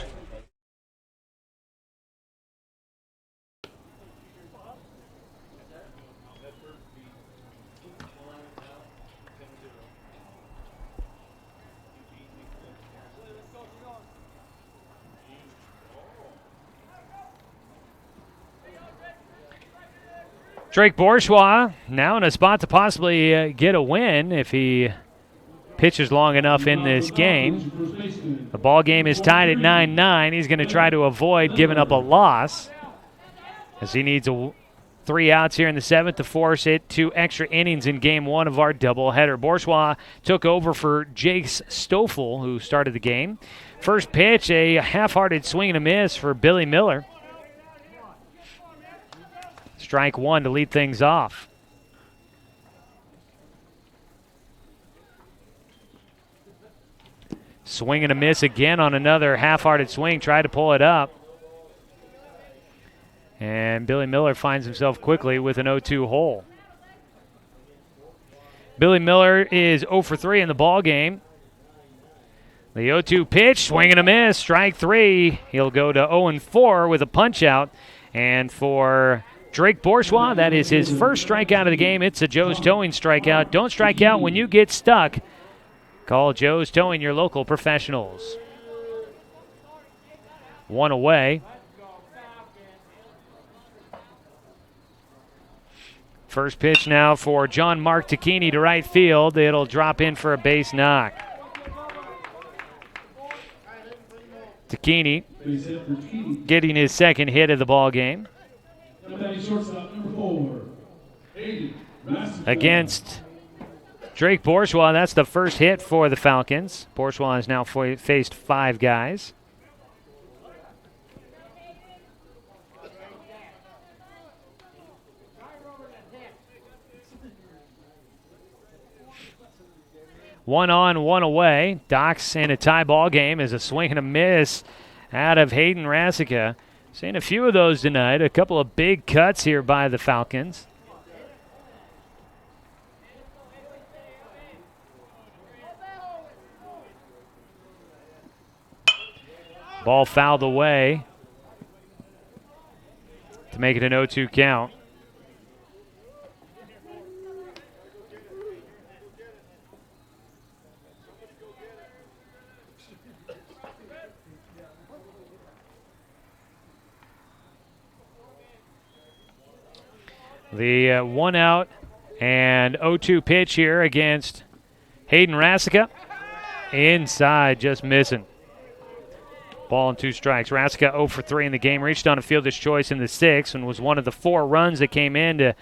Drake Bourgeois now in a spot to possibly get a win if he pitches long enough in this game. The ball game is tied at 9-9. He's going to try to avoid giving up a loss as he needs 3 outs here in the 7th to force it to extra innings in game 1 of our doubleheader. Bourgeois took over for Jace Stoffel, who started the game. First pitch, a half-hearted swing and a miss for Billy Miller. Strike 1 to lead things off. Swing and a miss again on another half-hearted swing. Tried to pull it up. And Billy Miller finds himself quickly with an 0-2 hole. Billy Miller is 0 for 3 in the ball game. The 0-2 pitch, swing and a miss, strike 3. He'll go to 0-4 with a punch-out. And for Drake Bourgeois, that is his first strikeout of the game. It's a Joe's Towing strikeout. Don't strike out when you get stuck. Call Joe's Towing, your local professionals. 1 away. First pitch now for John Mark Tacchini to right field. It'll drop in for a base knock. Tacchini getting his second hit of the ball game. Against Drake Bourgeois, that's the first hit for the Falcons. Bourgeois has now faced 5 guys. One on, one away. Doc's in a tie ball game as a swing and a miss out of Hayden Rasica. Seen a few of those tonight. A couple of big cuts here by the Falcons. Ball fouled away to make it an 0-2 count. The 1 out and 0-2 pitch here against Hayden Rasica. Inside, just missing. Ball and 2 strikes. Rasica 0 for 3 in the game. Reached on a fielder's choice in the 6th and was one of the 4 runs that came in to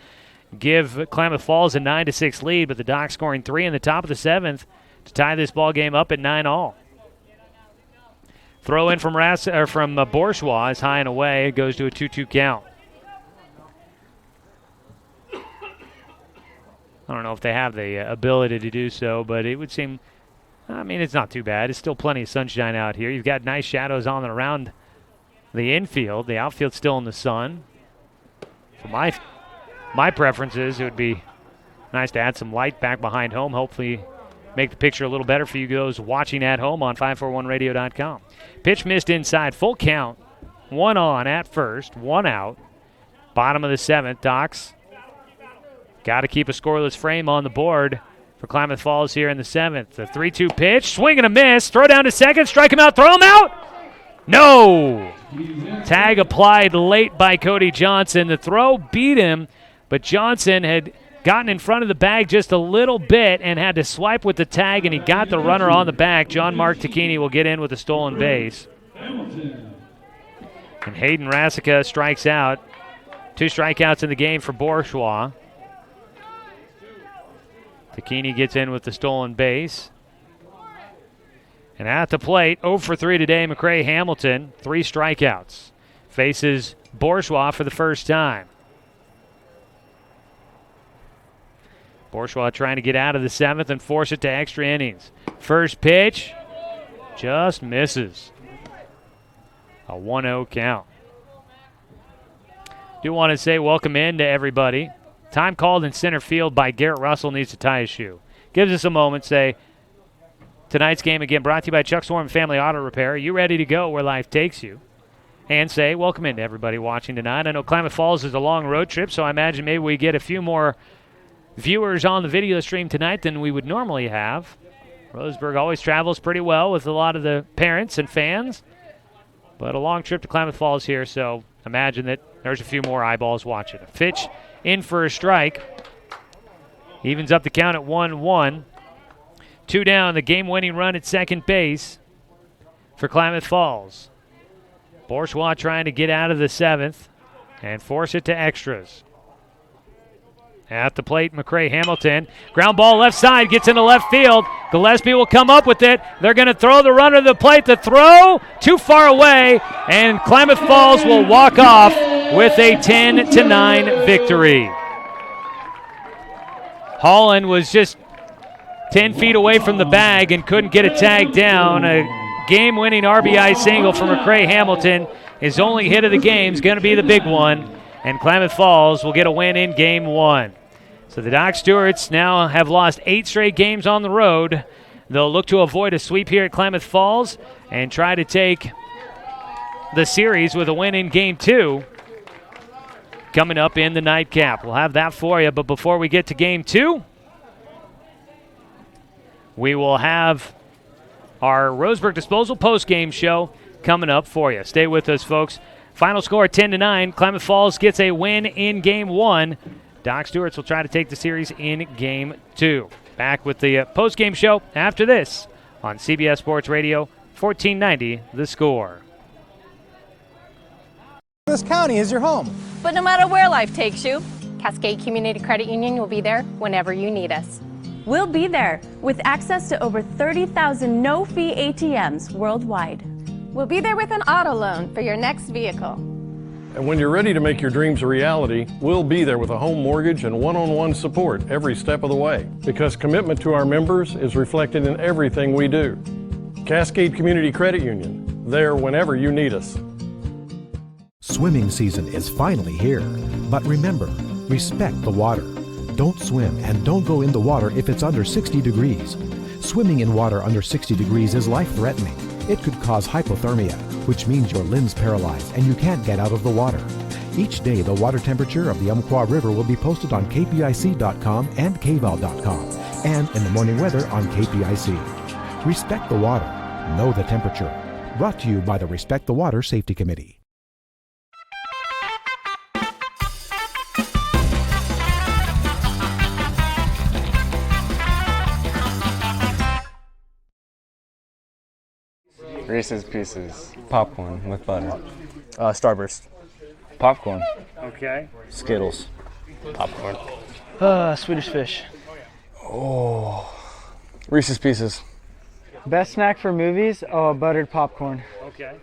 give Klamath Falls a 9-6 lead, but the Docs scoring 3 in the top of the 7th to tie this ball game up at 9-all. Throw in from Bourgeois is high and away. It goes to a 2-2 count. I don't know if they have the ability to do so, but it would seem, I mean, it's not too bad. It's still plenty of sunshine out here. You've got nice shadows on and around the infield. The outfield's still in the sun. For my preferences, it would be nice to add some light back behind home. Hopefully make the picture a little better for you those watching at home on 541radio.com. Pitch missed inside. Full count. 1 on at first. 1 out. Bottom of the 7th. Docs got to keep a scoreless frame on the board for Klamath Falls here in the 7th. The 3-2 pitch, swing and a miss. Throw down to second, strike him out, throw him out. No! Tag applied late by Cody Johnson. The throw beat him, but Johnson had gotten in front of the bag just a little bit and had to swipe with the tag, and he got the runner on the back. John Mark Tacchini will get in with a stolen base. And Hayden Rasica strikes out. 2 strikeouts in the game for Bourgeois. Tacchini gets in with the stolen base. And at the plate, 0 for 3 today, McCray Hamilton, 3 strikeouts. Faces Bourgeois for the first time. Bourgeois trying to get out of the 7th and force it to extra innings. First pitch, just misses. A 1-0 count. Do want to say welcome in to everybody. Time called in center field by Garrett Russell needs to tie his shoe. Gives us a moment, say, tonight's game again brought to you by Chuck Swarm Family Auto Repair. Are you ready to go where life takes you? And say welcome in to everybody watching tonight. I know Klamath Falls is a long road trip, so I imagine maybe we get a few more viewers on the video stream tonight than we would normally have. Roseburg always travels pretty well with a lot of the parents and fans, but a long trip to Klamath Falls here, so imagine that there's a few more eyeballs watching. Fitch in for a strike. Evens up the count at 1-1. 2 down, the game-winning run at second base for Klamath Falls. Bourgeois trying to get out of the 7th and force it to extras. At the plate, McCray Hamilton. Ground ball left side, gets into left field. Gillespie will come up with it. They're going to throw the runner to the plate. The throw too far away, and Klamath Falls will walk off with a 10-9 victory. Holland was just 10 feet away from the bag and couldn't get a tag down. A game-winning RBI single from McCray Hamilton. His only hit of the game is going to be the big one, and Klamath Falls will get a win in Game 1. So the Doc Stewarts now have lost 8 straight games on the road. They'll look to avoid a sweep here at Klamath Falls and try to take the series with a win in Game 2 coming up in the nightcap. We'll have that for you, but before we get to Game 2, we will have our Roseburg Disposal post-game show coming up for you. Stay with us, folks. Final score 10-9. Klamath Falls gets a win in Game 1. Doc Stewarts will try to take the series in Game 2. Back with the post-game show after this on CBS Sports Radio, 1490 The Score. This county is your home. But no matter where life takes you, Cascade Community Credit Union will be there whenever you need us. We'll be there with access to over 30,000 no-fee ATMs worldwide. We'll be there with an auto loan for your next vehicle. And when you're ready to make your dreams a reality, we'll be there with a home mortgage and one-on-one support every step of the way. Because commitment to our members is reflected in everything we do. Cascade Community Credit Union, there whenever you need us. Swimming season is finally here. But remember, respect the water. Don't swim and don't go in the water if it's under 60 degrees. Swimming in water under 60 degrees is life-threatening. It could cause hypothermia, which means your limbs paralyzed and you can't get out of the water. Each day, the water temperature of the Umpqua River will be posted on kpic.com and kval.com, and in the morning weather on KPIC. Respect the water. Know the temperature. Brought to you by the Respect the Water Safety Committee. Reese's Pieces. Popcorn with butter. Starburst. Popcorn. Okay. Skittles. Popcorn. Swedish Fish. Oh. Reese's Pieces. Best snack for movies? Oh, buttered popcorn. Okay.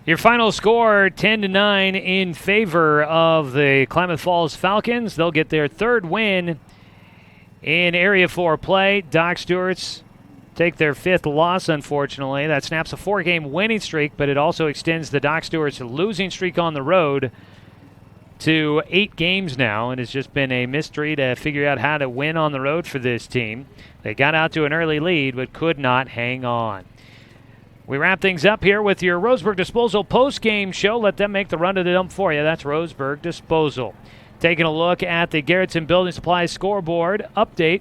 Your final score, 10-9 in favor of the Klamath Falls Falcons. They'll get their 3rd win in Area 4 play. Doc Stewarts take their 5th loss, unfortunately. That snaps a 4-game winning streak, but it also extends the Doc Stewarts losing streak on the road to 8 games now, and it's just been a mystery to figure out how to win on the road for this team. They got out to an early lead, but could not hang on. We wrap things up here with your Roseburg Disposal post-game show. Let them make the run to the dump for you. That's Roseburg Disposal. Taking a look at the Garrettson Building Supplies scoreboard update.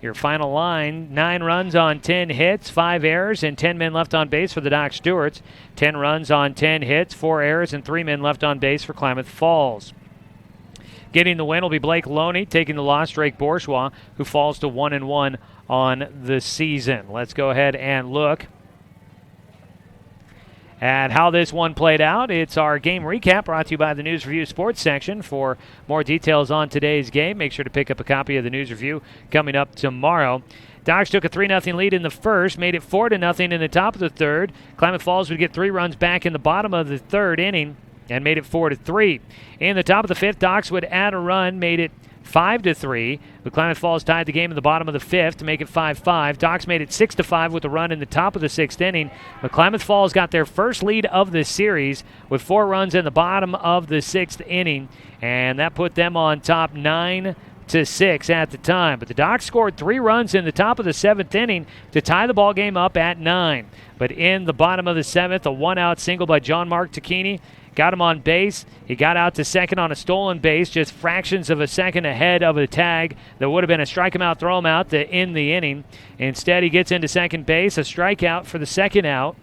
Your final line, 9 runs on 10 hits, 5 errors, and 10 men left on base for the Doc Stewarts. 10 runs on 10 hits, 4 errors, and 3 men left on base for Klamath Falls. Getting the win will be Blake Loney, taking the loss, Drake Bourgeois, who falls to 1-1 on the season. Let's go ahead and look at how this one played out. It's our game recap brought to you by the News Review Sports section. For more details on today's game, make sure to pick up a copy of the News Review coming up tomorrow. Docs took a 3-0 lead in the first, made it 4-0 in the top of the third. Klamath Falls would get 3 runs back in the bottom of the third inning and made it 4-3. In the top of the fifth, Docs would add a run, made it 5-3, but Klamath Falls tied the game in the bottom of the fifth to make it 5-5. Docs made it 6-5 with a run in the top of the sixth inning, but Klamath Falls got their first lead of the series with 4 runs in the bottom of the sixth inning, and that put them on top 9-6 at the time. But the Docs scored 3 runs in the top of the seventh inning to tie the ball game up at 9. But in the bottom of the seventh, a 1-out single by John Mark Tacchini got him on base. He got out to second on a stolen base, just fractions of a second ahead of a tag that would have been a strike him out, throw him out to end the inning. Instead, he gets into second base, a strikeout for the second out.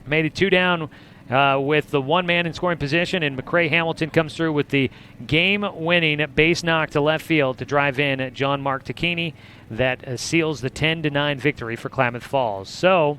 Made it 2 down with the 1 man in scoring position, and McCray Hamilton comes through with the game-winning base knock to left field to drive in John Mark Tacchini. That seals the 10-9 victory for Klamath Falls. So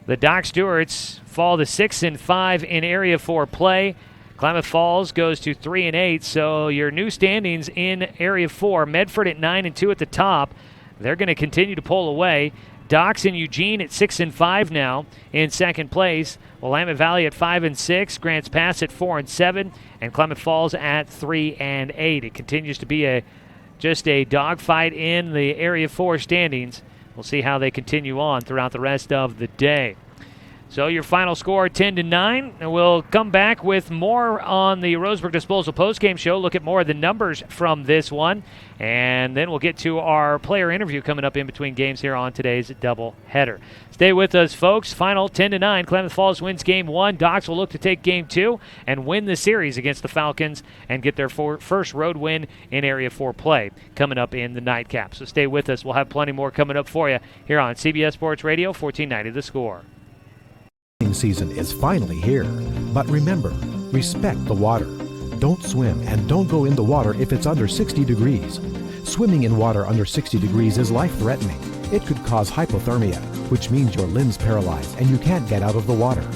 the Doc Stewarts fall to 6-5 in Area 4 play. Klamath Falls goes to 3-8. So your new standings in Area 4, Medford at 9-2 at the top. They're going to continue to pull away. Docs and Eugene at 6-5 now in second place. Willamette Valley at 5-6. Grants Pass at 4-7, and Klamath Falls at 3-8. It continues to be just a dogfight in the Area 4 standings. We'll see how they continue on throughout the rest of the day. So your final score, 10-9. And we'll come back with more on the Roseburg Disposal postgame show, look at more of the numbers from this one, and then we'll get to our player interview coming up in between games here on today's doubleheader. Stay with us, folks. Final 10-9. Klamath Falls wins Game 1. Docs will look to take Game 2 and win the series against the Falcons and get their first road win in Area 4 play coming up in the nightcap. So stay with us. We'll have plenty more coming up for you here on CBS Sports Radio, 1490 The Score. Season is finally here. But remember, respect the water. Don't swim and don't go in the water if it's under 60 degrees. Swimming in water under 60 degrees is life-threatening. It could cause hypothermia, which means your limbs paralyze and you can't get out of the water.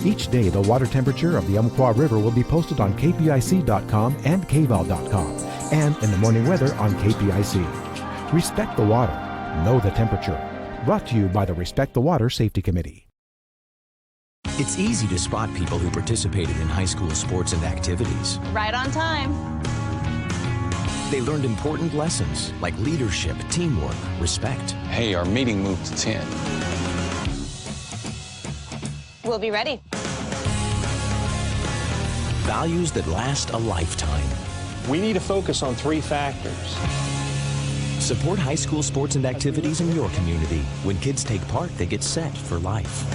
Each day, the water temperature of the Umpqua River will be posted on kpic.com and kval.com, and in the morning weather on KPIC. Respect the water. Know the temperature. Brought to you by the Respect the Water Safety Committee. It's easy to spot people who participated in high school sports and activities. Right on time. They learned important lessons like leadership, teamwork, respect. Hey, our meeting moved to 10. We'll be ready. Values that last a lifetime. We need to focus on 3 factors. Support high school sports and activities in your community. When kids take part, they get set for life.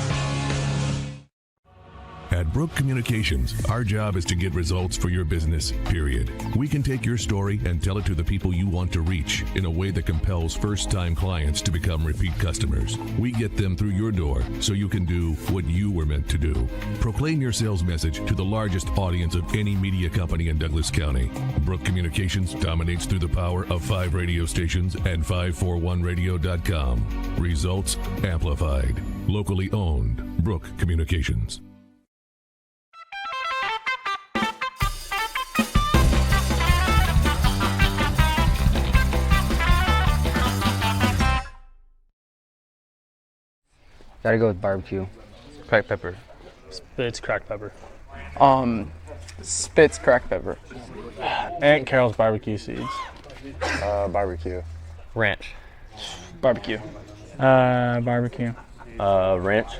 At Brook Communications, our job is to get results for your business, period. We can take your story and tell it to the people you want to reach in a way that compels first-time clients to become repeat customers. We get them through your door so you can do what you were meant to do. Proclaim your sales message to the largest audience of any media company in Douglas County. Brook Communications dominates through the power of 5 radio stations and 541radio.com. Results amplified. Locally owned. Brook Communications. Gotta go with barbecue. Cracked pepper. Spitz cracked pepper. Spitz cracked pepper. Aunt Carol's barbecue seeds. Barbecue. Ranch. Barbecue. Barbecue. Ranch.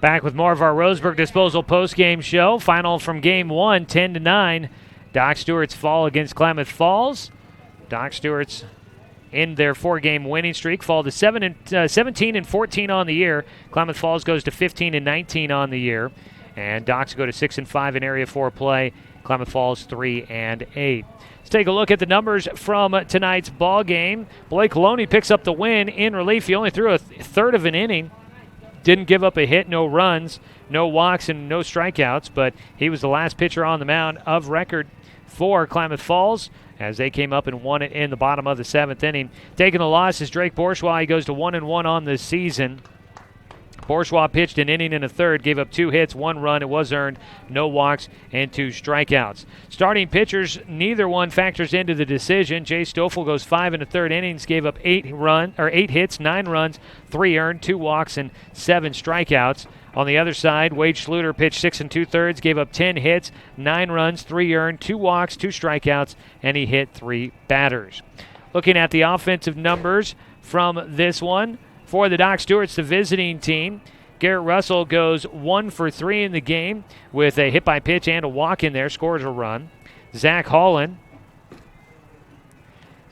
Back with more of our Roseburg Disposal postgame show. Final from Game 1, 10-9. Doc Stewart's fall against Klamath Falls. Doc Stewart's in their 4-game winning streak, fall to 17 and 14 on the year. Klamath Falls goes to 15 and 19 on the year, and Docs go to 6 and 5 in Area 4 play. Klamath Falls 3 and 8. Let's take a look at the numbers from tonight's ball game. Blake Loney picks up the win in relief. He only threw a third of an inning. Didn't give up a hit, no runs, no walks, and no strikeouts, but he was the last pitcher on the mound of record for Klamath Falls as they came up and won it in the bottom of the 7th inning. Taking the loss is Drake Bourgeois. He goes to 1-1 on the season. Bourgeois pitched an inning and a third, gave up 2 hits, 1 run. It was earned, no walks, and 2 strikeouts. Starting pitchers, neither one factors into the decision. Jay Stoffel goes 5 1/3 innings, gave up 8 hits, 9 runs, 3 earned, 2 walks, and 7 strikeouts. On the other side, Wade Schluter pitched 6 2/3, gave up 10 hits, 9 runs, 3 earned, 2 walks, 2 strikeouts, and he hit 3 batters. Looking at the offensive numbers from this one, for the Doc Stewarts, the visiting team, Garrett Russell goes 1 for 3 in the game with a hit by pitch and a walk in there, scores a run. Zach Holland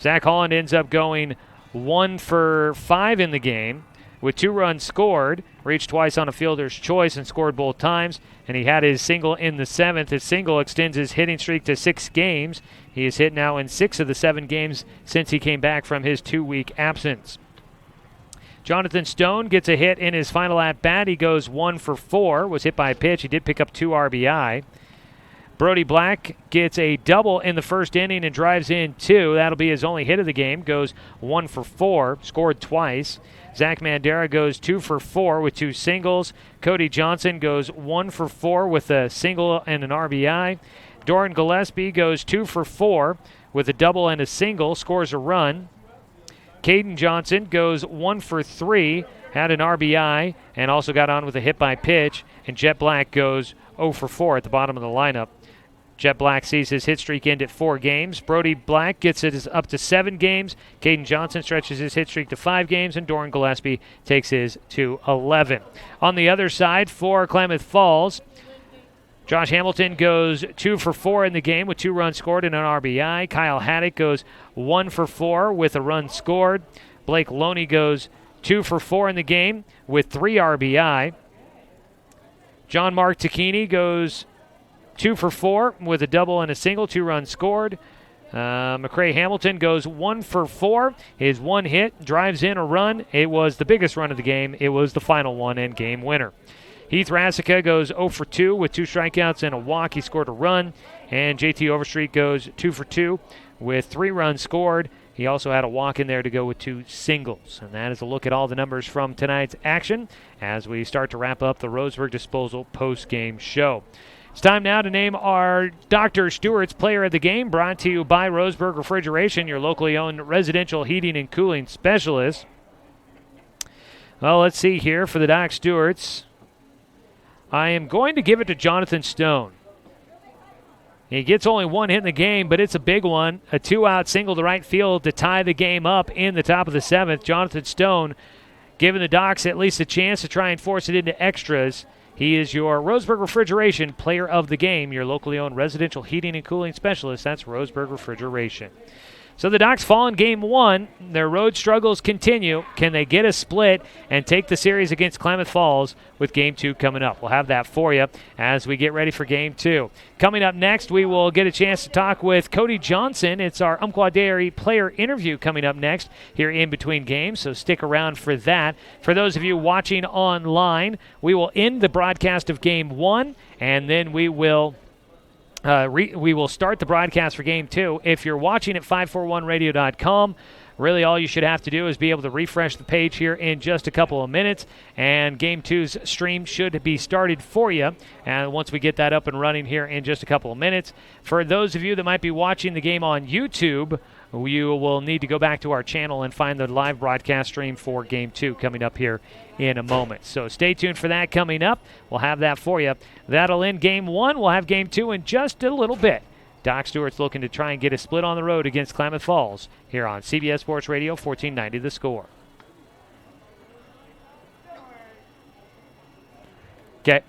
ends up going 1 for 5 in the game with 2 runs scored, reached twice on a fielder's choice and scored both times, and he had his single in the 7th. His single extends his hitting streak to 6 games. He is hit now in 6 of the 7 games since he came back from his 2-week absence. Jonathan Stone gets a hit in his final at-bat. He goes 1 for 4, was hit by a pitch. He did pick up 2 RBI. Brody Black gets a double in the first inning and drives in 2. That'll be his only hit of the game. Goes 1 for 4, scored twice. Zach Mandera goes 2 for 4 with 2 singles. Cody Johnson goes 1 for 4 with a single and an RBI. Doran Gillespie goes 2 for 4 with a double and a single, scores a run. Caden Johnson goes 1 for 3, had an RBI, and also got on with a hit by pitch. And Jet Black goes 0 for 4 at the bottom of the lineup. Jet Black sees his hit streak end at 4 games. Brody Black gets it up to 7 games. Caden Johnson stretches his hit streak to 5 games, and Doran Gillespie takes his to 11. On the other side for Klamath Falls, Josh Hamilton goes 2 for 4 in the game with 2 runs scored and an RBI. Kyle Haddock goes 1 for 4 with a run scored. Blake Loney goes 2 for 4 in the game with 3 RBI. John Mark Tacchini goes 2 for 4 with a double and a single, 2 runs scored. McCray Hamilton goes 1 for 4. His 1 hit drives in a run. It was the biggest run of the game. It was the final one and game winner. Heath Rassica goes 0 for 2 with 2 strikeouts and a walk. He scored a run. And JT Overstreet goes 2 for 2 with 3 runs scored. He also had a walk in there to go with 2 singles. And that is a look at all the numbers from tonight's action as we start to wrap up the Roseburg Disposal post-game show. It's time now to name our Dr. Stewart's Player of the Game, brought to you by Roseburg Refrigeration, your locally owned residential heating and cooling specialist. Well, let's see here for the Doc Stewarts. I am going to give it to Jonathan Stone. He gets only 1 hit in the game, but it's a big one. A 2-out single to right field to tie the game up in the top of the 7th. Jonathan Stone giving the Docs at least a chance to try and force it into extras. He is your Roseburg Refrigeration Player of the Game, your locally owned residential heating and cooling specialist. That's Roseburg Refrigeration. So the Docs fall in Game 1. Their road struggles continue. Can they get a split and take the series against Klamath Falls with Game 2 coming up? We'll have that for you as we get ready for Game 2. Coming up next, we will get a chance to talk with Cody Johnson. It's our Umpqua Dairy player interview coming up next here in between games, so stick around for that. For those of you watching online, we will end the broadcast of Game 1, and then we will start the broadcast for Game 2. If you're watching at 541radio.com, really all you should have to do is be able to refresh the page here in just a couple of minutes, and Game 2's stream should be started for you. And once we get that up and running here in just a couple of minutes, for those of you that might be watching the game on YouTube, you will need to go back to our channel and find the live broadcast stream for Game 2 coming up here in a moment. So stay tuned for that coming up. We'll have that for you. That'll end Game 1. We'll have Game 2 in just a little bit. Doc Stewart's looking to try and get a split on the road against Klamath Falls here on CBS Sports Radio 1490 The Score. Okay.